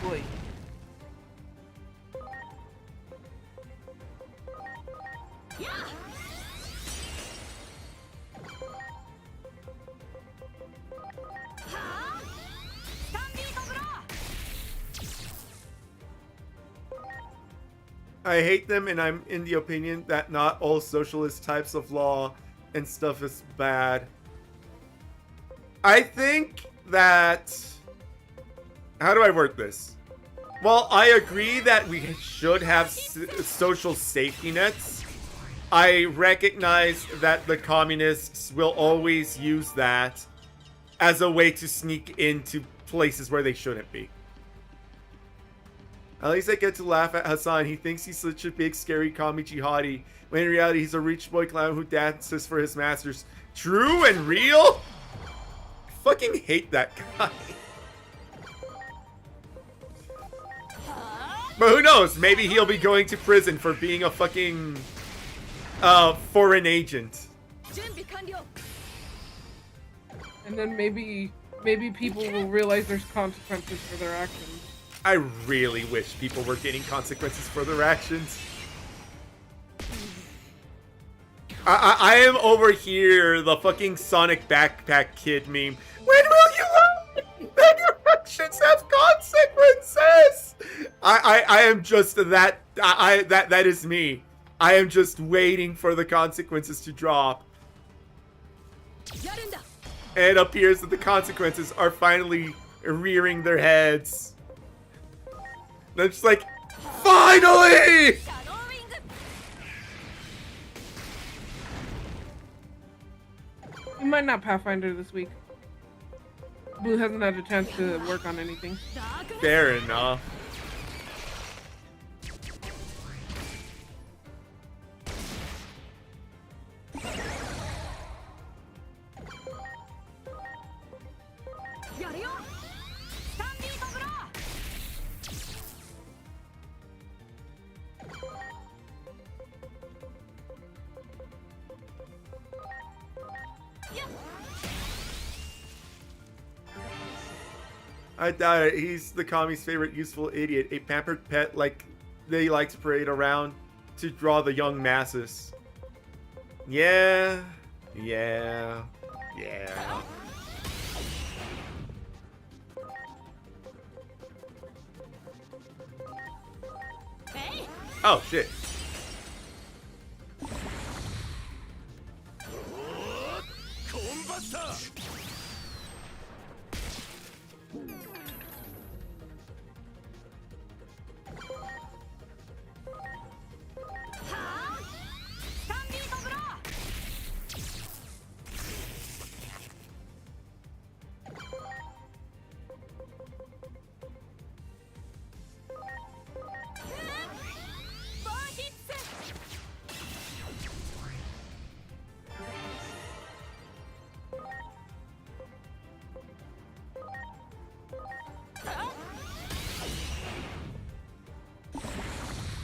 Boy. I hate them, and I'm in the opinion that not all socialist types of law and stuff is bad. I think that... How do I word this? Well, I agree that we should have social safety nets. I recognize that the communists will always use that as a way to sneak into places where they shouldn't be. At least I get to laugh at Hassan. He thinks he's such a big, scary commie jihadi, when in reality he's a rich boy clown who dances for his masters. True and real? I fucking hate that guy. But who knows? Maybe he'll be going to prison for being a fucking foreign agent. And then maybe people will realize there's consequences for their actions. I really wish people were getting consequences for their actions. I am over here, the fucking Sonic Backpack Kid meme. When will you learn that your actions have consequences? I am just that. That is me. I am just waiting for the consequences to drop. And it appears that the consequences are finally rearing their heads. And I'm just like, finally! We might not Pathfinder this week. Blue hasn't had a chance to work on anything. Fair enough. I doubt it. He's the Kami's favorite useful idiot. A pampered pet like they like to parade around to draw the young masses. Yeah. Yeah. Yeah. Oh, shit.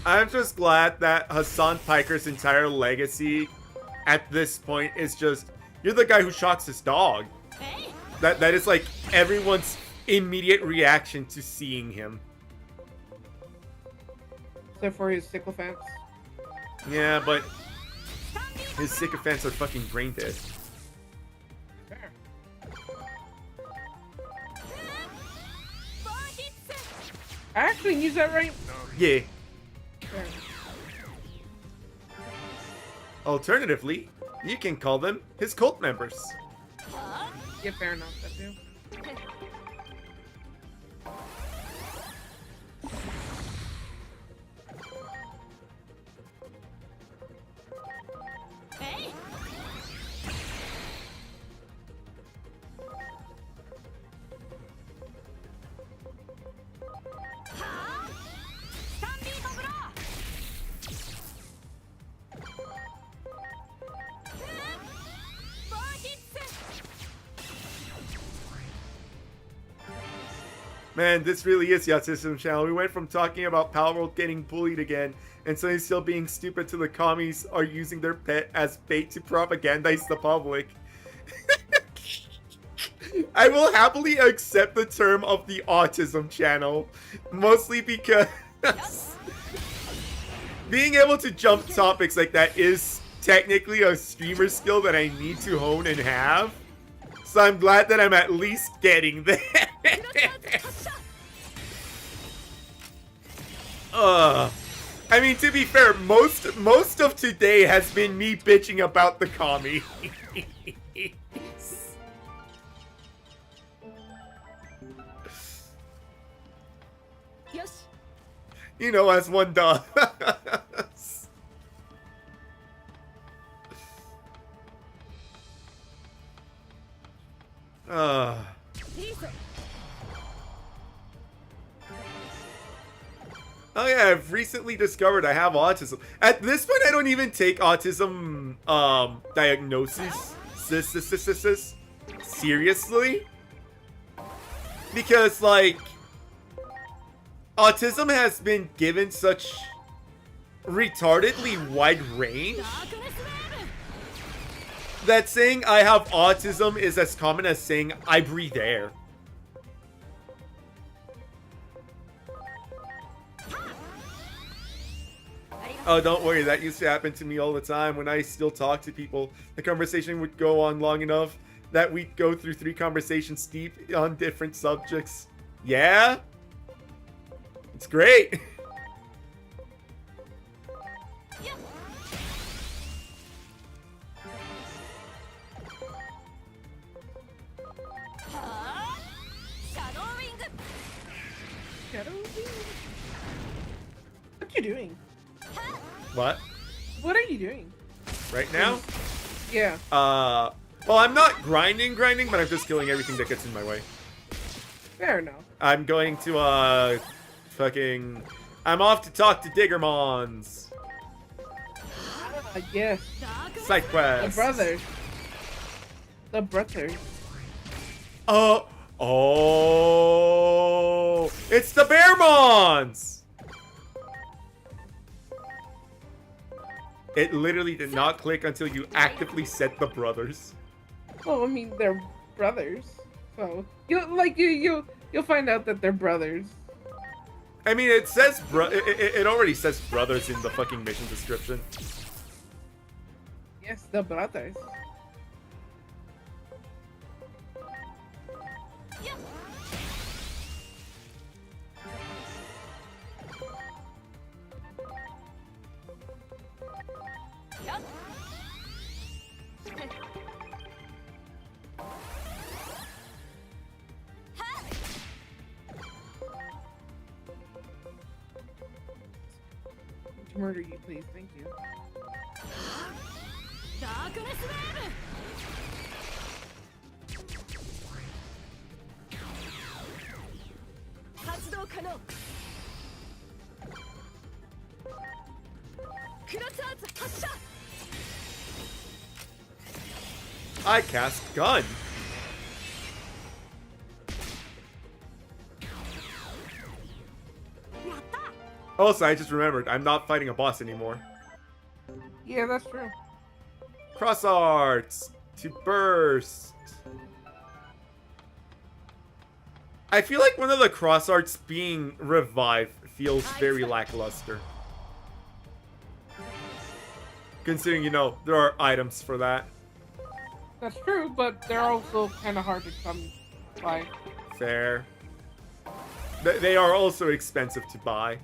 I'm just glad that Hassan Piker's entire legacy at this point is just, you're the guy who shocks his dog. That is like everyone's immediate reaction to seeing him. Except for his sycophants. Yeah, but his sycophants are fucking brain dead. Fair. I actually use that right. Yeah. Fair. Alternatively, you can call them his cult members. Yeah, fair enough. That too. Man, this really is Yatsism Channel. We went from talking about Palworld getting bullied again, and suddenly still being stupid to the commies are using their pet as bait to propagandize the public. I will happily accept the term of the Autism Channel, mostly because being able to jump topics like that is technically a streamer skill that I need to hone and have. So I'm glad that I'm at least getting there. I mean, to be fair, most of today has been me bitching about the commie. You know, as one does. Oh yeah, I've recently discovered I have autism. At this point, I don't even take autism diagnosis seriously, because like autism has been given such retardedly wide range that saying I have autism is as common as saying I breathe air. Oh, don't worry, that used to happen to me all the time when I still talk to people. The conversation would go on long enough that we'd go through 3 conversations deep on different subjects. Yeah? It's great. Shadow? What you doing? What? What are you doing? Right now? Yeah. Well, I'm not grinding, but I'm just killing everything that gets in my way. Fair enough. I'm going to, I'm off to talk to Digimons. Yes. Side The quest. brothers. The brothers. Oh, it's the Bearmons! It literally did not click until you actively said the brothers. Well, I mean, they're brothers. So, you'll find out that they're brothers. I mean, it says it already says brothers in the fucking mission description. Yes, the brothers. To murder you, please. Thank you. I cast gun. Also, I just remembered, I'm not fighting a boss anymore. Yeah, that's true. Cross arts to burst. I feel like one of the cross arts being revived feels very lackluster. Considering, you know, there are items for that. That's true, but they're also kind of hard to come by. Fair. They are also expensive to buy.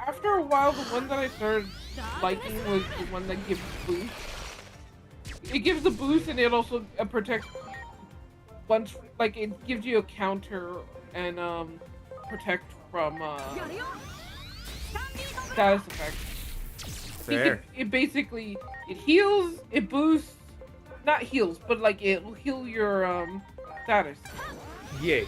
After a while, the one that I started liking was the one that gives boost. It gives a boost and it also protects once, like it gives you a counter and protect from status effects. Fair. It basically it heals, it boosts, not heals, but like it will heal your status. Yay.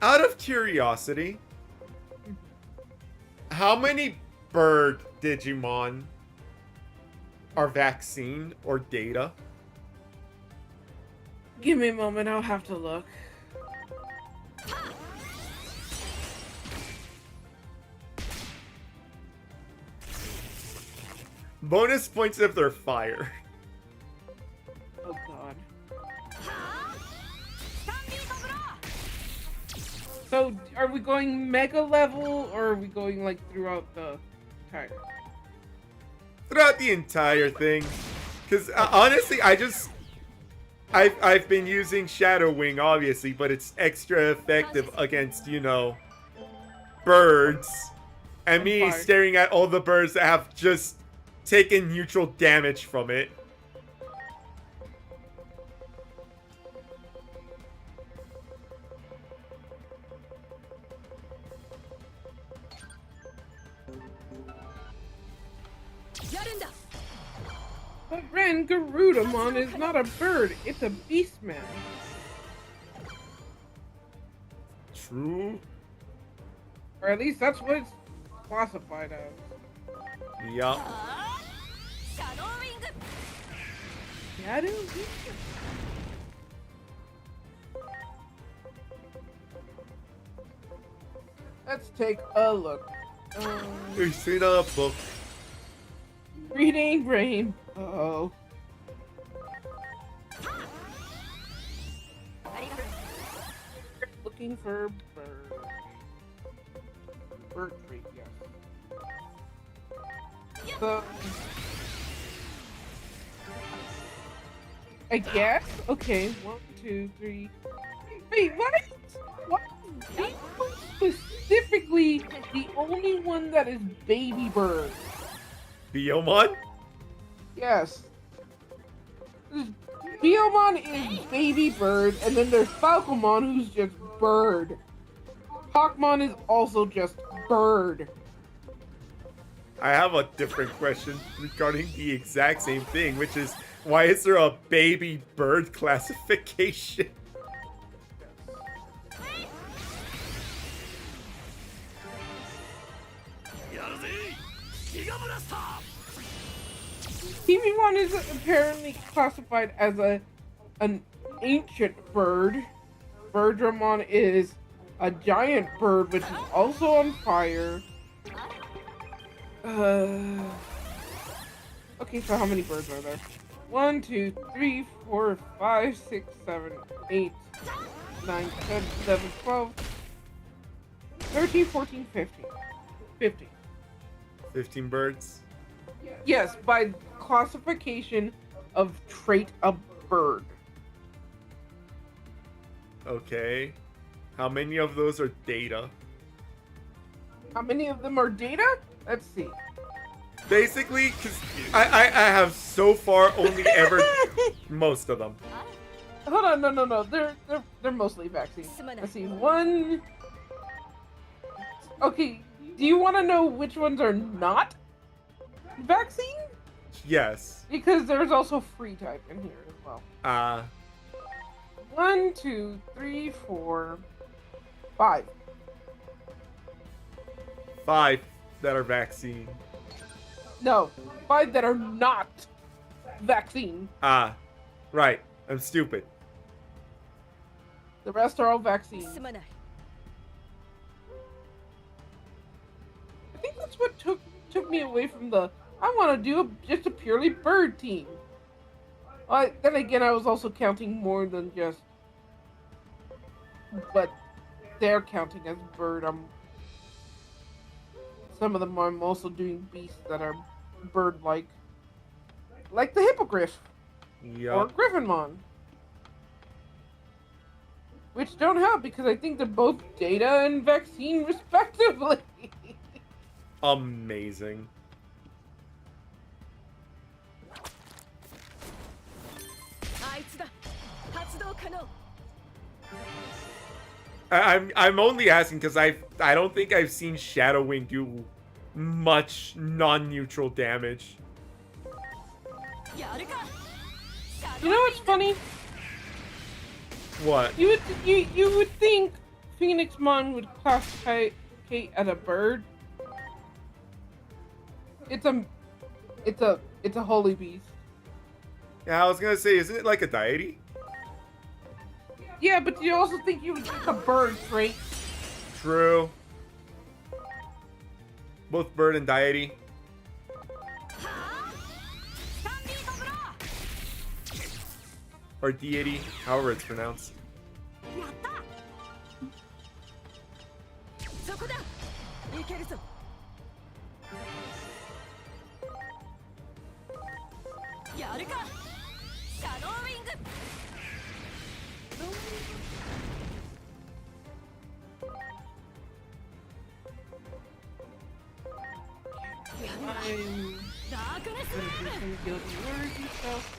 Out of curiosity, how many bird Digimon are vaccine or data? Give me a moment, I'll have to look. Bonus points if they're fire. Oh god. So, are we going mega level, or are we going, like, throughout the entire? Throughout the entire thing. Because, honestly, I've been using Shadow Wing, obviously, but it's extra effective against, you know, birds. And me staring at all the birds that have just taken neutral damage from it. But Ren, Garudamon is not a bird, it's a beastman. True. Or at least that's what it's classified as. Yup. Shadow Wing. Shadow? Let's take a look. We've seen a book. Reading brain. Oh. Looking for bird. Bird tree, yes. So, I guess. Okay, 1, 2, 3. Wait, what? What? Specifically, the only one that is baby bird. Biomon? Yes. Biomon is baby bird, and then there's Falcomon, who's just bird. Hawkmon is also just bird. I have a different question regarding the exact same thing, which is why is there a baby bird classification? Digimon is apparently classified as an ancient bird. Birdramon is a giant bird, which is also on fire. Okay, so how many birds are there? 1, 2, 3, 4, 5, 6, 7, 8, 9, 10, 11, 12, 13, 14, 15. 15. 15 birds? Yes, by classification of trait of bird. Okay. How many of those are data? How many of them are data? Let's see. Basically, because I have so far only ever most of them. Hold on, no. They're mostly vaccines. Let's see. 1. Okay, do you want to know which ones are not vaccine? Yes. Because there's also free type in here as well. 1, 2, 3, 4, 5. 5 that are vaccine. No, 5 that are not vaccine. Right. I'm stupid. The rest are all vaccine. I think that's what took me away from the. I want to do just a purely bird team. Then again, I was also counting more than just. But they're counting as bird. Some of them I'm also doing beasts that are bird-like. Like the Hippogriff. Or Yup. Griffinmon. Which don't help because I think they're both data and vaccine respectively. Amazing. I'm only asking because I don't think I've seen Shadow Wing do much non-neutral damage. You know what's funny? What? You would think Phoenixmon would classify as a bird. It's a holy beast. Yeah, I was gonna say, isn't it like a deity? Yeah, but you also think you would think a bird trait. True. Both bird and deity. Or deity, however it's pronounced. I'm gonna do some guilty words and stuff.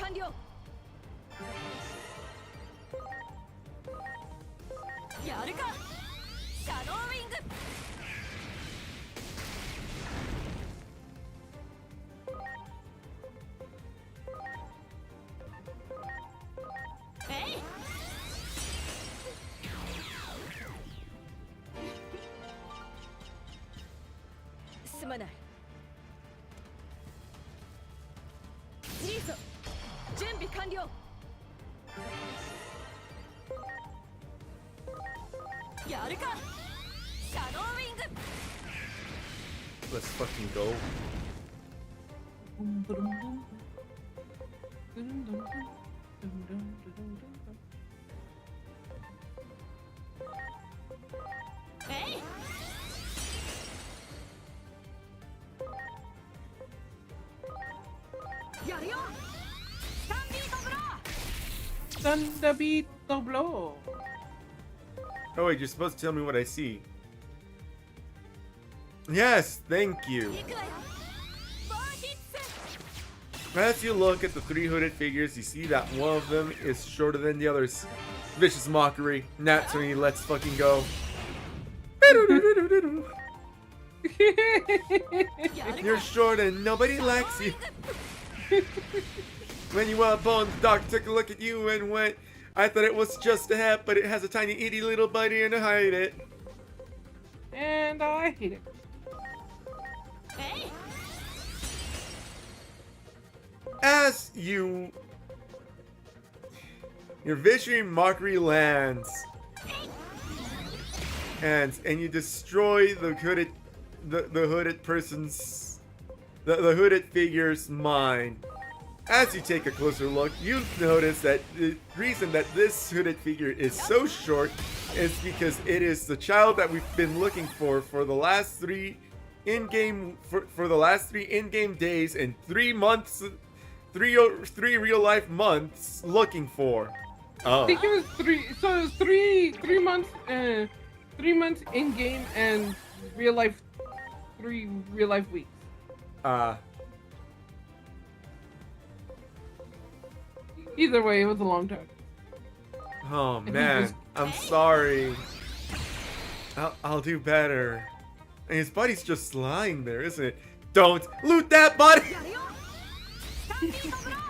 完了。やるか。シャドーウィング。えい。すまない。ジーソ、準備完了。やるか。シャドーウィング。 Let's fucking go. Hey! やるよ。スタンビートブロー。 Thunder beat the blow. Oh wait, you're supposed to tell me what I see. Yes, thank you. 行くわよ。バーヒッツ。 As you look at the three hooded figures, you see that one of them is shorter than the others. Vicious mockery. Natsumi, let's fucking go. やる You're か。 short and nobody likes you. When you were born, the doctor took a look at you and went, I thought it was just a hat, but it has a tiny itty little body and I hide it. And I hate it. えい。 As your vicious mockery lands, and you destroy the hooded person's the hooded figure's mind. As you take a closer look, you notice that the reason that this hooded figure is so short is because it is the child that we've been looking for the last three in-game days and 3 months, three real life months looking for. I Oh, think it was 3. So it was 3 months. 3 months in game and real life. 3 real life weeks. Either way, it was a long time. Oh he man, was- I'm sorry. I'll do better. And his body's just lying there, isn't it? Don't loot that body! やるよ。スタンビートブロー。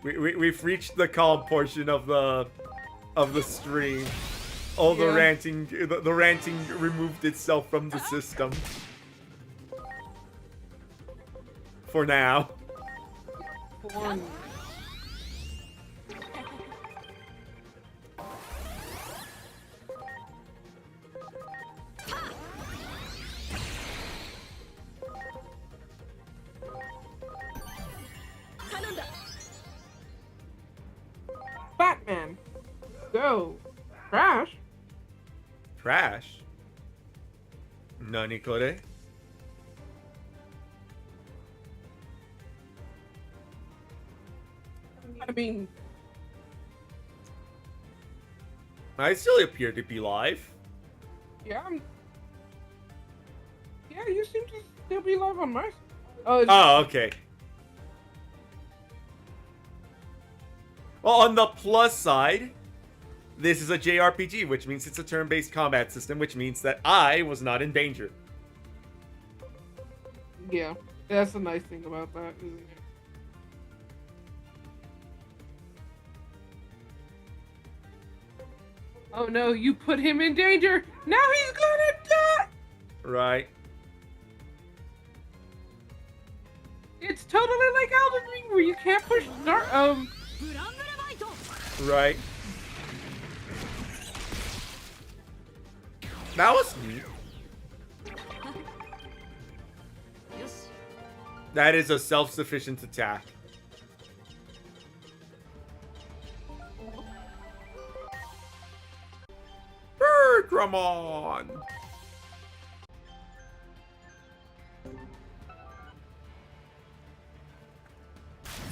We've reached the calm portion of the stream. All the Yeah. ranting, the ranting removed itself from the system. For now. For- 頼んだ。 Batman. Go. Crash. Trash. Nani kore? I mean, I still appear to be live. yeah. Yeah, you seem to still be live on my. Oh, Oh, okay. Well, on the plus side, this is a JRPG, which means it's a turn-based combat system, which means that I was not in danger. yeah. That's the nice thing about that, isn't it? Oh no, you put him in danger! Now he's gonna die! Right. It's totally like Elden Ring where you can't push start ブランブルバイト。 Right. That was neat. よし。 That is a self-sufficient attack. Bergramon!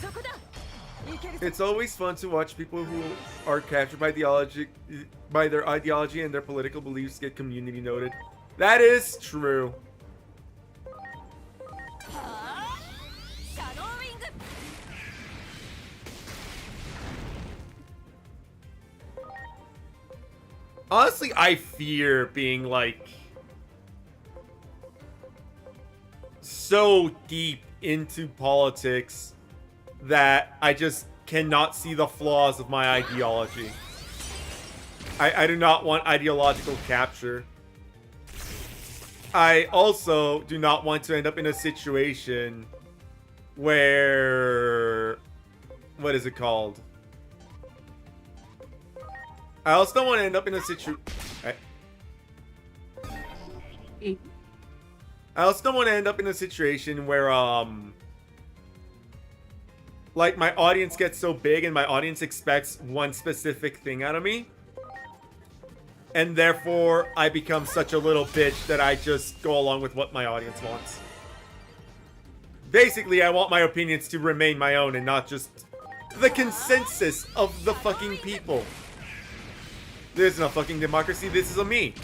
そこだ。いけるぞ。 It's always fun to watch people who are captured by their ideology and their political beliefs get community noted. That is true. Honestly, I fear being like so deep into politics that I just cannot see the flaws of my ideology. I do not want ideological capture. I also do not want to end up in a situation where... What is it called? I also don't want to end up in a situation... I also don't want to end up in a situation where, like, my audience gets so big and my audience expects one specific thing out of me. And therefore, I become such a little bitch that I just go along with what my audience wants. Basically, I want my opinions to remain my own and not just the consensus of the fucking people. This is not fucking democracy, this is a me.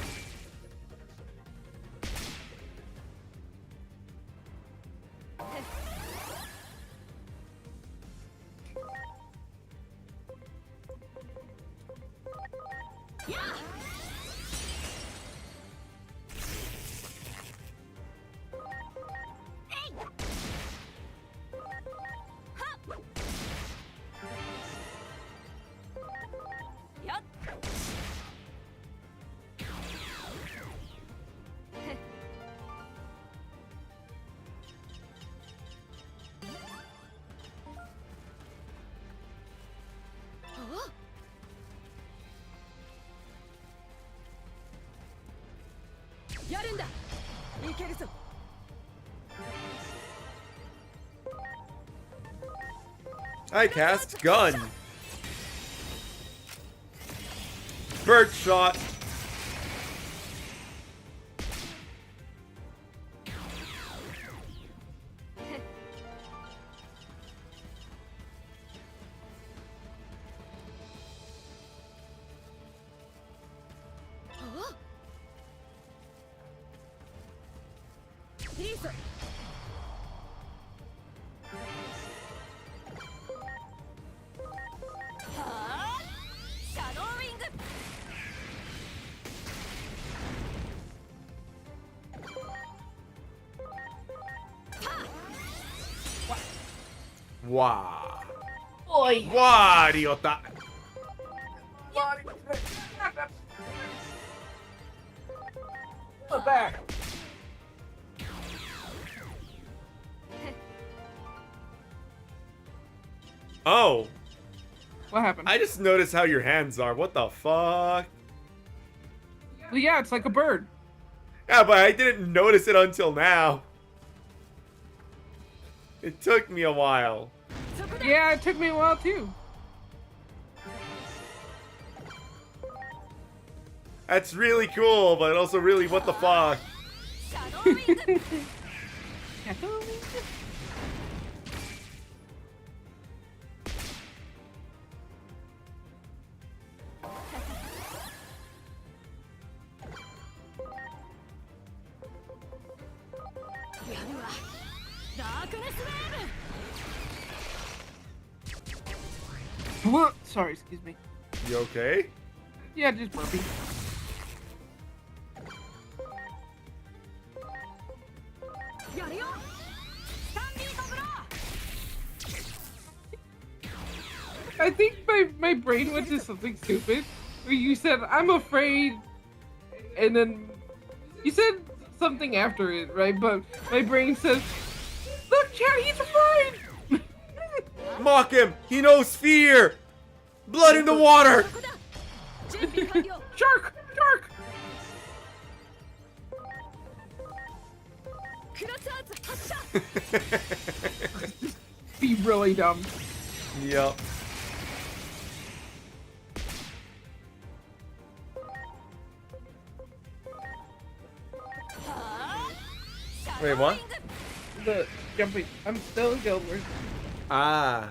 I cast gun. Bird shot. Wow. Oi. Wow, idiota. Put back. Oh. What happened? I just noticed how your hands are. What the fuck? Well, yeah, it's like a bird. Yeah, but I didn't notice it until now. It took me a while. Yeah, it took me a while too. That's really cool, but also really what the fuck? What? Sorry, excuse me. You okay? Yeah, just burping. I think my brain went to something stupid. Where you said, I'm afraid, and then you said something after it, right? But my brain says, look, Chad, he's afraid! Mock him! He knows fear! Blood in the water! Shark! Shark! Be really dumb. Yep. Wait, what? The jumping. I'm still Gilbert. Ah.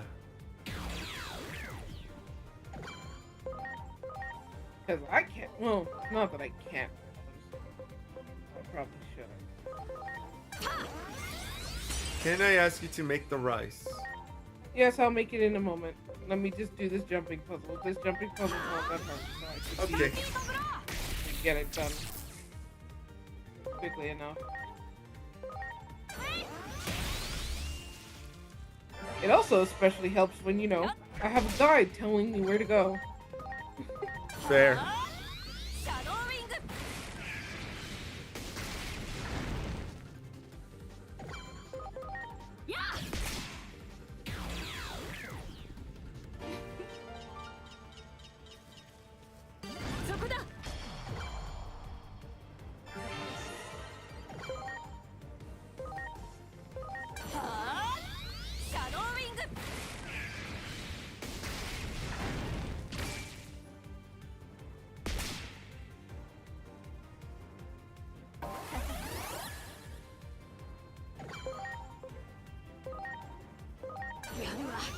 Because I can't. Well, not that I can't. I probably should. Can I ask you to make the rice? Yes, I'll make it in a moment. Let me just do this jumping puzzle. This jumping puzzle is not that hard. So I can Okay. see. get it done quickly enough. It also especially helps when, you know, I have a guide telling me where to go. Fair.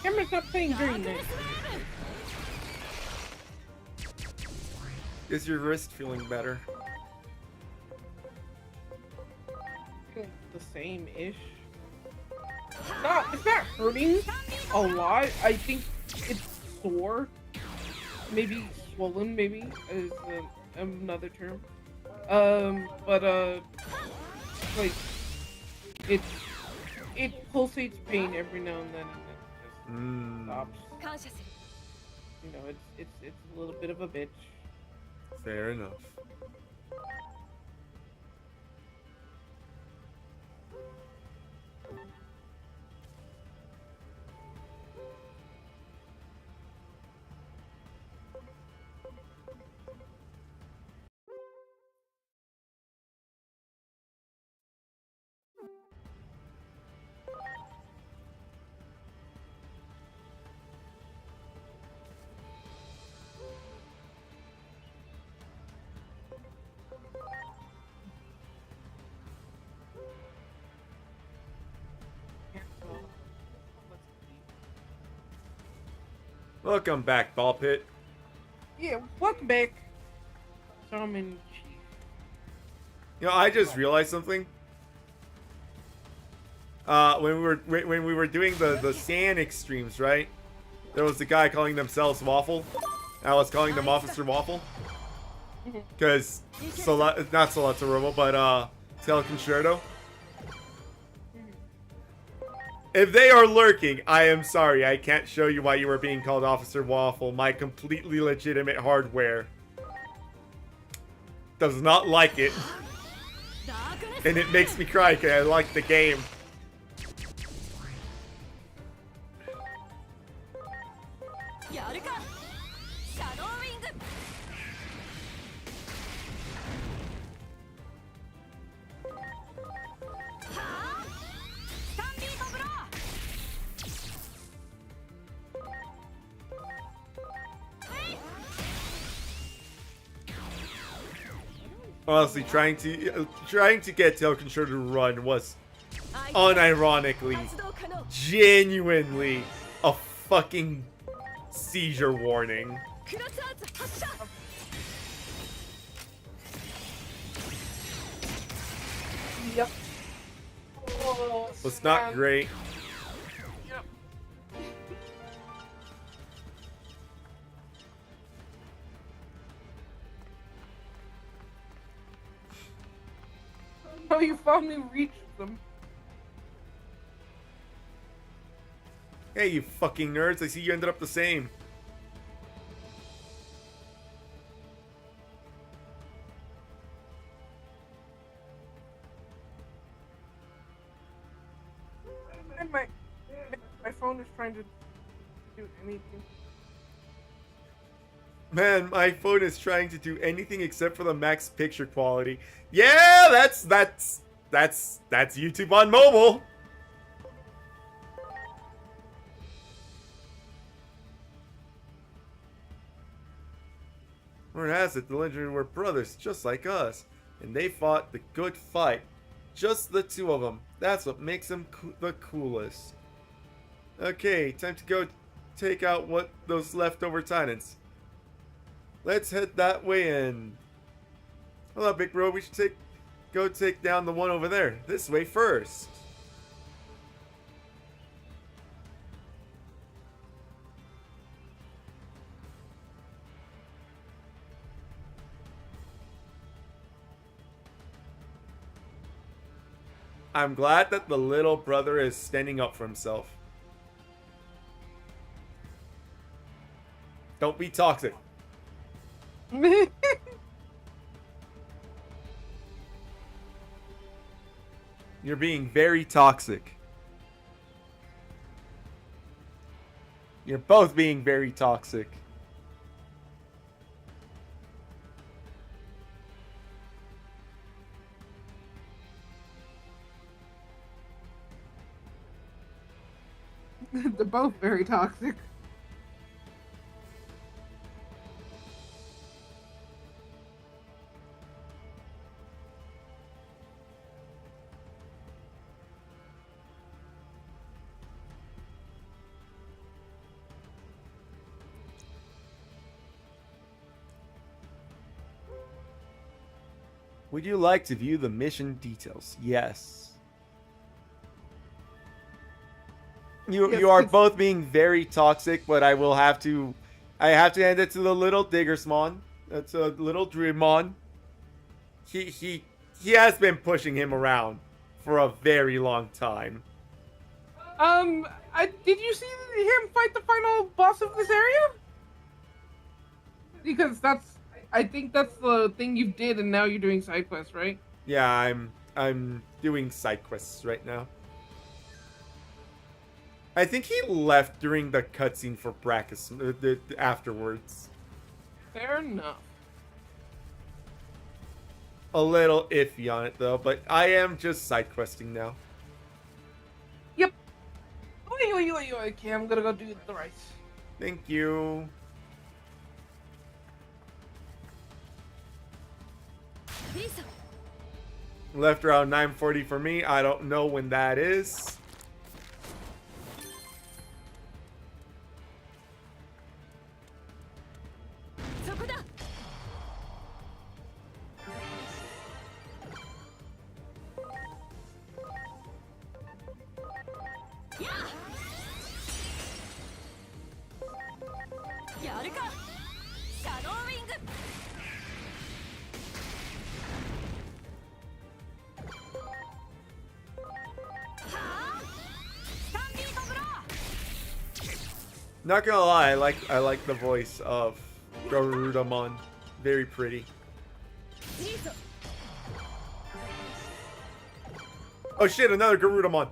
Camera's not playing during this. Is your wrist feeling better? The same-ish. It's not hurting a lot. I think it's sore. Maybe swollen, maybe, is another term. Like, it pulsates pain every now and then, and then it just stops. You know, it's a little bit of a bitch. Fair enough. Welcome back, Ball Pit. Yeah, welcome back. Shaman Chief. You know, I just realized something. When we were doing the sand extremes, right? There was the guy calling themselves Waffle. I was calling them Officer Waffle. Because not Solatoromo, but Teleconcerto. If they are lurking, I am sorry. I can't show you why you were being called Officer Waffle. My completely legitimate hardware does not like it. And it makes me cry because I like the game. Honestly, trying to get Teleconcerto to run was unironically, genuinely a fucking seizure warning. Yep. Oh, Was not great. Yep. Oh, you finally reached them. Hey, you fucking nerds. I see you ended up the same. And my phone is trying to do anything. Man, my phone is trying to do anything except for the max picture quality. Yeah, that's YouTube on mobile. Word has it, the Legendary were brothers, just like us, and they fought the good fight. Just the two of them. That's what makes them the coolest. Okay, time to go take out those leftover titans. Let's head that way in. Hold up, big bro. We should go take down the one over there. This way first. I'm glad that the little brother is standing up for himself. Don't be toxic. You're being very toxic. You're both being very toxic. They're both very toxic. Would you like to view the mission details? Yes. You are both being very toxic, but I have to hand it to the little Diggersmon. That's a little Dreammon. He has been pushing him around for a very long time. Did you see him fight the final boss of this area? Because I think that's the thing you did, and now you're doing side quests, right? Yeah, I'm doing side quests right now. I think he left during the cutscene for Brachus afterwards. Fair enough. A little iffy on it though, but I am just side questing now. Yep. Okay, I'm gonna go do the rice. Thank you. Left around 9:40 for me. I don't know when that is. Not gonna lie, I like the voice of Garudamon. Very pretty. Oh shit, another Garudamon.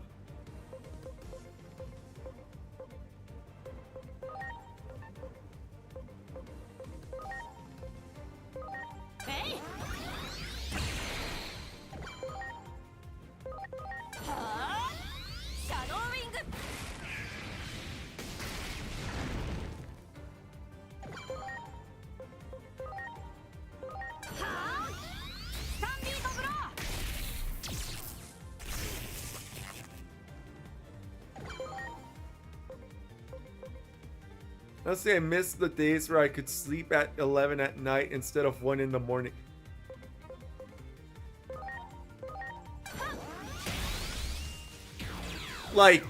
Honestly, I miss the days where I could sleep at 11 at night instead of 1 in the morning. Like,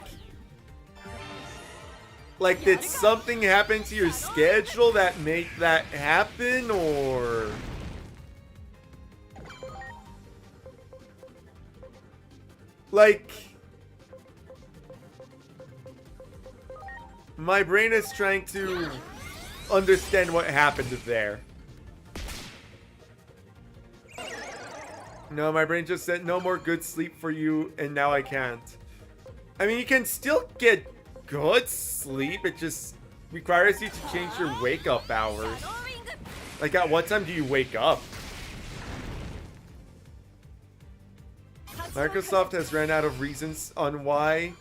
did something happen to your schedule that made that happen, or? Like, my brain is trying to understand what happened there. No, my brain just said no more good sleep for you, and now I can't. I mean, you can still get good sleep, it just requires you to change your wake-up hours. Like, at what time do you wake up? Microsoft has ran out of reasons on why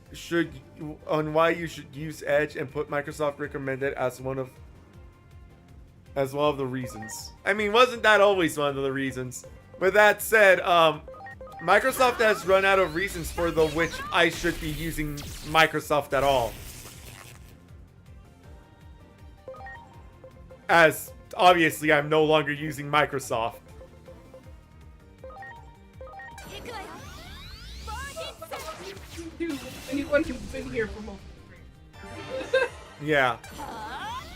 you should use Edge, and put Microsoft recommended as one of the reasons. I mean, wasn't that always one of the reasons? With that said, Microsoft has run out of reasons for the which I should be using Microsoft at all. As obviously I'm no longer using Microsoft. Dude, anyone who's been here for multiple streams. Yeah.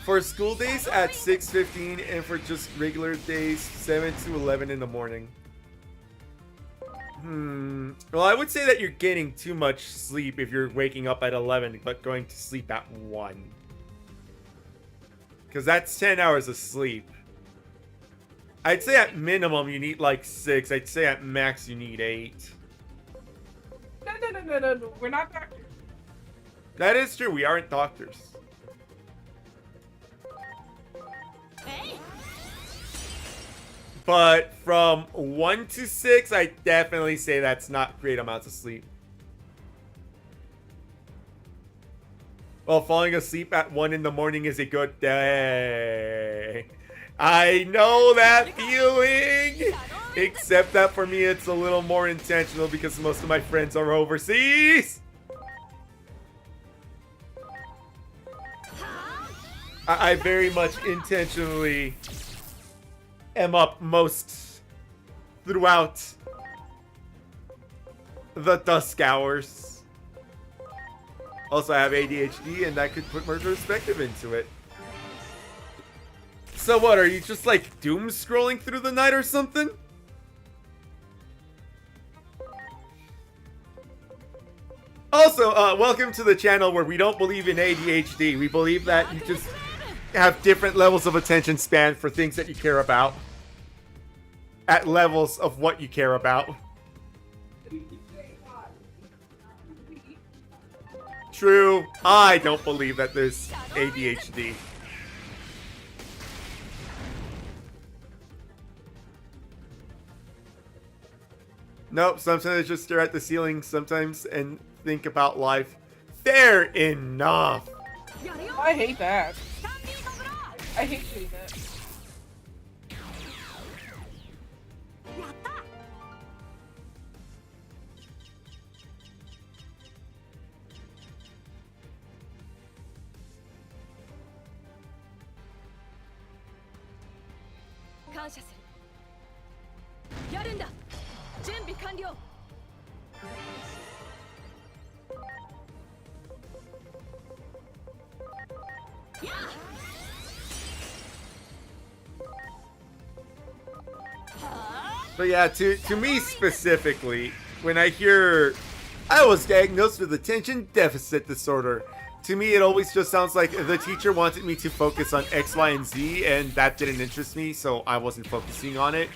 For school days at 6:15, and for just regular days 7 to 11 in the morning. Well, I would say that you're getting too much sleep if you're waking up at 11 but going to sleep at 1. Because that's 10 hours of sleep. I'd say at minimum you need like 6. I'd say at max you need 8. No. We're not doctors. That is true. We aren't doctors. But from 1 to 6, I definitely say that's not great amounts of sleep. Well, falling asleep at 1 in the morning is a good day. I know that feeling! Except that for me, it's a little more intentional because most of my friends are overseas. I very much intentionally am up most throughout the dusk hours. Also, I have ADHD, and that could put more perspective into it. So what, are you just like doom scrolling through the night or something? Also, welcome to the channel where we don't believe in ADHD. We believe that you just have different levels of attention span for things that you care about. At levels of what you care about. True. I don't believe that there's ADHD. Nope, sometimes I just stare at the ceiling sometimes and think about life. Fair enough. I hate that. I hate doing that. But yeah, to me specifically, when I hear I was diagnosed with attention deficit disorder, to me it always just sounds like the teacher wanted me to focus on X, Y, and Z, and that didn't interest me, so I wasn't focusing on it,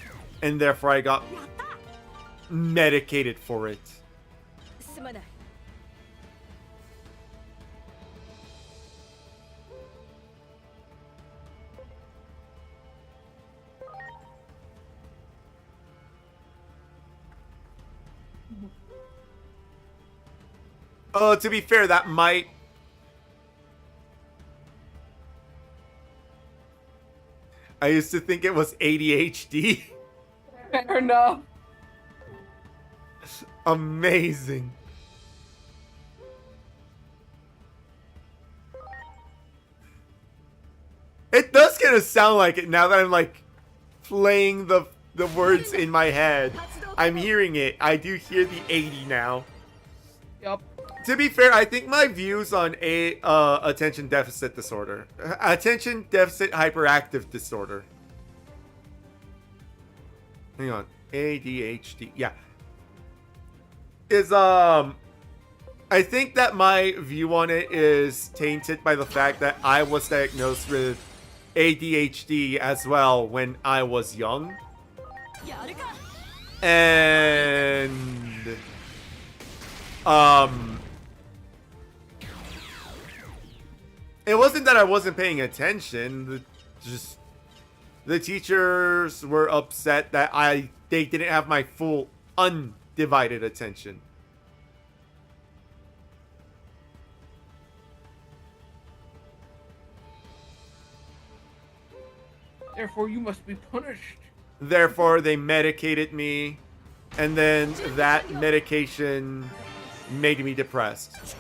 and therefore I got medicated for it. Oh, to be fair, that might... I used to think it was ADHD. Fair enough. Amazing. It does kind of sound like it now that I'm like playing the words in my head. I'm hearing it. I do hear the 80 now. Yup. To be fair, I think my views on attention deficit disorder, attention deficit hyperactive disorder. Hang on, ADHD. Yeah, is I think that my view on it is tainted by the fact that I was diagnosed with ADHD as well when I was young, and it wasn't that I wasn't paying attention. The teachers were upset that they didn't have my full undivided attention. Therefore, you must be punished. Therefore, they medicated me, and then that medication made me depressed.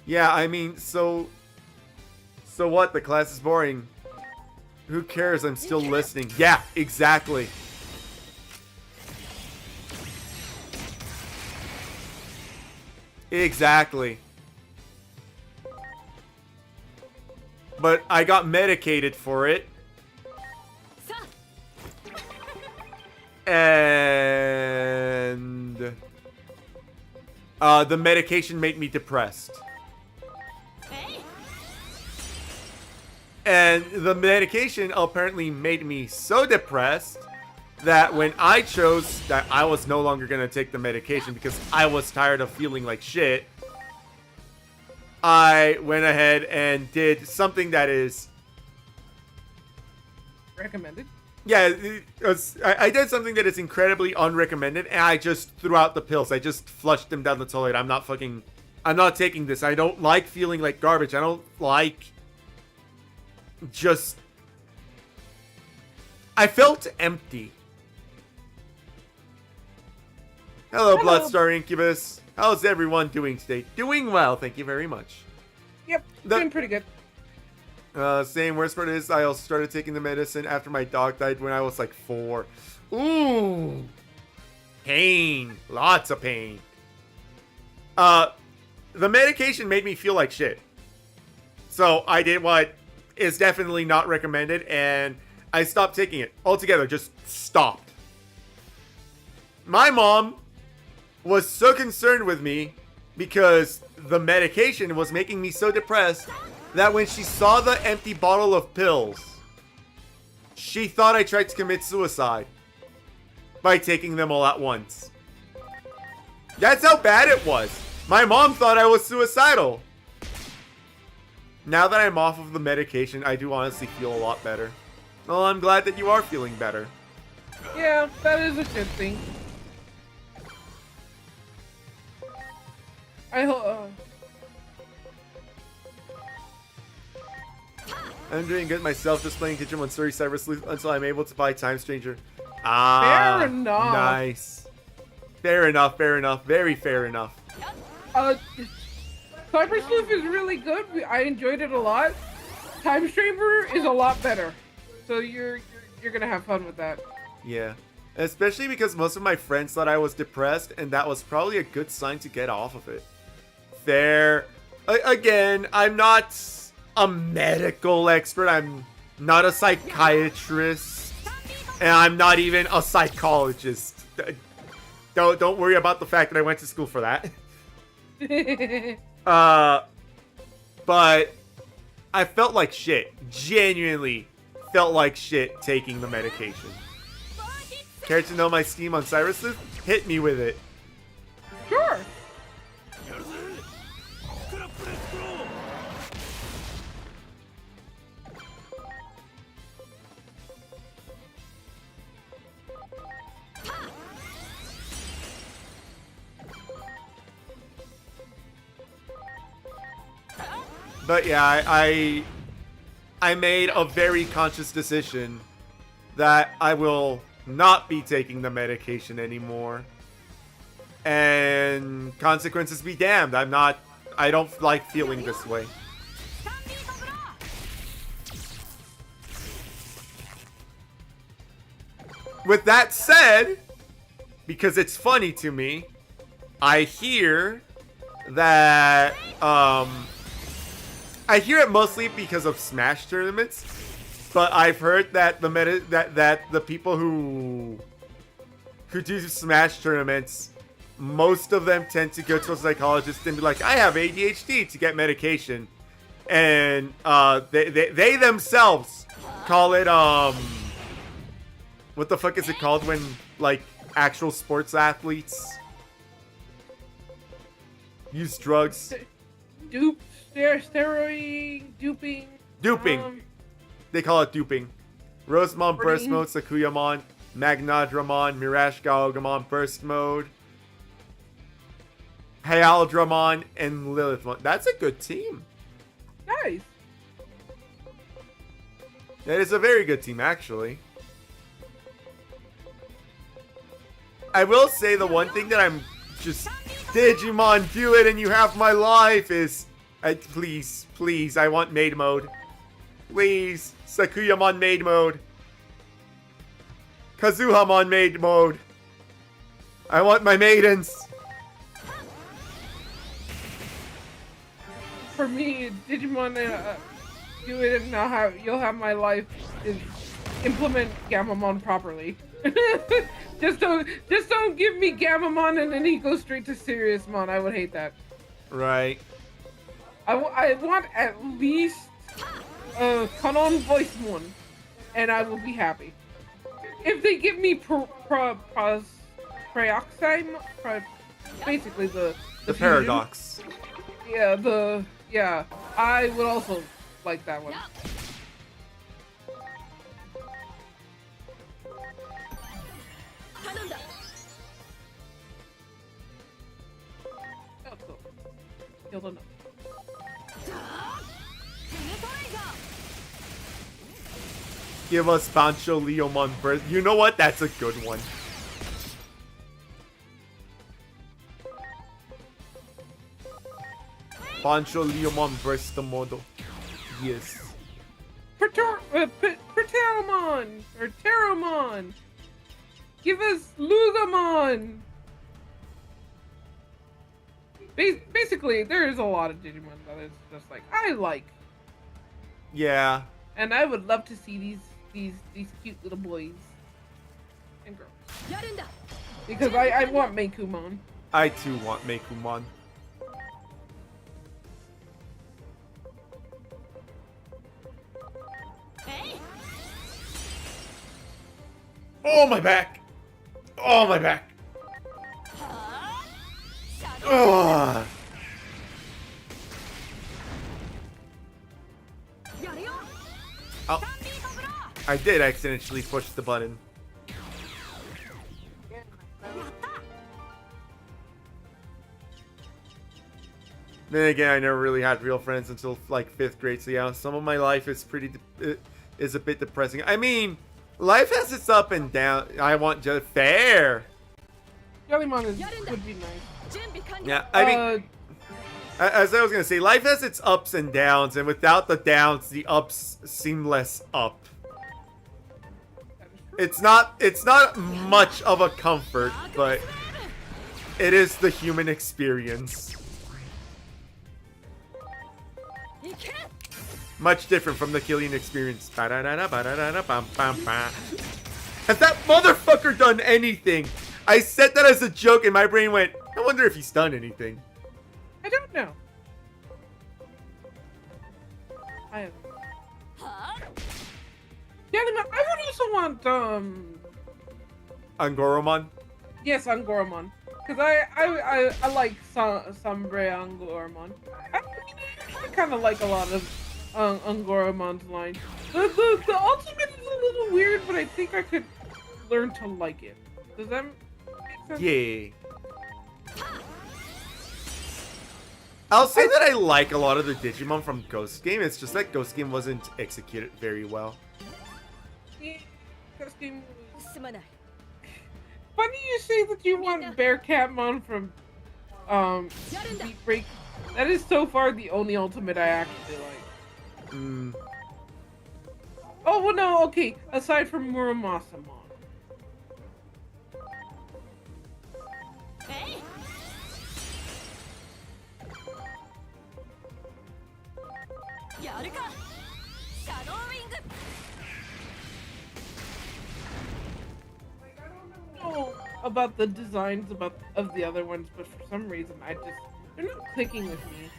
Yeah, I mean, so what? The class is boring. Who cares? I'm still listening. Yeah, exactly. Exactly. But I got medicated for it. And the medication made me depressed. And the medication apparently made me so depressed that when I chose that I was no longer going to take the medication because I was tired of feeling like shit, I went ahead and did something that is Recommended? Yeah, I did something that is incredibly unrecommended, and I just threw out the pills. I just flushed them down the toilet. I'm not taking this. I don't like feeling like garbage. I don't like just... I felt empty. Hello, Bloodstar Incubus. How's everyone doing today? Doing well, thank you very much. Yep, doing pretty good. Same. Worst part is I also started taking the medicine after my dog died when I was like 4. Ooh. Pain. Lots of pain. The medication made me feel like shit. So I did what is definitely not recommended, and I stopped taking it altogether. Just stopped. My mom was so concerned with me because the medication was making me so depressed that when she saw the empty bottle of pills, she thought I tried to commit suicide by taking them all at once. That's how bad it was. My mom thought I was suicidal. Now that I'm off of the medication, I do honestly feel a lot better. Well, I'm glad that you are feeling better. Yeah, that is a good thing. I'm doing good myself, just playing Digimon Story Cyber Sleuth until I'm able to buy Time Stranger. Ah, fair enough. Nice. Fair enough, fair enough. Very fair enough. Cyber Sleuth is really good. I enjoyed it a lot. Time Stranger is a lot better. So you're gonna have fun with that. Yeah. Especially because most of my friends thought I was depressed, and that was probably a good sign to get off of it. Fair. Again, I'm not a medical expert. I'm not a psychiatrist, and I'm not even a psychologist. Don't worry about the fact that I went to school for that. But I felt like shit. Genuinely felt like shit taking the medication. Care to know my Steam on Cyber Sleuth? Hit me with it. Sure. But yeah, I made a very conscious decision that I will not be taking the medication anymore. And consequences be damned. I don't like feeling this way. With that said, because it's funny to me, I hear that, I hear it mostly because of Smash tournaments, but I've heard that the people who do Smash tournaments, most of them tend to go to a psychologist and be like, I have ADHD, to get medication. And they themselves call it, what the fuck is it called when, like, actual sports athletes use drugs? Steroid, duping. Duping. They call it duping. Rosemon Burst Mode, Sakuyamon, Magnadramon, Mirage Galgamon Burst Mode, Hyaldramon, and Lilithmon. That's a good team. Nice. That is a very good team, actually. I will say the one thing that I'm just... Digimon, do it and you have my life is... please, I want maid mode. Please, Sakuyamon maid mode. Kazuhamon maid mode. I want my maidens. For me, Digimon, do it and you'll have my life. Is implement Gamamon properly. just don't give me Gamamon and then he goes straight to Seriousmon. I would hate that. Right. I want at least a Kanon Voicemon, and I will be happy. If they give me basically the paradox. Yeah, I would also like that one. Oh, cool. Killed enough. Give us Bancho Leomon birth. You know what? That's a good one. Bancho Leomon burst the model. Yes. Pteramon or Terramon. Give us Lugamon. Basically, there is a lot of Digimon that is just like I like. Yeah. And I would love to see these cute little boys and girls. Because I want Meikumon. I too want Meikumon. Oh, my back! Oh, my back! Ugh. Oh, I did accidentally push the button. Then again, I never really had real friends until like 5th grade, so yeah, some of my life is is a bit depressing. I mean, life has its up and down. I want just fair. Jellymon would be nice. Yeah, I mean, as I was gonna say, life has its ups and downs, and without the downs, the ups seem less up. It's not much of a comfort, but it is the human experience. Much different from the Killian experience. Has that motherfucker done anything? I said that as a joke and my brain went, I wonder if he's done anything. I don't know. Jellymon, I would also want Angoromon? Yes, Angoromon. Because I like Sombre Angoromon. I kind of like a lot of Angoromon's line. The ultimate is a little weird, but I think I could learn to like it. Does that make sense? Yeah. I'll say that I like a lot of the Digimon from Ghost Game. It's just that Ghost Game wasn't executed very well. Yeah, Ghost Game. Funny you say that you want Bearcatmon from Beat Break. That is so far the only ultimate I actually like. Oh well, no, okay. Aside from Muramasamon. About the designs of the other ones, but for some reason they're not clicking with me.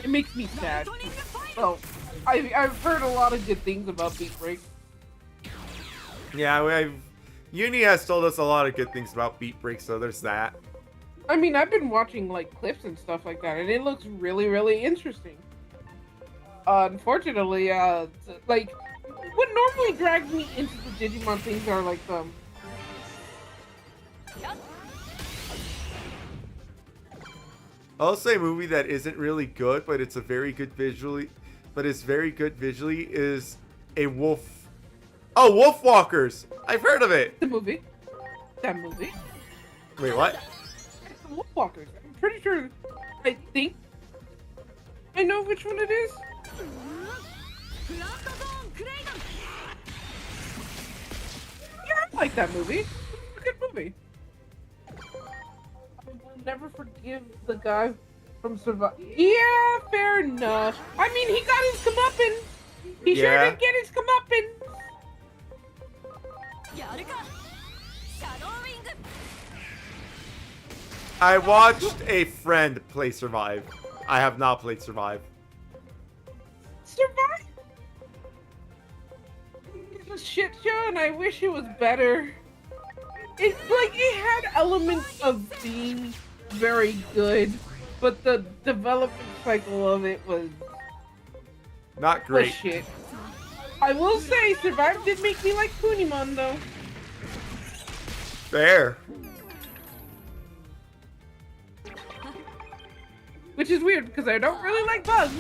It makes me sad. Oh, I've heard a lot of good things about Beat Break. Yeah, Uni has told us a lot of good things about Beat Break, so there's that. I mean, I've been watching like clips and stuff like that, and it looks really, really interesting. Unfortunately, like what normally drags me into the Digimon things are like I'll say a movie that isn't really good, but it's very good visually, is a Wolf. Oh, Wolf Walkers! I've heard of it! the movie. That movie. Wait, what? It's the Wolfwalkers. I'm pretty sure. I think I know which one it is. Yeah, I like that movie. It's a good movie. I will never forgive the guy From Survive. Yeah, fair enough. I mean, he got his comeuppance. He sure Yeah. did get his comeuppance. I watched a friend play Survive. I have not played Survive. Survive. It's a shit show, and I wish it was better. It's like it had elements of being very good, but the development cycle of it was Not great. shit. I will say, Survive did make me like Kunimon though. Fair. Which is weird because I don't really like bugs.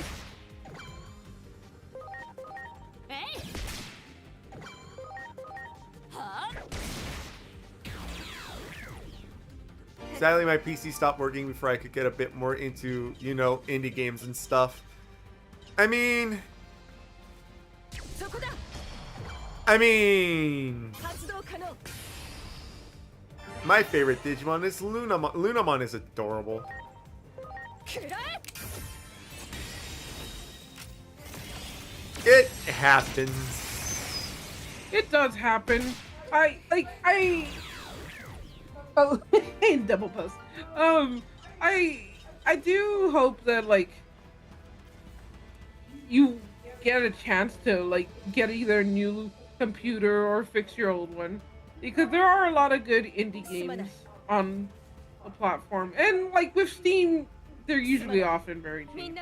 Sadly, my PC stopped working before I could get a bit more into, you know, indie games and stuff. I mean, my favorite Digimon is Lunamon. Lunamon is adorable. It happens. It does happen. Oh, double post. I do hope that like you get a chance to like get either a new computer or fix your old one, because there are a lot of good indie games on the platform, and like with Steam, they're usually often very cheap.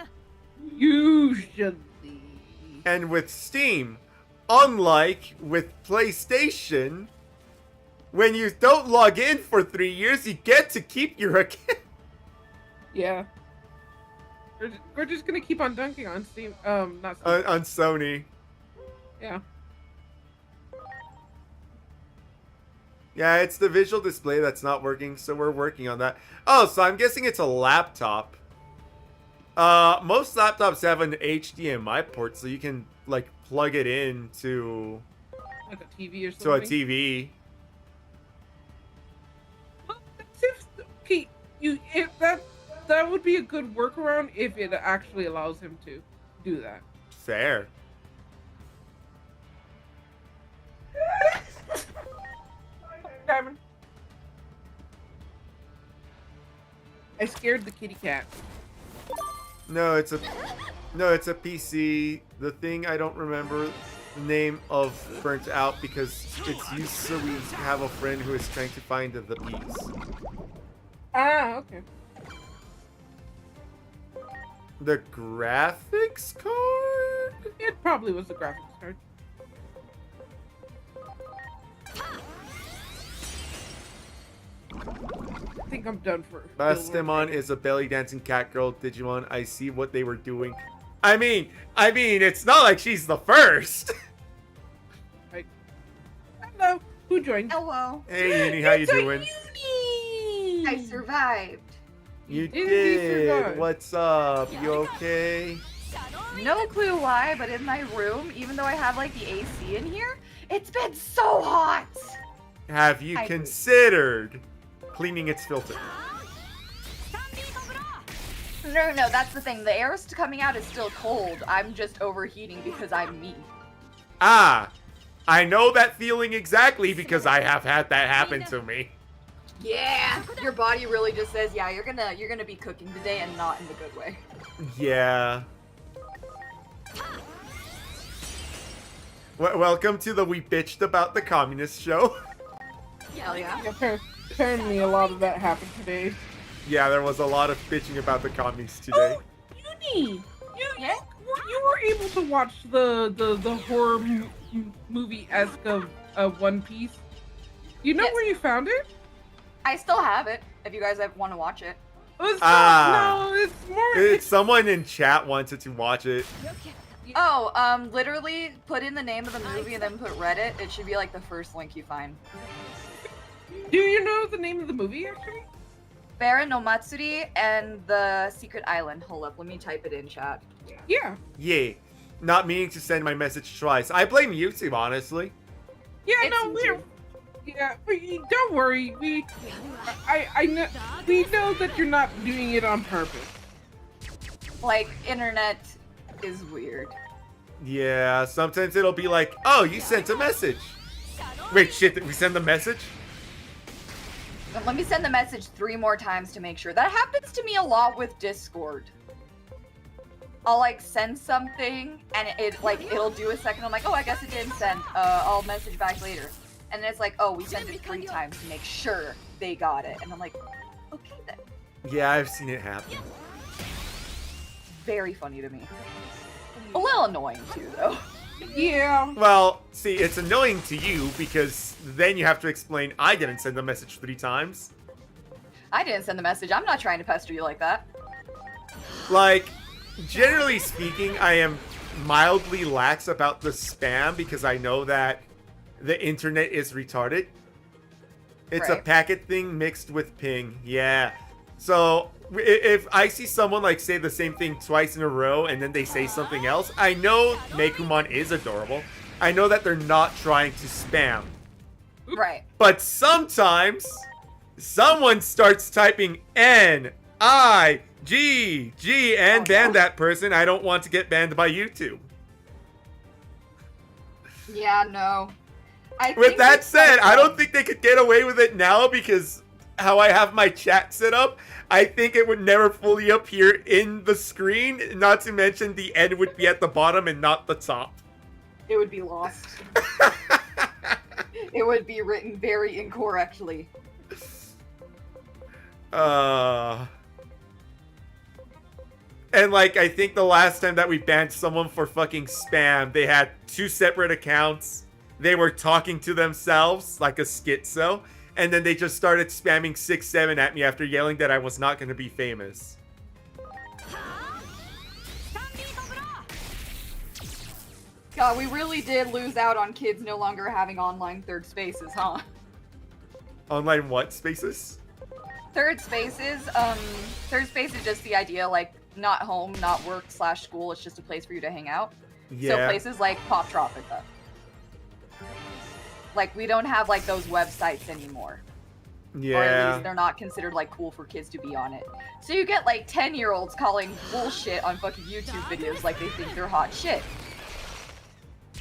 Usually. And with Steam, unlike with PlayStation, when you don't log in for 3 years, you get to keep your account. Yeah. We're just gonna keep on dunking on Steam. Not Steam. On Sony. Yeah. Yeah, it's the visual display that's not working, so we're working on that. Oh, so I'm guessing it's a laptop. Most laptops have an HDMI port, so you can like plug it in to Like a TV or to something. a TV. Well, that's okay, if that would be a good workaround if it actually allows him to do that. Fair. Diamond. I scared the kitty cat. No, it's a PC. The thing I don't remember the name of burnt out because it's used so we have a friend who is trying to find the piece. Ah, okay. The graphics card? It probably was the graphics card. I think I'm done for. Bastemon is a belly dancing cat girl Digimon. I see what they were doing. I mean, it's not like she's the first. Hello, who joined? Hello. Hey, Uni, how you It's a doing? Uni! I survived. You Did he did. survive? What's up? You okay? No clue why, but in my room, even though I have like the AC in here, it's been so hot. Have you I- considered cleaning its filter? No, that's the thing. The air coming out is still cold. I'm just overheating because I'm me. Ah, I know that feeling exactly because I have had that happen to me. Yeah. Your body really just says, yeah, you're gonna be cooking today and not in the good way. Yeah. Welcome to the We Bitched About the Communist show. Hell yeah. Apparently, a lot of that happened today. Yeah, there was a lot of bitching about the commies today. Uni, Yeah? you were able to watch the horror movie-esque of One Piece. You know Yes. where you found it? I still have it. If you guys want to watch it. Ah. No, it's more. It's someone in chat wanted to watch it. Oh, literally put in the name of the movie and then put Reddit. It should be like the first link you find. Do you know the name of the movie actually? Baron no Matsuri and the Secret Island. Hold up, let me type it in chat. Yeah. Yay. Not meaning to send my message twice. I blame YouTube, honestly. Yeah. It's No, we're. YouTube. Yeah, don't worry. I know we know that you're not doing it on purpose. Like, internet is weird. Yeah, sometimes it'll be like, oh, you sent a message. Wait, shit, did we send the message? Let me send the message 3 more times to make sure. That happens to me a lot with Discord. I'll like send something and it'll do a second. I'm like, oh, I guess it didn't send. I'll message back later. And then it's like, oh, we sent it 3 times to make sure they got it. And I'm like, okay then. Yeah, I've seen it happen. Very funny to me. A little annoying too, though. Yeah. Well, see, it's annoying to you because then you have to explain I didn't send the message 3 times. I didn't send the message. I'm not trying to pester you like that. Like, generally speaking, I am mildly lax about the spam because I know that the internet is retarded. It's a Right. packet thing mixed with ping. Yeah. So if I see someone like say the same thing twice in a row and then they say something else, I know Mekumon is adorable. I know that they're not trying to spam. Right. But sometimes someone starts typing N-I-G-G and ban that person. I don't want to get banned by YouTube. Yeah, no. With that said, I don't think they could get away with it now because how I have my chat set up, I think it would never fully appear in the screen. Not to mention the N would be at the bottom and not the top. It would be lost. It would be written very incorrectly. And like, I think the last time that we banned someone for fucking spam, they had 2 separate accounts. They were talking to themselves like a schizo. And then they just started spamming 6-7 at me after yelling that I was not going to be famous. God, we really did lose out on kids no longer having online third spaces, huh? Online what spaces? Third spaces, third space is just the idea, like, not home, not work / school, it's just a place for you to hang out. Yeah. So places like Pop Tropica. Like, we don't have, like, those websites anymore. Yeah. Or at least they're not considered, like, cool for kids to be on it. So you get, like, 10-year-olds calling bullshit on fucking YouTube videos like they think they're hot shit.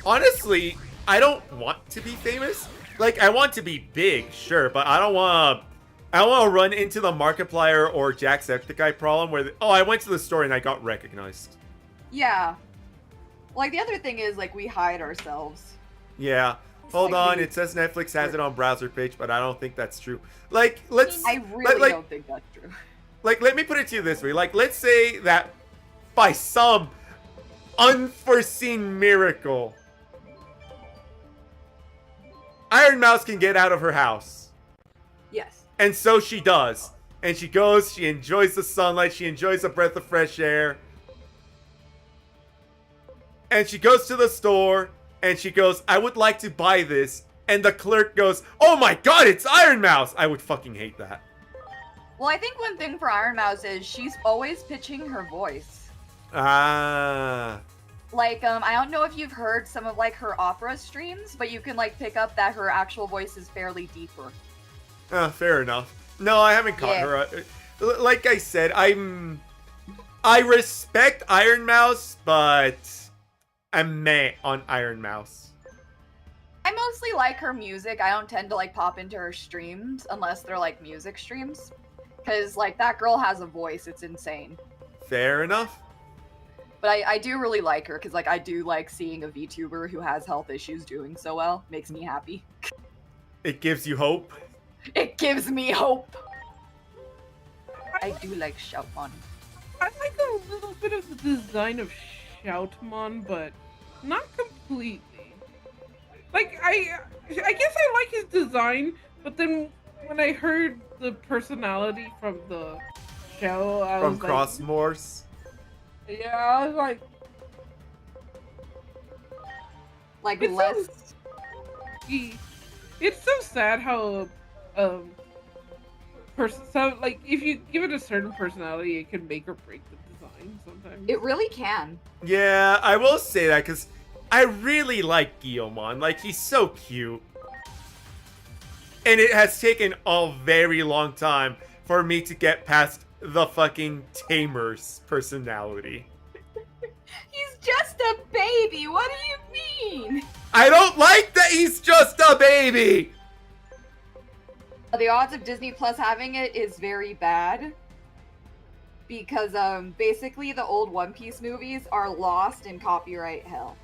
Honestly, I don't want to be famous. Like, I want to be big, sure, but I don't want to run into the Markiplier or Jacksepticeye problem where, I went to the store and I got recognized. Yeah. Like, the other thing is, like, we hide ourselves. Yeah. Hold Like on, we- it says Netflix has it on browser page, but I don't think that's true. Like, let's... I really like, don't think that's true. Like, let me put it to you this way. Like, let's say that by some unforeseen miracle, Iron Mouse can get out of her house. Yes. And so she does. And she goes, she enjoys the sunlight, she enjoys a breath of fresh air. And she goes to the store, and she goes, I would like to buy this. And the clerk goes, oh my god, it's Iron Mouse! I would fucking hate that. Well, I think one thing for Iron Mouse is she's always pitching her voice. Ah. Like, I don't know if you've heard some of, like, her opera streams, but you can, like, pick up that her actual voice is fairly deeper. Fair enough. No, I haven't caught Yeah. her. Like I said, I respect Iron Mouse, but I'm meh on Iron Mouse. I mostly like her music. I don't tend to, like, pop into her streams unless they're, like, music streams. Because, like, that girl has a voice. It's insane. Fair enough. But I do really like her because, like, I do like seeing a VTuber who has health issues doing so well. Makes me happy. It gives you hope. It gives me hope. I do like Shoutmon. I like a little bit of the design of Shoutmon, but not completely. Like, I guess I like his design, but then when I heard the personality from the show, I From was like, Crossmores. yeah, I was like, Like, It's less. it's so sad how so like if you give it a certain personality, it can make or break the design sometimes. It really can. Yeah, I will say that because I really like Guillemon. Like, he's so cute. And it has taken a very long time for me to get past the fucking Tamer's personality. He's just a baby. What do you mean? I don't like that he's just a baby. The odds of Disney Plus having it is very bad. Because basically the old One Piece movies are lost in copyright hell.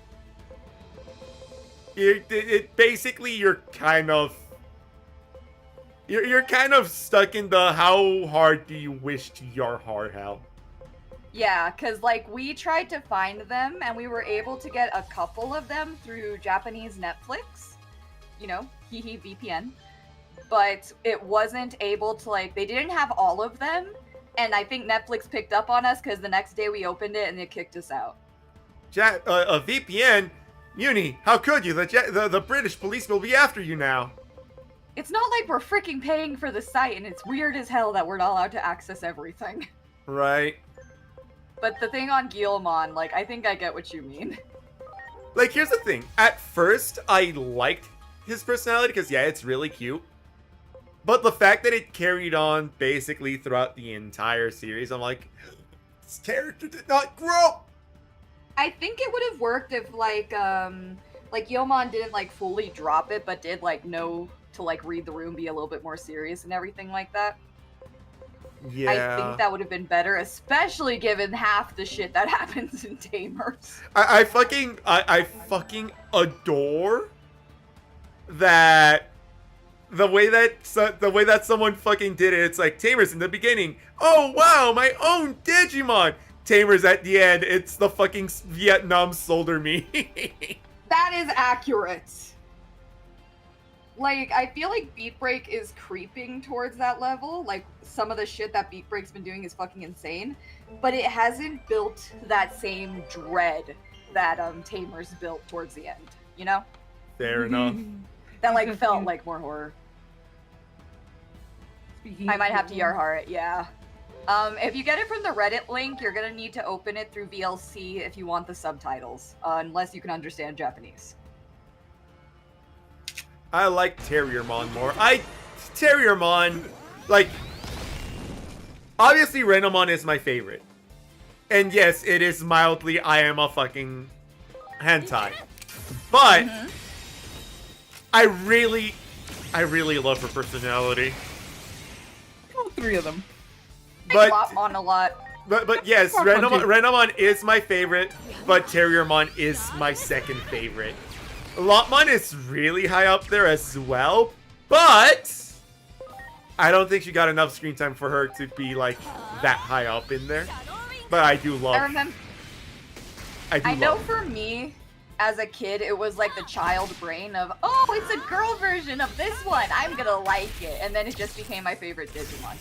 Basically you're kind of stuck in the how hard do you wish to your heart hell. Yeah, because like we tried to find them and we were able to get a couple of them through Japanese Netflix. You know, hehe VPN. But it wasn't able to like, they didn't have all of them. And I think Netflix picked up on us because the next day we opened it and it kicked us out. A VPN? Muni, how could you? The British police will be after you now. It's not like we're freaking paying for the site, and it's weird as hell that we're not allowed to access everything. Right. But the thing on Guilmon, like, I think I get what you mean. Like, here's the thing. At first, I liked his personality because, yeah, it's really cute. But the fact that it carried on basically throughout the entire series, I'm like, this character did not grow. I think it would have worked if, like Guilmon didn't, like, fully drop it, but did, like, know to, like, read the room, be a little bit more serious and everything like that. Yeah. I think that would have been better, especially given half the shit that happens in Tamers. I fucking adore that the way that someone fucking did it. It's like Tamers in the beginning. Oh wow, my own Digimon. Tamers at the end. It's the fucking Vietnam soldier me. That is accurate. Like, I feel like Beat Break is creeping towards that level. Like, some of the shit that Beat Break's been doing is fucking insane. But it hasn't built that same dread that Tamers built towards the end, you know? Fair enough. That, like, felt like more horror. I might have to Yarhar it, yeah. If you get it from the Reddit link, you're gonna need to open it through VLC if you want the subtitles, unless you can understand Japanese. I like Terriermon more. Terriermon, like, obviously Renamon is my favorite. And yes, it is mildly, I am a fucking hentai. But, I really love her personality. All three of them. But, I like Lopmon a lot. but yes, Renamon is my favorite, but Terriermon is my second favorite. Lopmon is really high up there as well, but I don't think she got enough screen time for her to be like that high up in there. But I do love. I know for me, as a kid, it was like the child brain of, oh, it's a girl version of this one. I'm gonna like it, and then it just became my favorite Digimon.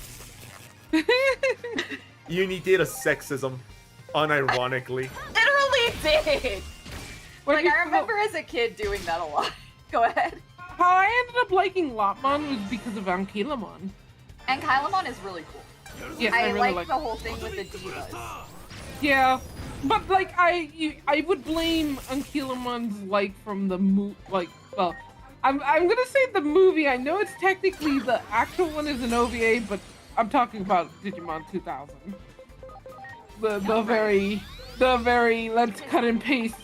Uni did a sexism, unironically. Literally did. Like, I remember as a kid doing that a lot. Go ahead. How I ended up liking Lopmon was because of Ankylamon. Ankylamon is really cool. Yes, I really like the whole thing with the divas. Yeah, but like I would blame Ankylamon's like from the well, I'm gonna say the movie. I know it's technically the actual one is an OVA, but I'm talking about Digimon 2000. The very let's cut and paste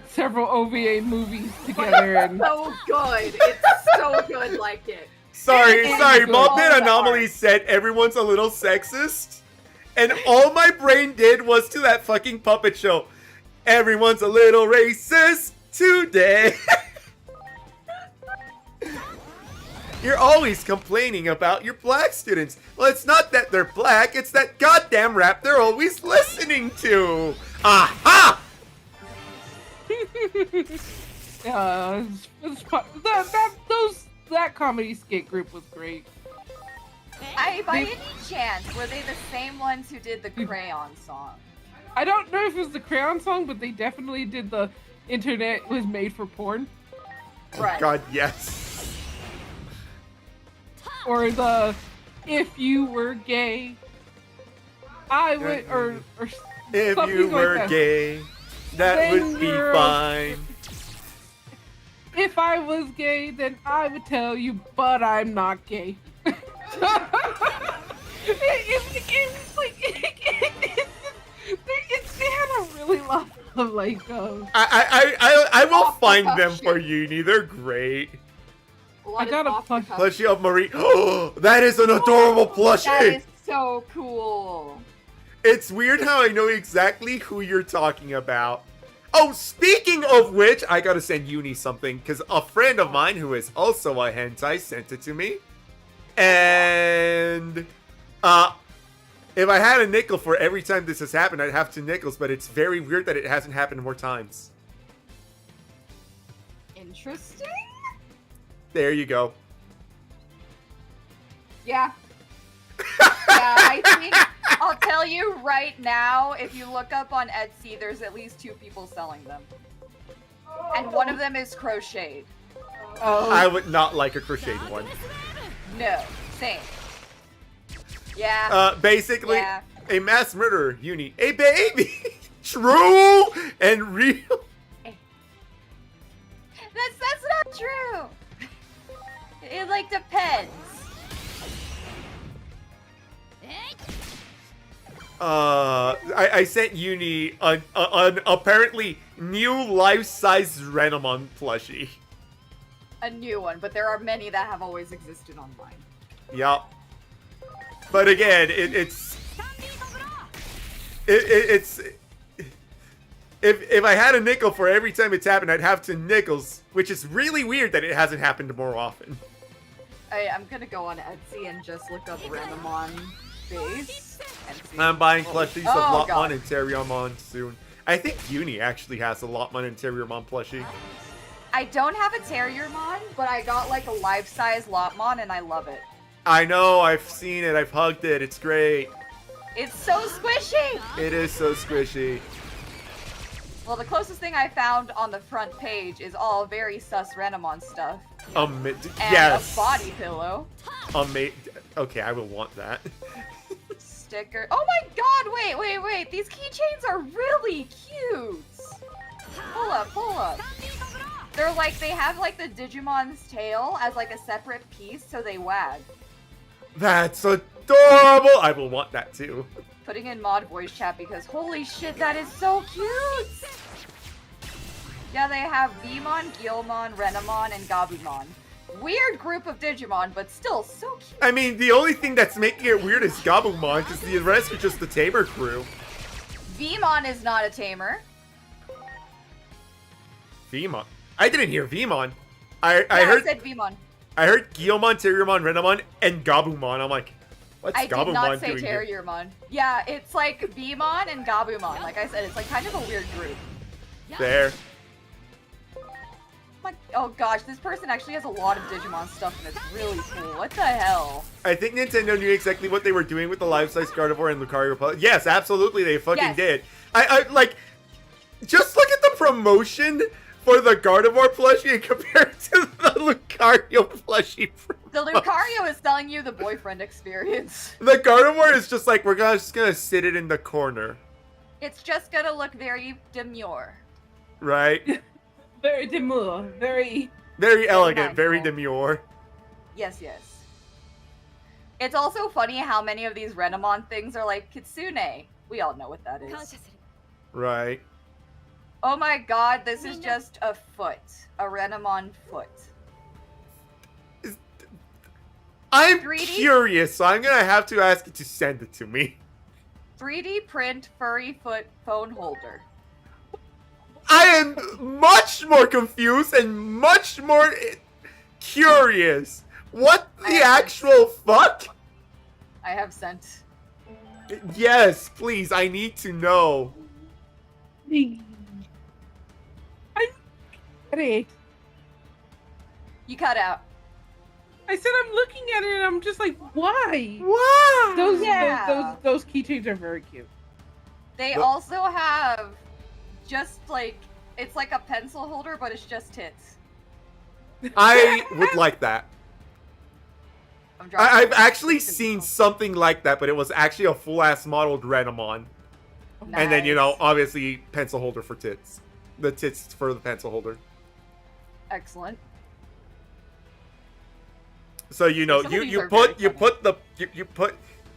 several OVA movies together and So good. It's so good like it. Sorry, Ball Pit All Anomaly said everyone's a little sexist. And all my brain did was to that fucking puppet show. Everyone's a little racist today. You're always complaining about your black students. Well, it's not that they're black, it's that goddamn rap they're always listening to. Aha! That comedy skit group was great. By any chance, were they the same ones who did the Crayon song? I don't know if it was the Crayon song, but they definitely did the Internet Was Made for Porn. Right. God, yes. Or the If You Were Gay, I would, or If something you like were that. gay, that Then would be you're fine. If I was gay, then I would tell you, but I'm not gay. It's like like, I will Off the find cuff them shit. for Uni. They're great. What I is got a off the cuff? Plushie of Marie. Oh, that is an adorable That plushie. is so cool. It's weird how I know exactly who you're talking about. Oh, speaking of which, I gotta send Uni something, because a friend of mine who is also a hentai sent it to me. And, if I had a nickel for every time this has happened, I'd have 2 nickels, but it's very weird that it hasn't happened more times. Interesting. There you go. Yeah. Yeah, I think I'll tell you right now, if you look up on Etsy, there's at least 2 people selling them. And one of them is crocheted. I would not like a crocheted one. No, same. Yeah. Basically, Yeah. a mass murderer, Uni, a baby, true and real. That's not true. It like depends. I sent Uni an apparently new life-size Renamon plushie. A new one, but there are many that have always existed online. Yup. But again, it's if I had a nickel for every time it's happened, I'd have 2 nickels, which is really weird that it hasn't happened more often. I'm gonna go on Etsy and just look up Renamon base and see. I'm buying what plushies we- of Oh, Lotmon God. and Terriermon soon. I think Uni actually has a Lotmon and Terriermon plushie. I don't have a Terriermon, but I got like a life-size Lotmon and I love it. I know, I've seen it, I've hugged it, it's great. It's so squishy! It is so squishy. Well, the closest thing I found on the front page is all very sus Renamon stuff. And Yes. a body pillow. Okay, I will want that. Sticker. Oh my god, wait. These keychains are really cute. Pull up. They're like, they have like the Digimon's tail as like a separate piece, so they wag. That's adorable! I will want that too. Putting in mod voice chat because holy shit, that is so cute! Yeah, they have Vmon, Guilmon, Renamon, and Gabumon. Weird group of Digimon, but still so cute. I mean, the only thing that's making it weird is Gabumon, because the rest are just the tamer crew. Vmon is not a tamer. Vmon. I didn't hear Vmon. I I said Vmon. I heard Guilmon, Terriermon, Renamon, and Gabumon. I'm like, what's I did Gabumon not say doing here? Terriermon. Yeah, it's like Vmon and Gabumon. Like I said, it's like kind of a weird group. There. Like, oh gosh, this person actually has a lot of Digimon stuff and it's really cool. What the hell? I think Nintendo knew exactly what they were doing with the life-size Gardevoir and Lucario Plus. Yes, absolutely, they fucking Yes. did. I like, just look at the promotion for the Gardevoir plushie compared to the Lucario plushie. The Lucario is selling you the boyfriend experience. The Gardevoir is just like, just gonna sit it in the corner, It's just gonna look very demure. right? very demure, very. Very elegant, very mindful. demure. Yes. It's also funny how many of these Renamon things are like Kitsune. We all know what that is. Right. Oh my god, this is just a foot. A Renamon foot. I'm 3D? curious, so I'm gonna have to ask you to send it to me. 3D print furry foot phone holder. I am much more confused and much more curious. What the actual fuck? I have sent. Yes, please, I need to know. I'm ready. You cut out. I said I'm looking at it and I'm just like, why? Wow. Those keychains are very cute. They What? also have just like, it's like a pencil holder, but it's just tits. I would like that. I'm dropping I've it. actually seen something like that, but it was actually a full-ass modeled Renamon. And then, you know, Nice. obviously, pencil holder for tits. The tits for the pencil holder. Excellent. So, you know, Some of these you are put very funny.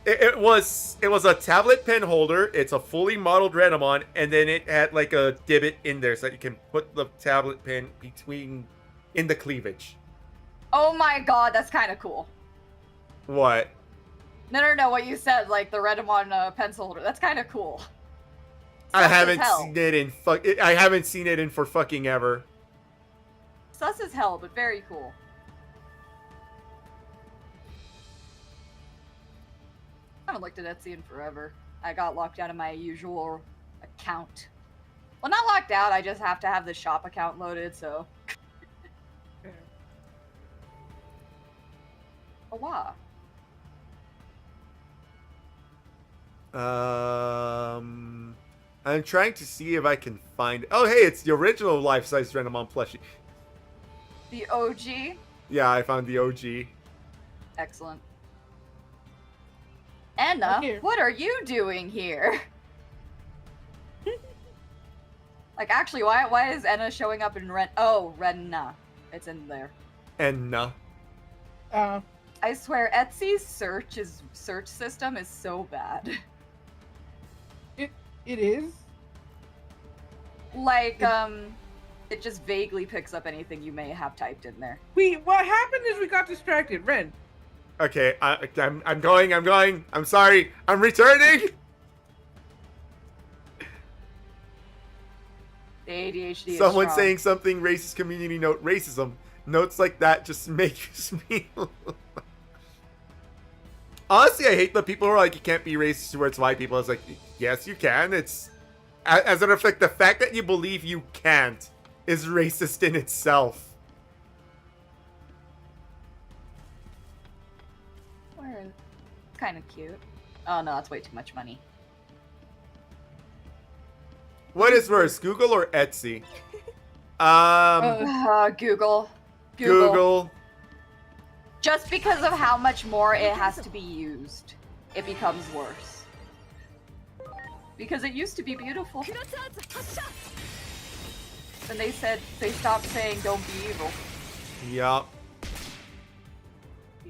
It was a tablet pen holder. It's a fully modeled Renamon, and then it had like a divot in there so that you can put the tablet pen in the cleavage. Oh my god, that's kind of cool. What? No, what you said, like the Redamon pencil holder. That's kind of cool. I Sus as haven't hell. seen it in I haven't seen it in for fucking ever. Sus as hell, but very cool. I haven't looked at Etsy in forever. I got locked out of my usual account. Well, not locked out, I just have to have the shop account loaded, so... Oh, wow. I'm trying to see if I can find... Oh, hey, it's the original life-size Renamon plushie. The OG? Yeah, I found the OG. Excellent. Anna, Okay. what are you doing here? Like, actually, why is Anna showing up in Ren... Oh, Renna. It's in there. And I swear, Etsy's search system is so bad. It is. Like, it just vaguely picks up anything you may have typed in there. What happened is we got distracted. Ren. okay, I'm going. I'm sorry. I'm returning. The ADHD is Someone strong. saying something racist community note racism. Notes like that just makes me. Honestly, I hate the people who are like, you can't be racist towards white people. It's like, yes, you can. It's as a matter of fact, the fact that you believe you can't is racist in itself. Where? Kind of cute. Oh no, that's way too much money. What is worse, Google or Etsy? Google. Google. Just because of how much more it has to be used, it becomes worse. Because it used to be beautiful. Then they stopped saying don't be evil. Yup.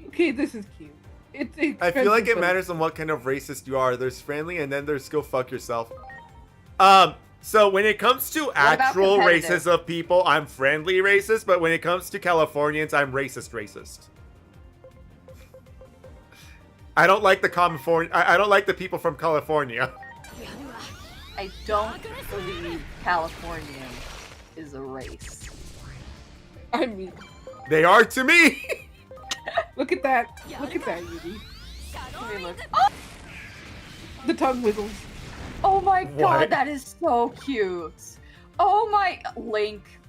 Okay, this is cute. It's I feel like it expensive, but- matters on what kind of racist you are. There's friendly and then there's go fuck yourself. So when it comes to about actual competitive? races of people, I'm friendly racist, but when it comes to Californians, I'm racist. I don't like I don't like the people from California. I don't believe Californian is a race. I mean, They are to me. look at that. Look at that, Yuri. Let me look. The tongue wiggles. Oh my What? god, that is so cute. Oh my... Link.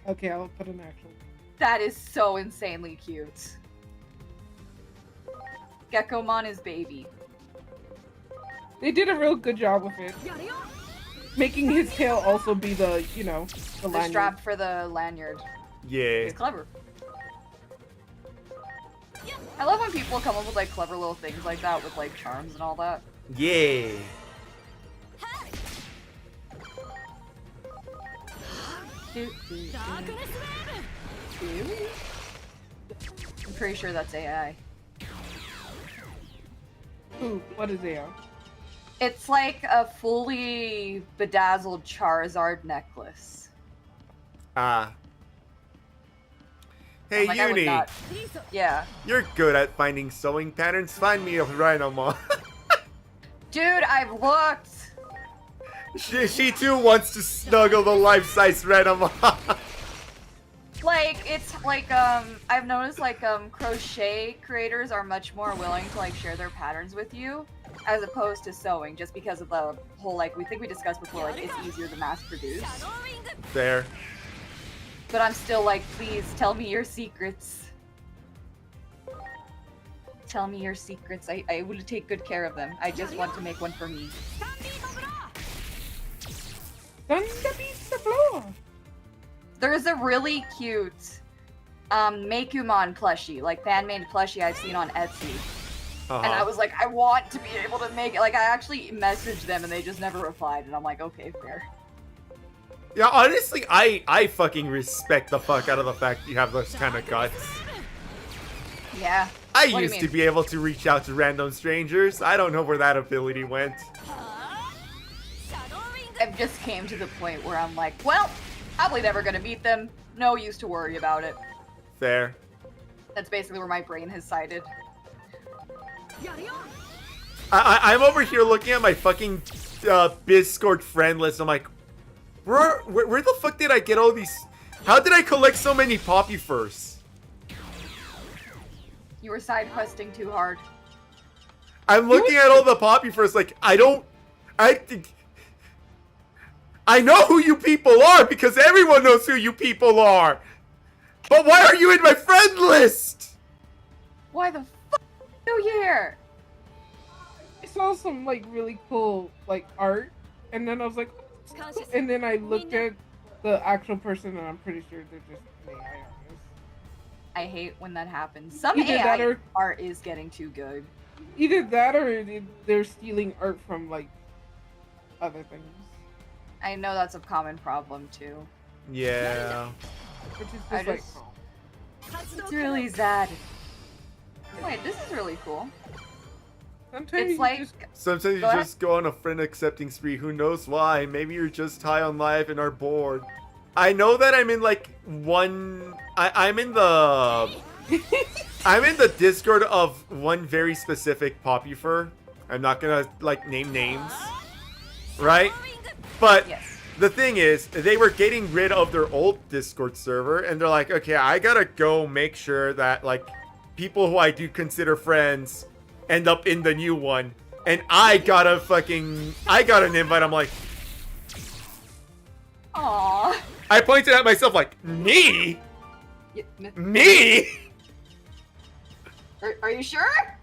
Okay, I'll put an actual. That is so insanely cute. Geckomon is baby. They did a real good job with it. Making his tail also be the, the The lanyard. strap for the lanyard. Yeah. It's clever. I love when people come up with like clever little things like that with like charms and all that. Yeah. I'm pretty sure that's AI. Ooh, what is AI? It's like a fully bedazzled Charizard necklace. Ah. Hey, Like, I would Uni. not- Yeah. You're good at finding sewing patterns. Find me a Rhinomon. Dude, I've looked! she too wants to snuggle the life-size Rhinomon. Like, it's like, I've noticed like, crochet creators are much more willing to like share their patterns with you as opposed to sewing, just because of the whole, like, we discussed before, like, it's easier to mass produce. There. But I'm still like, please, tell me your secrets. Tell me your secrets. I will take good care of them. I just want to make one for me. There's a really cute Mekumon plushie, like fan-made plushie I've seen on Etsy. And I was like, I want to be able to make it. Like, I actually messaged them and they just never replied. And I'm like, okay, fair. Yeah, honestly, I fucking respect the fuck out of the fact you have those kind of guts. Yeah. I do you used to mean? be able to reach out to random strangers. I don't know where that ability went. I've just came to the point where I'm like, well, probably never gonna meet them. No use to worry about it. Fair. That's basically where my brain has sided. I'm over here looking at my fucking Discord friend list. I'm like, where the fuck did I get all these? How did I collect so many Poppy Furs? You were side questing too hard. I'm looking at all the Poppy Furs like, I know who you people are because everyone knows who you people are. But why are you in my friend list? Why the fuck are you here? I saw some like really cool like art, and then I was like, and then I looked at the actual person, and I'm pretty sure they're just AI artists. I hate when that happens. Some Either AI that or- art is getting too good. Either that, or they're stealing art from like other things, I know that's a common problem too. Yeah. which is I just like, just- oh. It's really sad. Wait, this is really cool. Sometimes It's you like just, Sometimes you Go ahead. just go on a friend accepting spree. Who knows why? Maybe you're just high on life and are bored. I know that I'm in like one. I'm in the. I'm in the Discord of one very specific Poppy Fur. I'm not gonna like name names, right? But yes. the thing is, they were getting rid of their old Discord server, and they're like, okay, I gotta go make sure that like people who I do consider friends end up in the new one. And I got an invite. I'm like, Aww. I pointed at myself like, me? Me? Are you sure?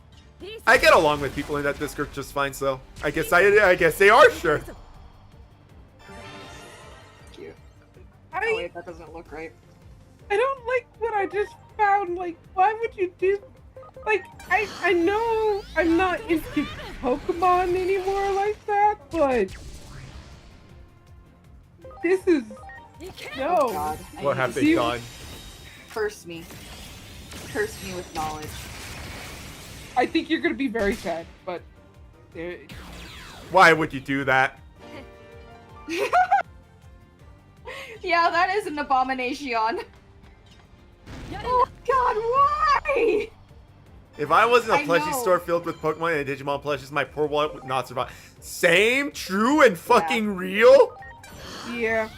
I get along with people in that Discord just fine, so I guess they are sure. Cute. I, Oh wait, that doesn't look right. I don't like what I just found. Like, why would you do? Like, I know I'm not into Pokemon anymore like that, but this is no. Oh god. I What need have to they See- done? Curse me. Curse me with knowledge. I think you're gonna be very sad, but Why would you do that? Yeah, that is an abomination. Oh god, why? If I was in a I plushie know. store filled with Pokemon and Digimon plushies, my poor wallet would not survive. Same, true, and fucking real? yeah.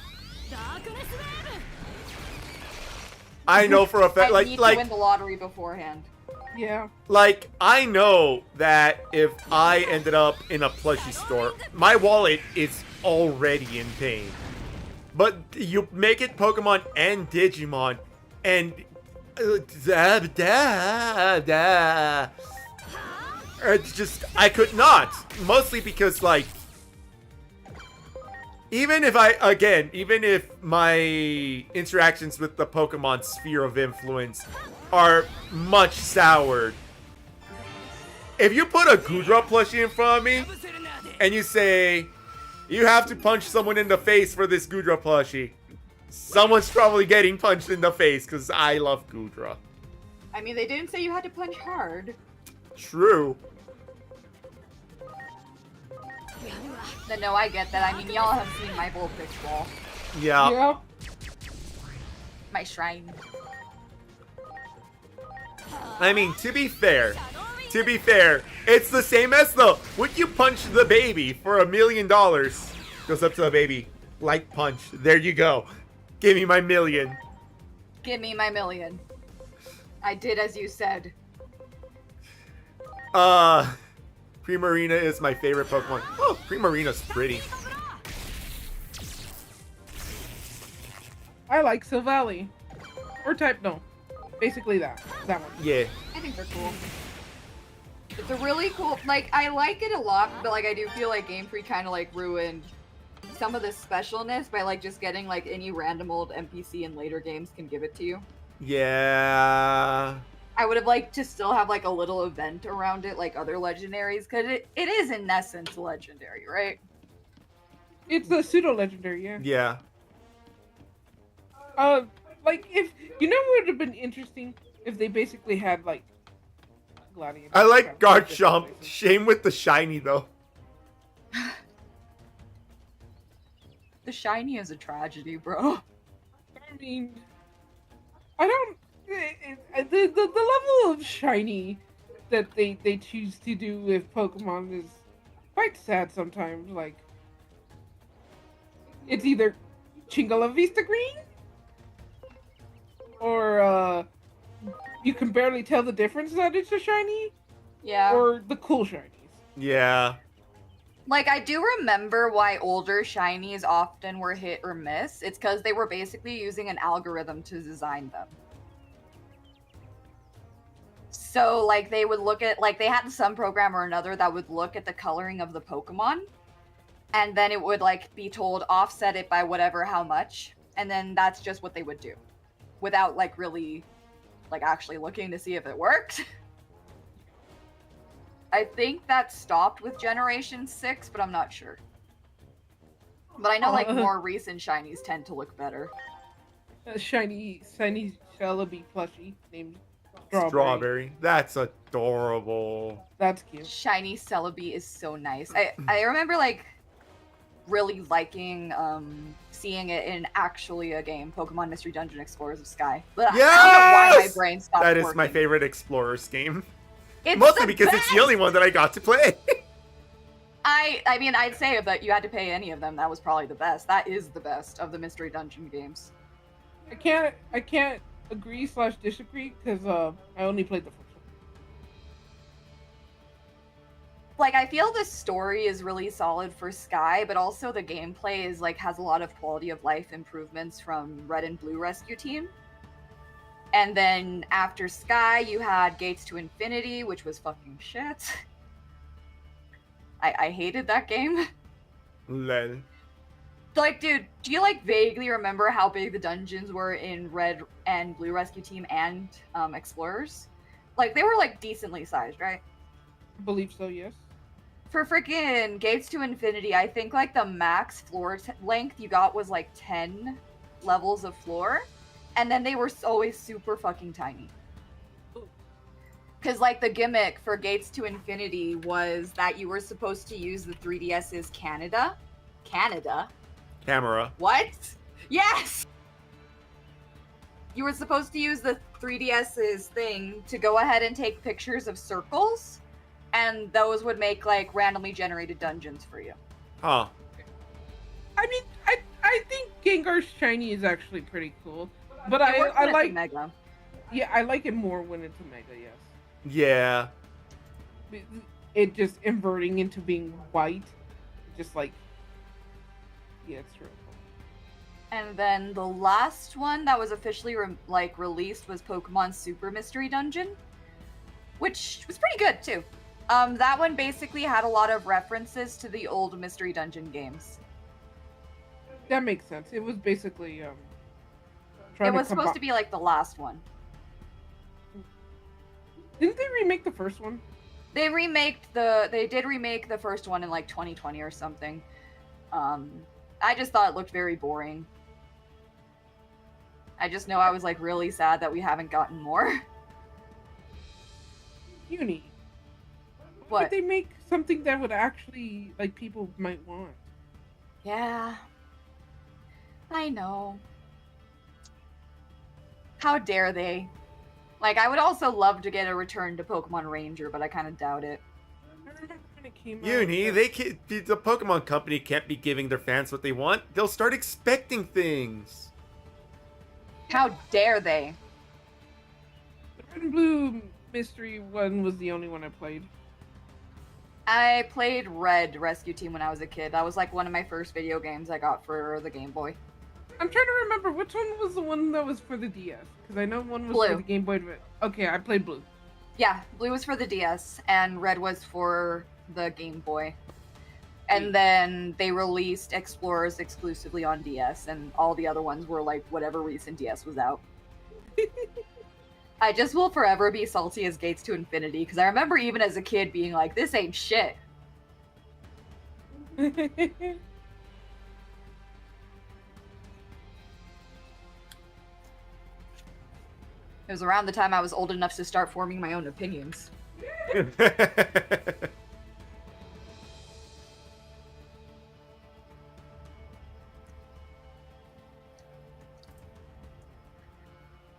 I know for a fact, I need to like, win the lottery beforehand. Yeah. like, I know that if I ended up in a plushie store, my wallet is already in pain. But you make it Pokemon and Digimon, and it's just, I could not. Mostly because, like, even if my interactions with the Pokemon sphere of influence are much soured, if you put a Goodra plushie in front of me, and you say, you have to punch someone in the face for this Goodra plushie, someone's probably getting punched in the face, because I love Goodra. I mean, they didn't say you had to punch hard. True. No, I get that. I mean, y'all have seen my Bullpix wall. Yeah. Yeah. My shrine. I mean, to be fair, it's the same as the, would you punch the baby for $1 million? Goes up to the baby, like punch. There you go. Give me my million. Give me my million. I did as you said. Primarina is my favorite Pokemon. Oh, Primarina's pretty. I like Silvally. Or type no. Basically that one. Yeah. I think they're cool. It's a really cool, like, I like it a lot, but like I do feel like Game Freak kind of like ruined some of the specialness by like just getting like any random old NPC in later games can give it to you. Yeah. I would have liked to still have like a little event around it like other legendaries, because it is in essence legendary, right? It's a pseudo legendary, yeah. Yeah. Like if you know what would have been interesting if they basically had like Gladiator. I like Yeah, Garchomp. Shame with the shiny though. The shiny is a tragedy, bro. I mean, I don't. The level of shiny that they choose to do with Pokemon is quite sad sometimes. Like, it's either Chingala Vista Green or you can barely tell the difference that it's a shiny, Yeah. or the cool shinies. Yeah. Like, I do remember why older shinies often were hit or miss. It's because they were basically using an algorithm to design them. So, like, they would look at, like, they had some program or another that would look at the coloring of the Pokemon, and then it would, like, be told offset it by whatever, how much, and then that's just what they would do. Without, like, really, like, actually looking to see if it worked. I think that stopped with Generation 6, but I'm not sure. But I know, like, more recent shinies tend to look better. A shiny Celebi plushie named Strawberry. That's adorable. That's cute. Shiny Celebi is so nice. I remember, like, really liking seeing it in actually a game, Pokemon Mystery Dungeon Explorers of Sky. But Yes! I don't know why my brain stopped That is working. my favorite Explorers game. It's Mostly the because it's the only one that I got to play. I mean, I'd say that you had to pay any of them. That was probably the best. That is the best of the Mystery Dungeon games. I can't agree/disagree because I only played the first one. Like, I feel the story is really solid for Sky, but also the gameplay is like has a lot of quality of life improvements from Red and Blue Rescue Team. And then after Sky, you had Gates to Infinity, which was fucking shit. I hated that game. Lol. Like, dude, do you like vaguely remember how big the dungeons were in Red and Blue Rescue Team and Explorers? Like, they were like decently sized, right? I believe so, yes. For freaking Gates to Infinity, I think like the max floor length you got was like 10 levels of floor, and then they were always super fucking tiny. Because like the gimmick for Gates to Infinity was that you were supposed to use the 3DS's Canada? Camera. What? Yes! You were supposed to use the 3DS's thing to go ahead and take pictures of circles, and those would make like randomly generated dungeons for you. Huh. I mean, I think Gengar's shiny is actually pretty cool, but It works I when it's a like Mega. yeah, I like it more when it's a Mega. Yes. Yeah. It just inverting into being white, just like yeah, it's true. And then the last one that was officially released was Pokemon Super Mystery Dungeon, which was pretty good too. That one basically had a lot of references to the old Mystery Dungeon games. That makes sense. It was basically It was supposed to be like the last one. Didn't they remake the first one? They did remake the first one in like 2020 or something. I just thought it looked very boring. I just know I was like really sad that we haven't gotten more. Uni. What? But they make something that would actually like people might want. Yeah. I know. How dare they? Like, I would also love to get a return to Pokemon Ranger, but I kind of doubt it. I remember when it came out. Uni, the Pokemon Company can't be giving their fans what they want. They'll start expecting things. How dare they? The Red and Blue Mystery one was the only one I played. I played Red Rescue Team when I was a kid. That was like one of my first video games I got for the Game Boy. I'm trying to remember which one was the one that was for the DS, because I know one was Blue. for the Game Boy Advance. Okay, I played Blue. Yeah, Blue was for the DS, and Red was for the Game Boy. And then they released Explorers exclusively on DS, and all the other ones were like whatever recent DS was out. I just will forever be salty as Gates to Infinity, because I remember even as a kid being like, this ain't shit. It was around the time I was old enough to start forming my own opinions.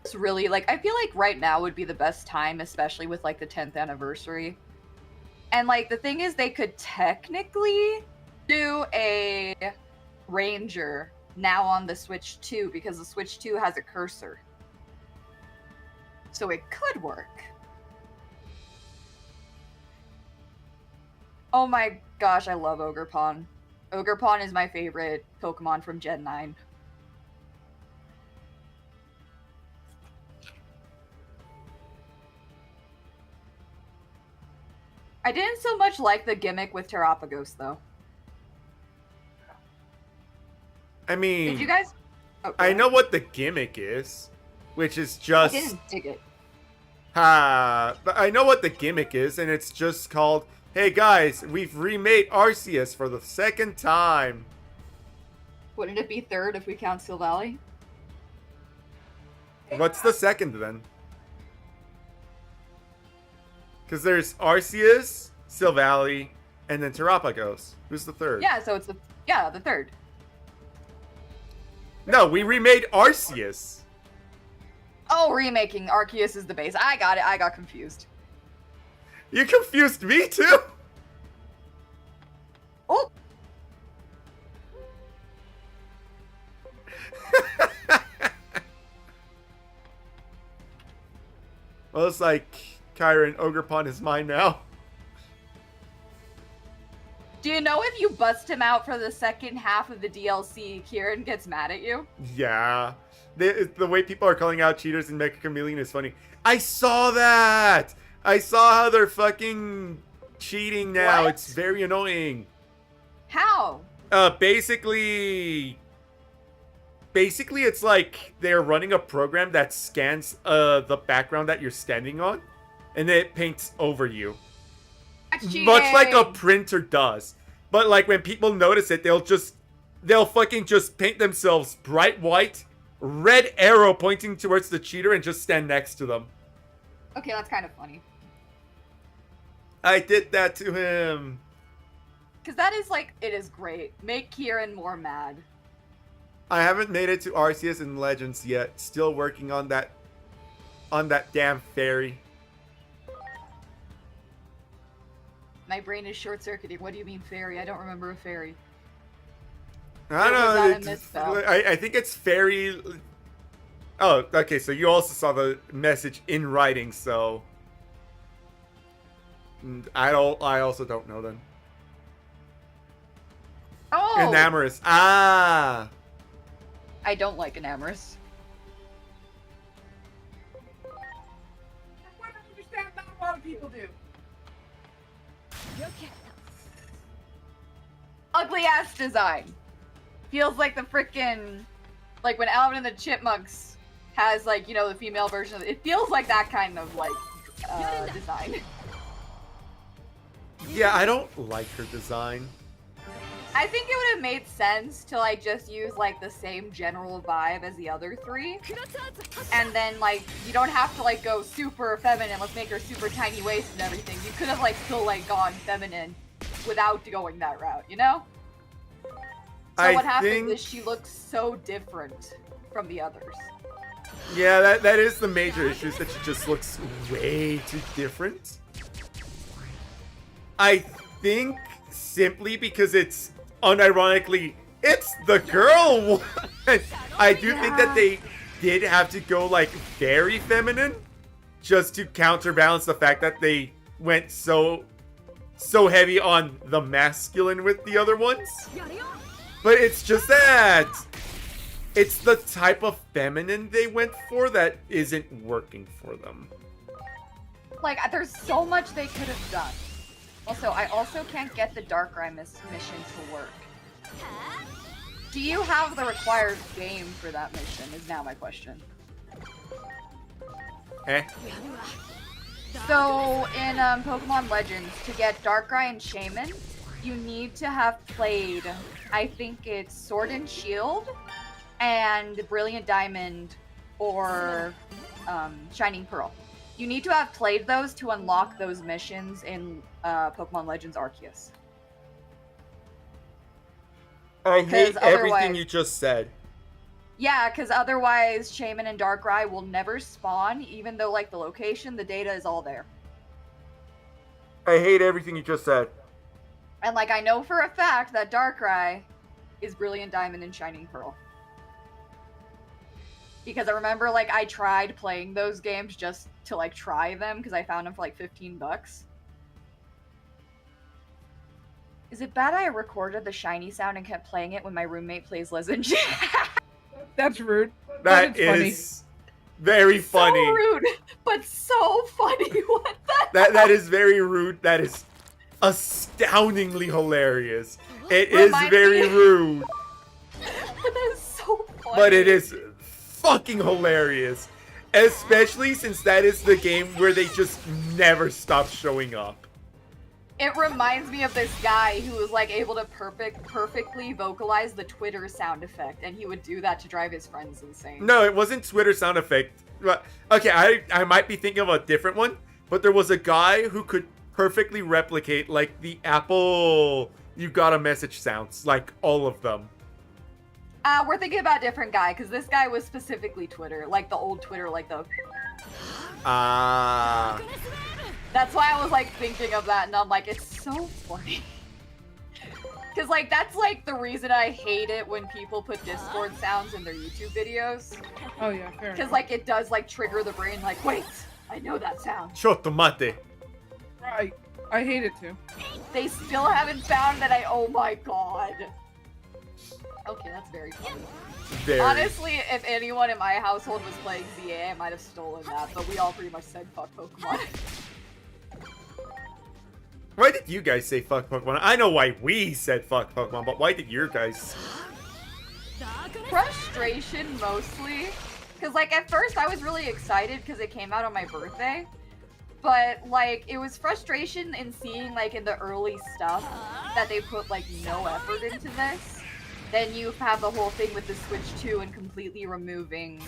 It's really like I feel like right now would be the best time, especially with like the 10th anniversary. And like the thing is, they could technically do a Ranger now on the Switch 2 because the Switch 2 has a cursor. So it could work. Oh my gosh, I love Ogerpon. Ogerpon is my favorite Pokemon from Gen 9. I didn't so much like the gimmick with Terapagos, though. I mean, Did you guys? Oh, I know what the gimmick is, which is just. I didn't dig it. But I know what the gimmick is, and it's just called, hey guys, we've remade Arceus for the second time. Wouldn't it be third if we count Steel Valley? What's the second then? Because there's Arceus, Silvally, and then Terapagos. Who's the third? Yeah, so it's the third. No, we remade Arceus. Oh, remaking Arceus is the base. I got it. I got confused. You confused me too. Oh. Well, it's like Kyron Ogerpon is mine now. Do you know if you bust him out for the second half of the DLC, Kieran gets mad at you? Yeah. The way people are calling out cheaters in Mecha Chameleon is funny. I saw that! I saw how they're fucking cheating now. What? It's very annoying. How? Basically it's like they're running a program that scans the background that you're standing on, and it paints over you. That's cheating. Much like a printer does. But like when people notice it, they'll fucking just paint themselves bright white, red arrow pointing towards the cheater, and just stand next to them. Okay, that's kind of funny. I did that to him. Because that is like, it is great. Make Kieran more mad. I haven't made it to Arceus and Legends yet. Still working on that damn fairy. My brain is short-circuiting. What do you mean fairy? I don't remember a fairy. I Or was don't that a know. misspell? I think it's fairy. Oh, okay. So you also saw the message in writing. So I also don't know then. Oh! Enamorous. Ah. I don't like Enamorous. I don't understand. Not a lot of people do. Ugly ass design. Feels like the frickin', like when Alvin and the Chipmunks has like, you know, the female version of it. It feels like that kind of like design. Yeah, I don't like her design. I think it would have made sense to like just use like the same general vibe as the other three. And then like you don't have to like go super feminine, let's make her super tiny waist and everything. You could have like still like gone feminine without going that route, you know? So what happens is she looks so different from the others. Yeah, that is the major issue, is that she just looks way too different. I think simply because it's unironically, it's the girl one. I do think that they did have to go like very feminine just to counterbalance the fact that they went so heavy on the masculine with the other ones. But it's just that it's the type of feminine they went for that isn't working for them. Like, there's so much they could have done. Also, I also can't get the Darkrai mission to work. Do you have the required game for that mission, is now my question. Eh? So, in Pokemon Legends, to get Darkrai and Shaman, you need to have played, I think it's Sword and Shield, and Brilliant Diamond, or Shining Pearl. You need to have played those to unlock those missions in Pokemon Legends Arceus. I hate 'Cause everything otherwise- you just said. Yeah, because otherwise Shaman and Darkrai will never spawn, even though like the location, the data is all there. I hate everything you just said. And like I know for a fact that Darkrai is Brilliant Diamond and Shining Pearl. Because I remember like I tried playing those games just to like try them because I found them for like $15. Is it bad I recorded the shiny sound and kept playing it when my roommate plays Lizenge? That's rude. That But it's funny. is very funny. So rude, but so funny. What the That is very rude. That is astoundingly hilarious. It is Remind very me- rude, That is so funny. but it is fucking hilarious. Especially since that is the game where they just never stop showing up. It reminds me of this guy who was like able to perfectly vocalize the Twitter sound effect, and he would do that to drive his friends insane. No, it wasn't Twitter sound effect. Okay, I might be thinking of a different one, but there was a guy who could perfectly replicate like the Apple "you got a message" sounds, like all of them. We're thinking about a different guy, because this guy was specifically Twitter, like the old Twitter, like the... That's why I was like thinking of that, and I'm like, it's so funny. Because like, that's like the reason I hate it when people put Discord sounds in their YouTube videos. Oh yeah, fair Because enough. like, it does like trigger the brain, like, wait, I know that sound. Choto mate. Right. I hate it too. They still haven't found that oh my god. Okay, that's very funny. Very. Honestly, if anyone in my household was playing ZA, I might have stolen that, but we all pretty much said fuck Pokemon. Why did you guys say fuck Pokemon? I know why we said fuck Pokemon, but why did your guys? Frustration, mostly. Because, like, at first I was really excited because it came out on my birthday. But, like, it was frustration in seeing, like, in the early stuff that they put, like, no effort into this. Then you have the whole thing with the Switch 2 and completely removing,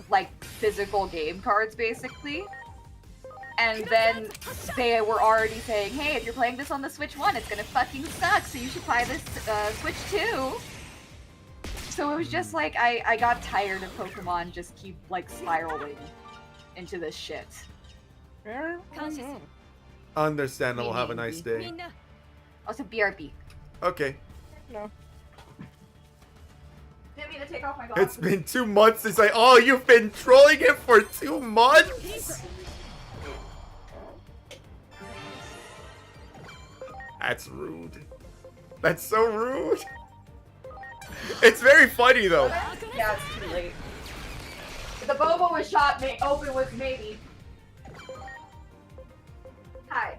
like, physical game cards, basically. And then they were already saying, hey, if you're playing this on the Switch 1, it's gonna fucking suck, so you should buy this Switch 2. So it was just like, I got tired of Pokemon just keep, like, spiraling into this shit. Fair? Understandable. Have a nice day. Also, BRB. Okay. No. Didn't mean to take off my It's glasses. been 2 months since oh, you've been trolling it for 2 months? That's rude. That's so rude. It's very funny though. Yeah, it's too late. The Bobo was shot, open with maybe. Hi.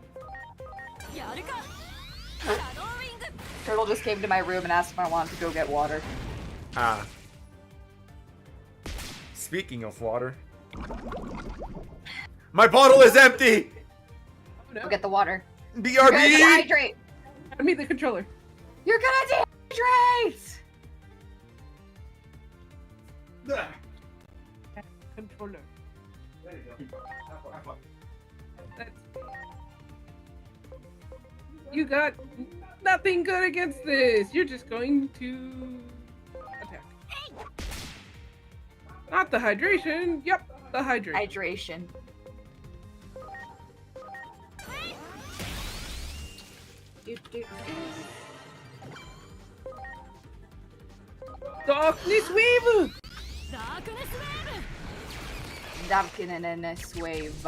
Turtle just came to my room and asked if I wanted to go get water. Ah. Speaking of water. My bottle is empty! Go get the water. You're gonna BRB! dehydrate! I mean the controller. You're gonna dehydrate! Controller. That's... You got nothing good against this. You're just going to attack. Not the hydration. Yep, the hydration. Hydration. Darkness Wave! Darkness wave.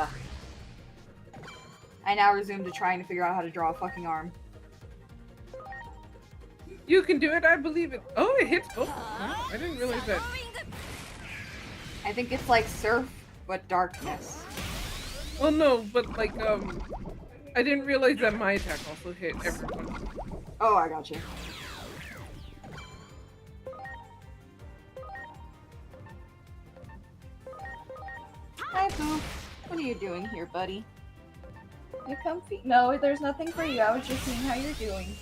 I now resume to trying to figure out how to draw a fucking arm. You can do it, I believe it. Oh, it hits both. I didn't realize that. I think it's like surf, but darkness. Well, no, but like, I didn't realize that my attack also hit everyone. Oh, I got you. Hi, Boo. What are you doing here, buddy? You comfy? No, there's nothing for you. I was just seeing how you're doing.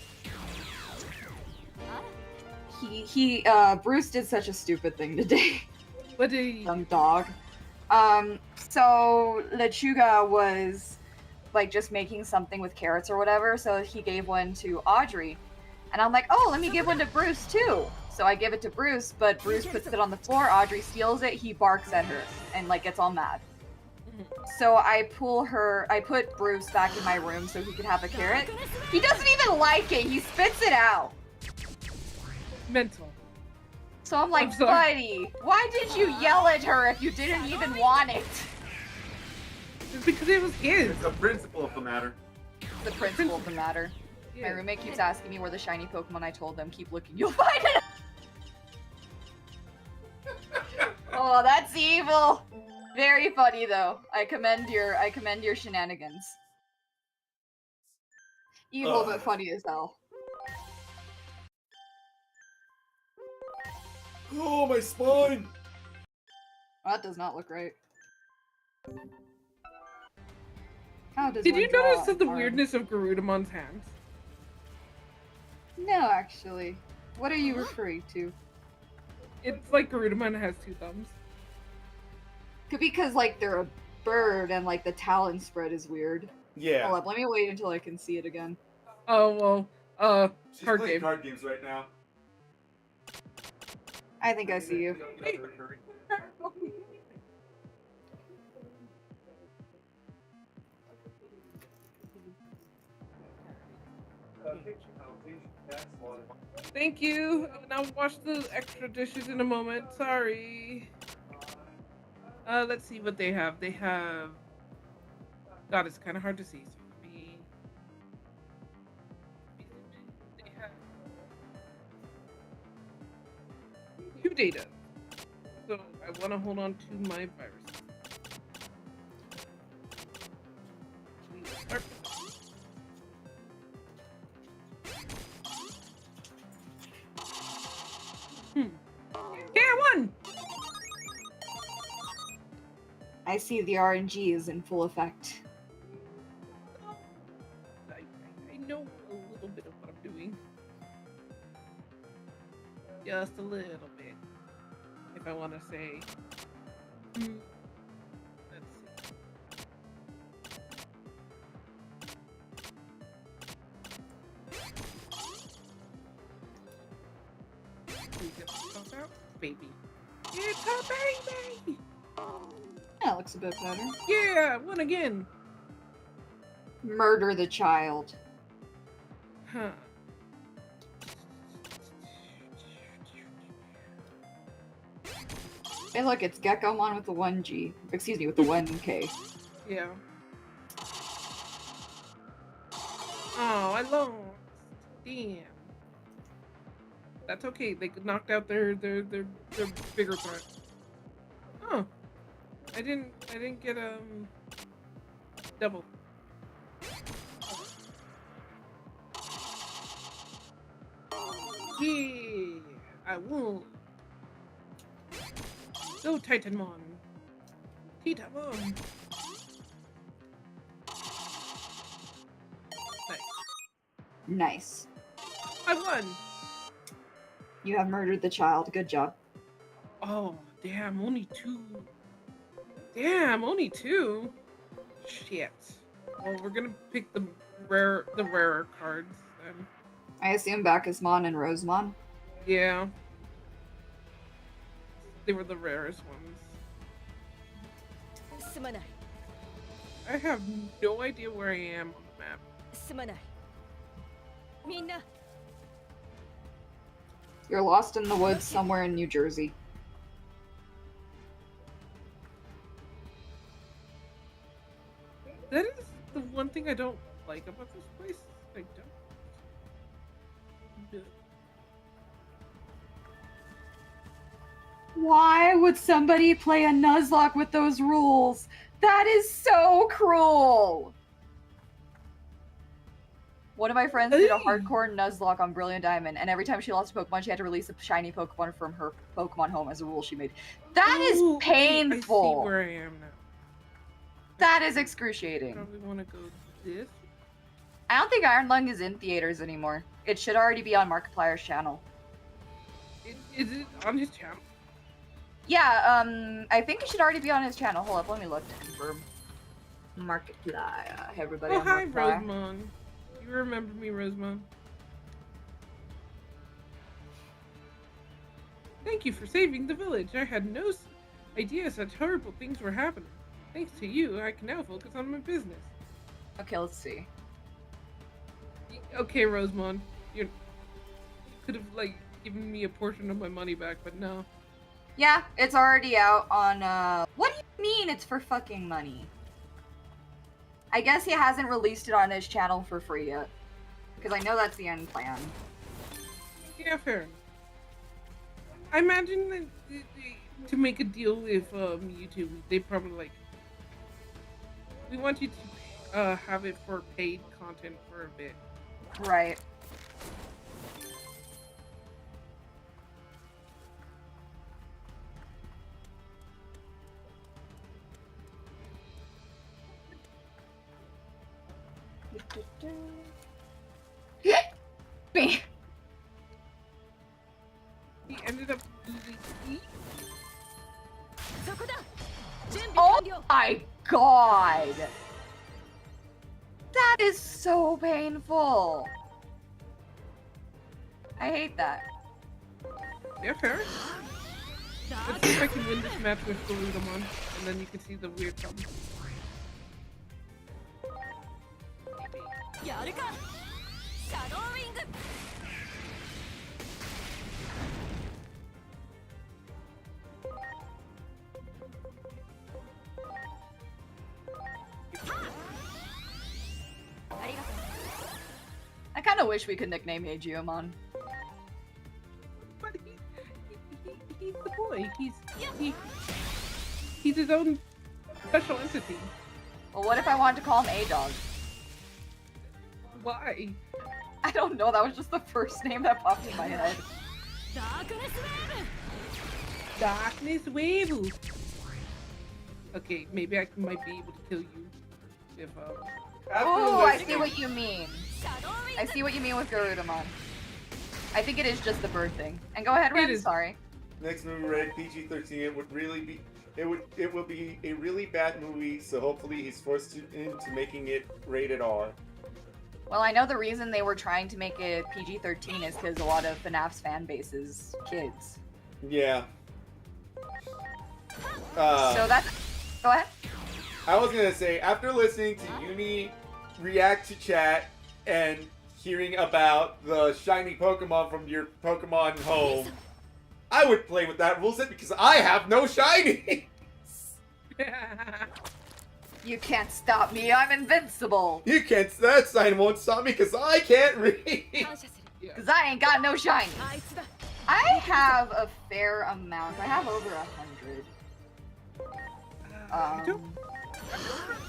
Bruce did such a stupid thing today. What did he... Young dog. So Lechuga was like just making something with carrots or whatever, so he gave one to Audrey. And I'm like, oh, let me give one to Bruce too. So I give it to Bruce, but Bruce puts it on the floor, Audrey steals it, he barks at her and like gets all mad. So I put Bruce back in my room so he could have the carrot. He doesn't even like it, he spits it out. Mental. So I'm like, buddy, why did you yell at her if you didn't even want it? It's because it was his. It's the principle of the matter. The principle of the matter. Yeah. My roommate keeps asking me where the shiny Pokemon. I told them, keep looking, you'll find it. Oh, that's evil. Very funny though. I commend your shenanigans. Evil but funny as hell. Oh, my spine! That does not look right. How does Did one you draw notice the an arm? weirdness of Garudamon's hands? No, actually. What are you referring to? It's like Garudamon has 2 thumbs. Could be because like they're a bird and like the talon spread is weird. Yeah. Hold up, let me wait until I can see it again. Oh well, She's card playing game. card games right now. I think I see you. Thank you. And I'll wash the extra dishes in a moment. Sorry. Let's see what they have. They have. God, it's kind of hard to see. So let me. They have 2 data. So I want to hold on to my virus. Start. Yeah, I won! I see the RNG is in full effect. I know a little bit of what I'm doing. Just a little bit. If I want to say. Let's see. Can we get this stuff out? Baby. It's a baby! That looks a bit better. Yeah, won again. Murder the child. Huh. Hey look, it's Gekomon with the 1G. Excuse me, with the 1K. Yeah. Oh, I lost. Damn. That's okay. They knocked out their bigger threat. Oh. I didn't get double. Yeah, I won. Go Titanmon. Titanmon. Nice. Nice. I won. You have murdered the child. Good job. Oh, damn, only 2. Damn, only 2. Shit. Well, we're gonna pick the rarer cards then. I assume Bacchusmon and Rosemon. Yeah. They were the rarest ones. I have no idea where I am on the map. You're lost in the woods somewhere in New Jersey. That is the one thing I don't like about this place. I don't. Why would somebody play a Nuzlocke with those rules? That is so cruel! One of my friends did a hardcore Nuzlocke on Brilliant Diamond, and every time she lost a Pokemon, she had to release a shiny Pokemon from her Pokemon home as a rule she made. That is painful! I see where I am now. That is I excruciating. probably want to go this. I don't think Iron Lung is in theaters anymore. It should already be on Markiplier's channel. Is it on his channel? Yeah, I think it should already be on his channel. Hold up, let me look to confirm. Markiplier. Hey, everybody. Oh, I'm hi, Markiplier. Rosemond. You remember me, Rosemond? Thank you for saving the village. I had no idea such horrible things were happening. Thanks to you, I can now focus on my business. Okay, let's see. Okay, Rosemond. You could have, like, given me a portion of my money back, but no. Yeah, it's already out on, What do you mean it's for fucking money? I guess he hasn't released it on his channel for free yet. Because I know that's the end plan. Yeah, fair enough. I imagine that to make a deal with YouTube, they probably like, we want you to have it for paid content for a bit. Right. Me. He ended up losing E? Oh my god! That is so painful. I hate that. Yeah, fair. Let's see if I can win this match with Garudamon, and then you can see the weird problem. I kind of wish we could nickname Digimon. But he's the boy. He's his own special entity. Well, what if I wanted to call him A-Dog? Why? I don't know, that was just the first name that popped in my head. Darkness Wave. Okay, maybe I might be able to kill you if Oh, I see what you mean. I see what you mean with Garudamon. I think it is just the bird thing. And go ahead, Ren. is. Sorry. Next movie rated PG-13. It would really be. It will be a really bad movie. So hopefully he's forced into making it rated R. Well, I know the reason they were trying to make it PG-13 is because a lot of FNAF's fan base is kids. Yeah. So that's... Go ahead. I was gonna say, after listening to Uni react to chat and hearing about the shiny Pokemon from your Pokemon home, I would play with that rule set because I have no shiny. You can't stop me, I'm invincible! You can't. That sign won't stop me because I can't read. Because I ain't got no shiny! I have a fair amount. I have over 100. I don't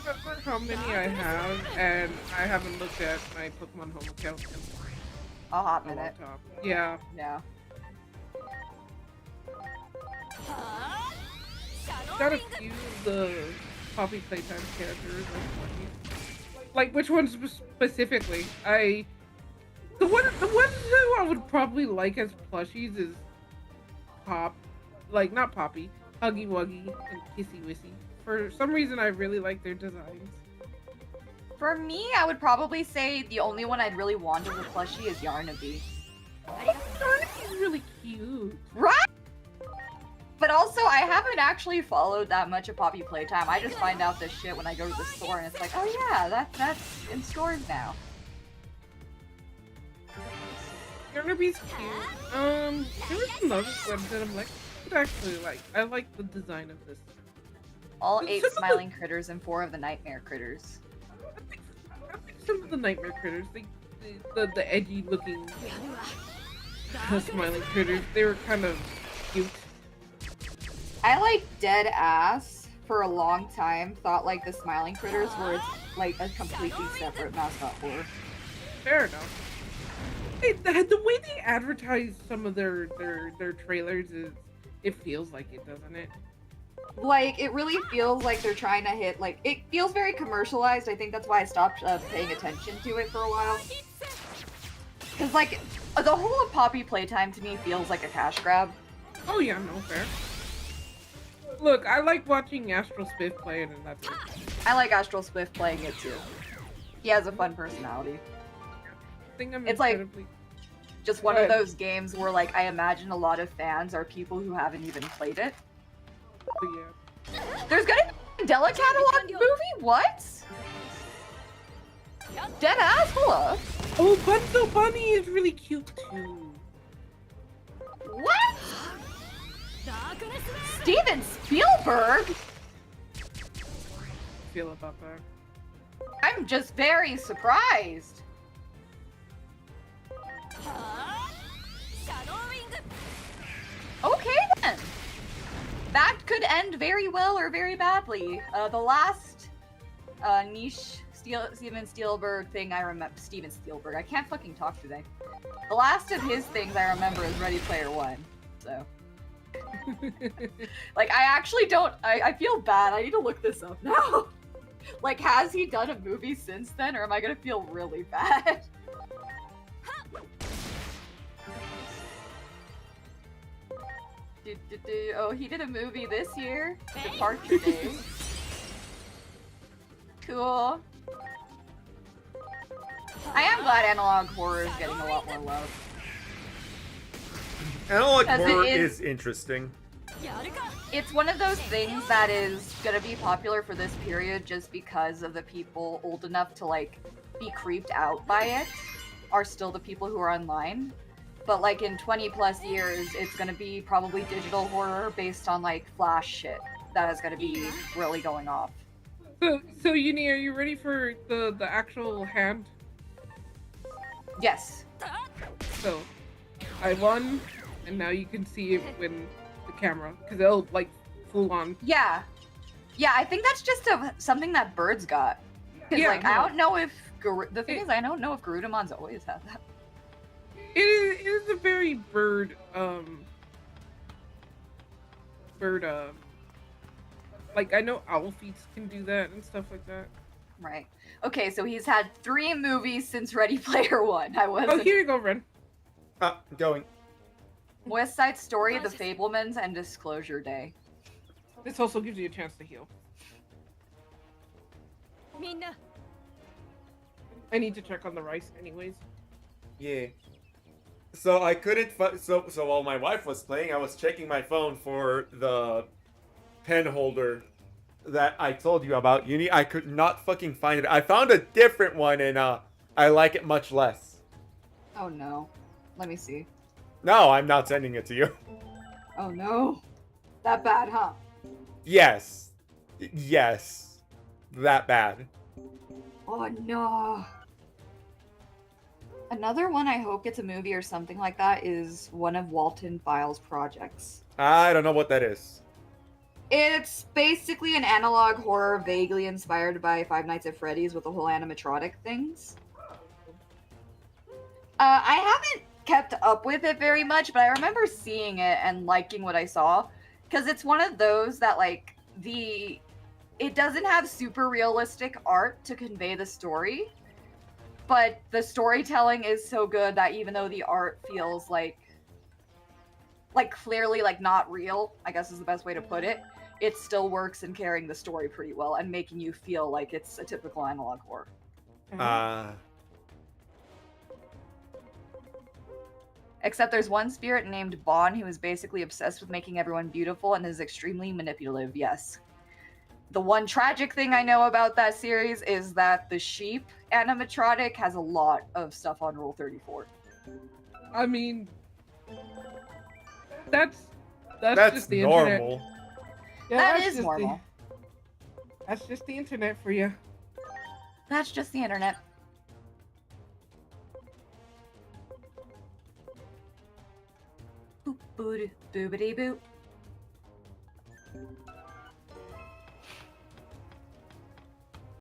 remember how many I have, and I haven't looked at my Pokemon Home account in A hot a minute. long time. Yeah. Yeah. Got a few of the Poppy Playtime characters. Like which ones specifically? The ones who I would probably like as plushies is Pop, like not Poppy, Huggy Wuggy, and Kissy Wissy. For some reason, I really like their designs. For me, I would probably say the only one I'd really want as a plushie is Yarnaby. Yarnaby's really cute. Right? But also, I haven't actually followed that much of Poppy Playtime. I just find out this shit when I go to the store, and it's like, oh yeah, that's in stores now. Yarnaby's cute. There was another one that I'm like, actually like. I like the design of this. All Some 8 of the- smiling critters and 4 of the nightmare critters. I think some of the nightmare critters, the edgy looking smiling critters, they were kind of cute. I like dead ass for a long time. Thought like the smiling critters were like a completely separate mascot for. Fair enough. The way they advertise some of their trailers is, it feels like it, doesn't it? Like, it really feels like they're trying to hit, like, it feels very commercialized. I think that's why I stopped paying attention to it for a while. Because, like, the whole of Poppy Playtime to me feels like a cash grab. Oh yeah, no, fair. Look, I like watching Astral Spiff play it, and that's it. I like Astral Swift playing it too. He has a fun personality. I think I'm It's like- incredibly... Just one Go of ahead. those games where, like, I imagine a lot of fans are people who haven't even played it. Oh, yeah. There's gonna be a Della catalog movie? What? Dead ass? Hello. Oh, Bunzo Bunny is really cute too. What? Steven Spielberg? Feel about that. I'm just very surprised. Okay then. That could end very well or very badly. The last niche Steven Spielberg thing I remember. Steven Spielberg. I can't fucking talk today. The last of his things I remember is Ready Player One. So. Like, I actually don't. I feel bad. I need to look this up now. Like, has he done a movie since then, or am I gonna feel really bad? Oh, he did a movie this year. Departure Day. Cool. I am glad analog horror is getting a lot more love. Analog 'Cause it horror is- is interesting. It's one of those things that is gonna be popular for this period just because of the people old enough to, like, be creeped out by it are still the people who are online. But, like, in 20 plus years, it's gonna be probably digital horror based on, like, flash shit that is gonna be really going off. So Uni, are you ready for the actual hand? Yes. So, I won, and now you can see it when the camera, because it'll, like, full on. Yeah. Yeah, I think that's just something that Birds got. Because, Yeah, like, I no. don't know if... The thing is, I don't know if Garudamon's always had that. It is a very bird, like, I know owl feats can do that and stuff like that. Right. Okay, so he's had 3 movies since Ready Player One. I Oh, wasn't... here you go, Ren. Going. West Side Story, The Fablemans, and Disclosure Day. This also gives you a chance to heal. I need to check on the rice anyways. Yeah. So I couldn't. So while my wife was playing, I was checking my phone for the pen holder that I told you about. Uni, I could not fucking find it. I found a different one, and I like it much less. Oh no. Let me see. No, I'm not sending it to you. Oh no. That bad, huh? Yes. Yes. That bad. Oh no. Another one I hope gets a movie or something like that is one of Walton Files' projects. I don't know what that is. It's basically an analog horror vaguely inspired by Five Nights at Freddy's with the whole animatronic things. I haven't kept up with it very much, but I remember seeing it and liking what I saw. Because it's one of those that, like, it doesn't have super realistic art to convey the story, but the storytelling is so good that even though the art feels like clearly, like, not real, I guess is the best way to put it, it still works in carrying the story pretty well and making you feel like it's a typical analog horror. Except there's one spirit named Bon who is basically obsessed with making everyone beautiful and is extremely manipulative, yes. The one tragic thing I know about that series is that the sheep animatronic has a lot of stuff on Rule 34. I mean, that's just the internet. normal. Yeah, That that's is just normal. That's just the internet for you. That's just the internet. Boop boop boopity boop.